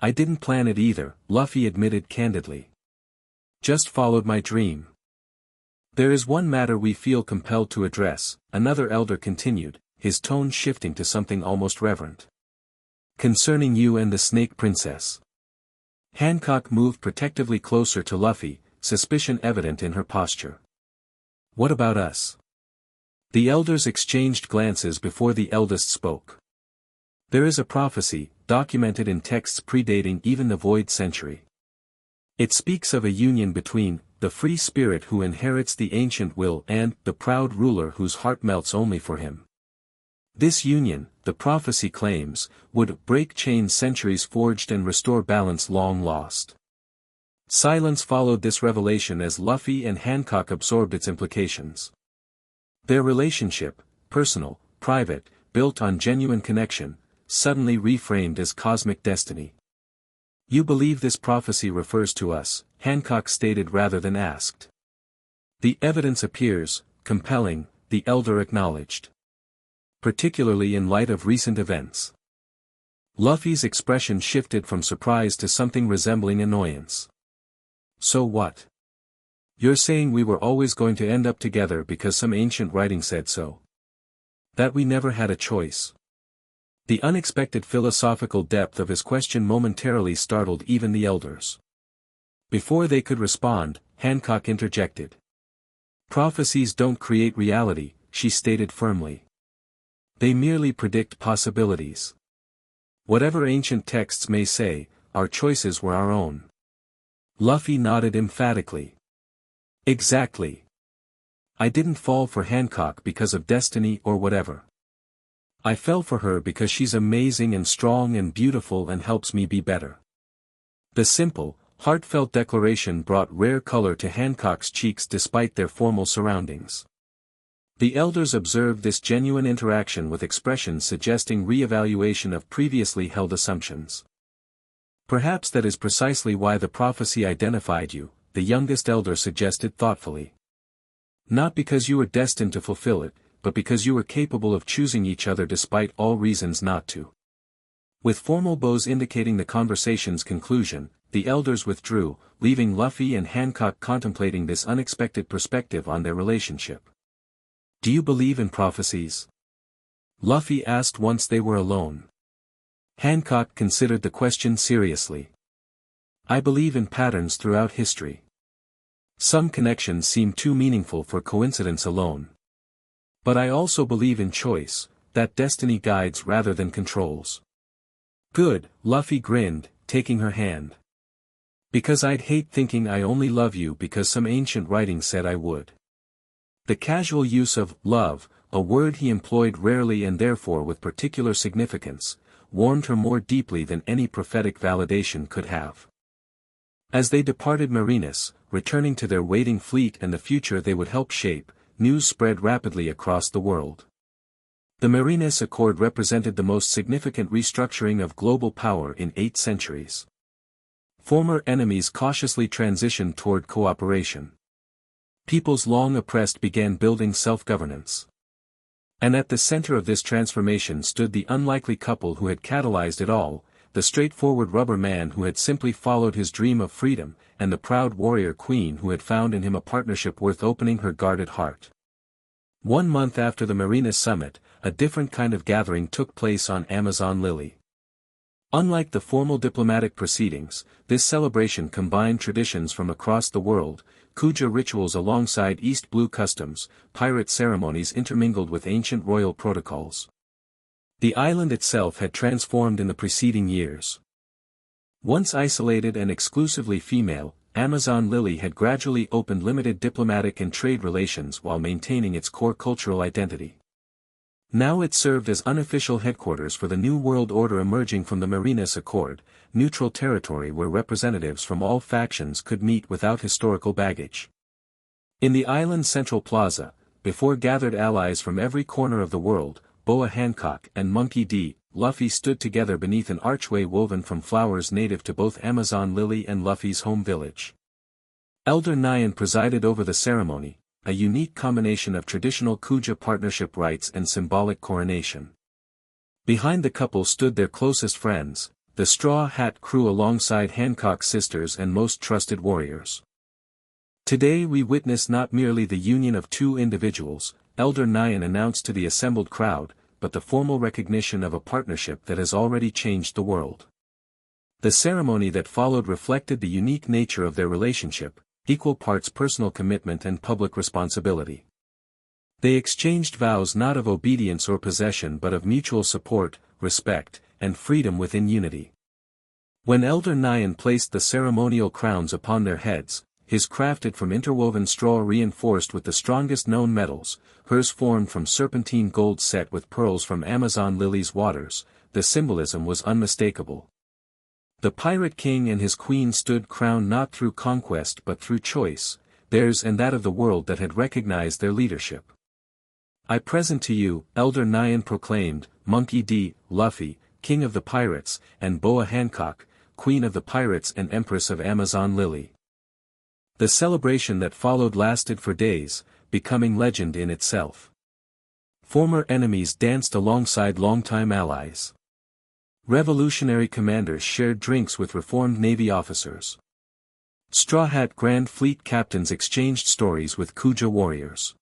"I didn't plan it either," Luffy admitted candidly. "Just followed my dream." "There is one matter we feel compelled to address," another elder continued, his tone shifting to something almost reverent. "Concerning you and the Snake Princess." Hancock moved protectively closer to Luffy, suspicion evident in her posture. "What about us?" The elders exchanged glances before the eldest spoke. "There is a prophecy, documented in texts predating even the Void Century. It speaks of a union between the free spirit who inherits the ancient will and the proud ruler whose heart melts only for him. This union, the prophecy claims, would break chains centuries forged and restore balance long lost." Silence followed this revelation as Luffy and Hancock absorbed its implications. Their relationship, personal, private, built on genuine connection, suddenly reframed as cosmic destiny. "You believe this prophecy refers to us," Hancock stated rather than asked. "The evidence appears compelling," the elder acknowledged. "Particularly in light of recent events." Luffy's expression shifted from surprise to something resembling annoyance. "So what? You're saying we were always going to end up together because some ancient writing said so? That we never had a choice? The unexpected philosophical depth of his question momentarily startled even the elders. Before they could respond, Hancock interjected. Prophecies don't create reality, she stated firmly. They merely predict possibilities. Whatever ancient texts may say, our choices were our own. Luffy nodded emphatically. Exactly. I didn't fall for Hancock because of destiny or whatever. I fell for her because she's amazing and strong and beautiful and helps me be better. The simple, heartfelt declaration brought rare color to Hancock's cheeks despite their formal surroundings. The elders observed this genuine interaction with expressions suggesting re-evaluation of previously held assumptions. Perhaps that is precisely why the prophecy identified you, the youngest elder suggested thoughtfully. Not because you were destined to fulfill it, but because you were capable of choosing each other despite all reasons not to. With formal bows indicating the conversation's conclusion, the elders withdrew, leaving Luffy and Hancock contemplating this unexpected perspective on their relationship. Do you believe in prophecies? Luffy asked once they were alone. Hancock considered the question seriously. I believe in patterns throughout history. Some connections seem too meaningful for coincidence alone. But I also believe in choice, that destiny guides rather than controls. Good, Luffy grinned, taking her hand. Because I'd hate thinking I only love you because some ancient writing said I would. The casual use of love, a word he employed rarely and therefore with particular significance, warmed her more deeply than any prophetic validation could have. As they departed Marinus, returning to their waiting fleet and the future they would help shape, news spread rapidly across the world. The Marinus Accord represented the most significant restructuring of global power in 8 centuries. Former enemies cautiously transitioned toward cooperation. Peoples long oppressed began building self-governance. And at the center of this transformation stood the unlikely couple who had catalyzed it all, the straightforward rubber man who had simply followed his dream of freedom, and the proud warrior queen who had found in him a partnership worth opening her guarded heart. 1 month after the Marinus summit, a different kind of gathering took place on Amazon Lily. Unlike the formal diplomatic proceedings, this celebration combined traditions from across the world, Kuja rituals alongside East Blue customs, pirate ceremonies intermingled with ancient royal protocols. The island itself had transformed in the preceding years. Once isolated and exclusively female, Amazon Lily had gradually opened limited diplomatic and trade relations while maintaining its core cultural identity. Now it served as unofficial headquarters for the new world order emerging from the Marinus Accord, neutral territory where representatives from all factions could meet without historical baggage. In the island's central plaza, before gathered allies from every corner of the world, Boa Hancock and Monkey D. Luffy stood together beneath an archway woven from flowers native to both Amazon Lily and Luffy's home village. Elder Nyan presided over the ceremony, a unique combination of traditional Kuja partnership rites and symbolic coronation. Behind the couple stood their closest friends, the Straw Hat crew alongside Hancock's sisters and most trusted warriors. Today we witness not merely the union of 2 individuals, Elder Nyan announced to the assembled crowd, but the formal recognition of a partnership that has already changed the world. The ceremony that followed reflected the unique nature of their relationship, equal parts personal commitment and public responsibility. They exchanged vows not of obedience or possession but of mutual support, respect, and freedom within unity. When Elder Nyan placed the ceremonial crowns upon their heads, his crafted from interwoven straw reinforced with the strongest known metals, hers formed from serpentine gold set with pearls from Amazon Lily's waters, the symbolism was unmistakable. The pirate king and his queen stood crowned not through conquest but through choice, theirs and that of the world that had recognized their leadership. I present to you, Elder Nyan proclaimed, Monkey D. Luffy, king of the pirates, and Boa Hancock, queen of the pirates and empress of Amazon Lily. The celebration that followed lasted for days, becoming legend in itself. Former enemies danced alongside longtime allies. Revolutionary commanders shared drinks with reformed Navy officers. Straw Hat Grand Fleet captains exchanged stories with Kuja warriors.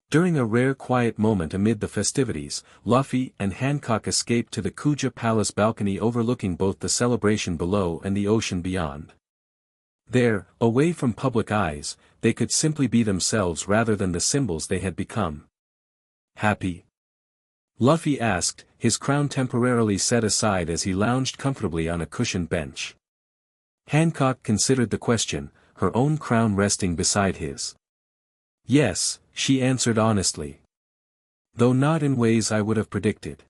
During a rare quiet moment amid the festivities, Luffy and Hancock escaped to the Kuja Palace balcony overlooking both the celebration below and the ocean beyond. There, away from public eyes, they could simply be themselves rather than the symbols they had become. Happy? Luffy asked, his crown temporarily set aside as he lounged comfortably on a cushioned bench. Hancock considered the question, her own crown resting beside his. Yes, she answered honestly. Though not in ways I would have predicted.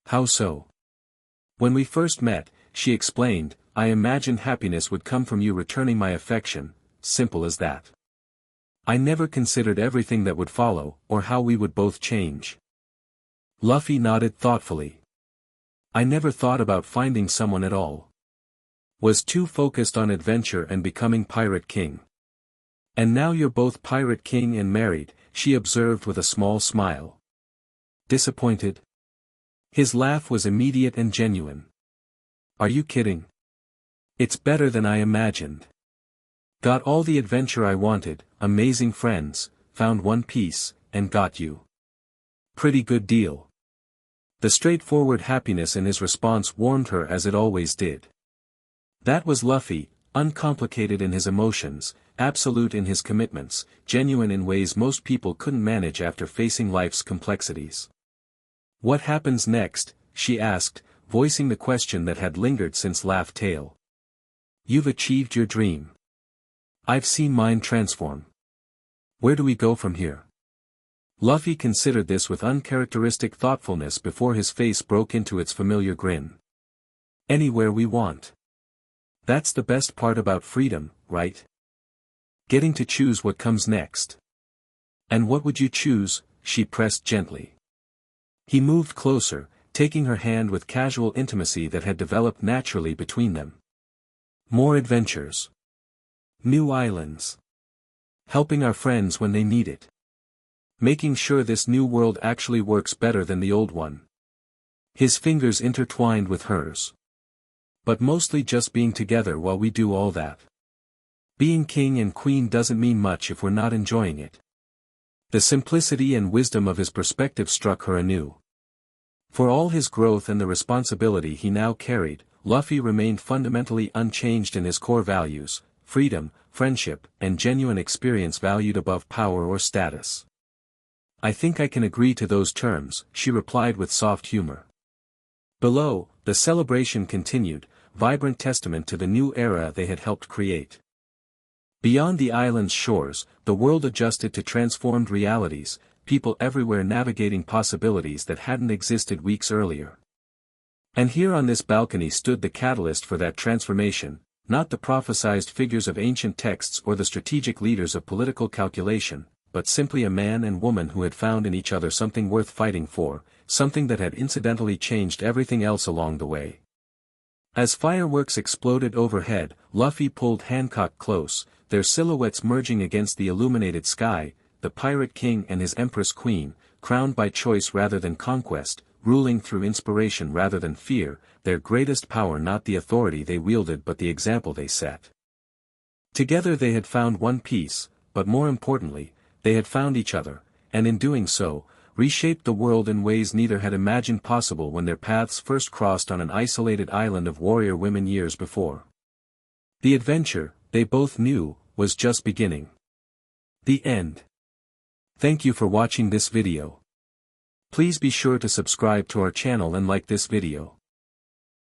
How so? When we first met, she explained, I imagined happiness would come from you returning my affection, simple as that. I never considered everything that would follow, or how we would both change. Luffy nodded thoughtfully. I never thought about finding someone at all. Was too focused on adventure and becoming Pirate King. And now you're both Pirate King and married, she observed with a small smile. Disappointed? His laugh was immediate and genuine. Are you kidding? It's better than I imagined. Got all the adventure I wanted, amazing friends, found One Piece, and got you. Pretty good deal. The straightforward happiness in his response warmed her as it always did. That was Luffy, uncomplicated in his emotions, absolute in his commitments, genuine in ways most people couldn't manage after facing life's complexities. What happens next? She asked, voicing the question that had lingered since Laugh Tale. You've achieved your dream. I've seen mine transform. Where do we go from here? Luffy considered this with uncharacteristic thoughtfulness before his face broke into its familiar grin. Anywhere we want. That's the best part about freedom, right? Getting to choose what comes next. And what would you choose? She pressed gently. He moved closer, taking her hand with casual intimacy that had developed naturally between them. More adventures. New islands. Helping our friends when they need it. Making sure this new world actually works better than the old one. His fingers intertwined with hers. But mostly just being together while we do all that. Being king and queen doesn't mean much if we're not enjoying it. The simplicity and wisdom of his perspective struck her anew. For all his growth and the responsibility he now carried, Luffy remained fundamentally unchanged in his core values, freedom, friendship, and genuine experience valued above power or status. I think I can agree to those terms, she replied with soft humor. Below, the celebration continued, vibrant testament to the new era they had helped create. Beyond the island's shores, the world adjusted to transformed realities, people everywhere navigating possibilities that hadn't existed weeks earlier. And here on this balcony stood the catalyst for that transformation, not the prophesized figures of ancient texts or the strategic leaders of political calculation, but simply a man and woman who had found in each other something worth fighting for, something that had incidentally changed everything else along the way. As fireworks exploded overhead, Luffy pulled Hancock close, their silhouettes merging against the illuminated sky, the Pirate King and his Empress Queen, crowned by choice rather than conquest, ruling through inspiration rather than fear, their greatest power not the authority they wielded but the example they set. Together they had found One Piece, but more importantly, they had found each other, and in doing so, reshaped the world in ways neither had imagined possible when their paths first crossed on an isolated island of warrior women years before. The adventure, they both knew, was just beginning. The end. Thank you for watching this video. Please be sure to subscribe to our channel and like this video.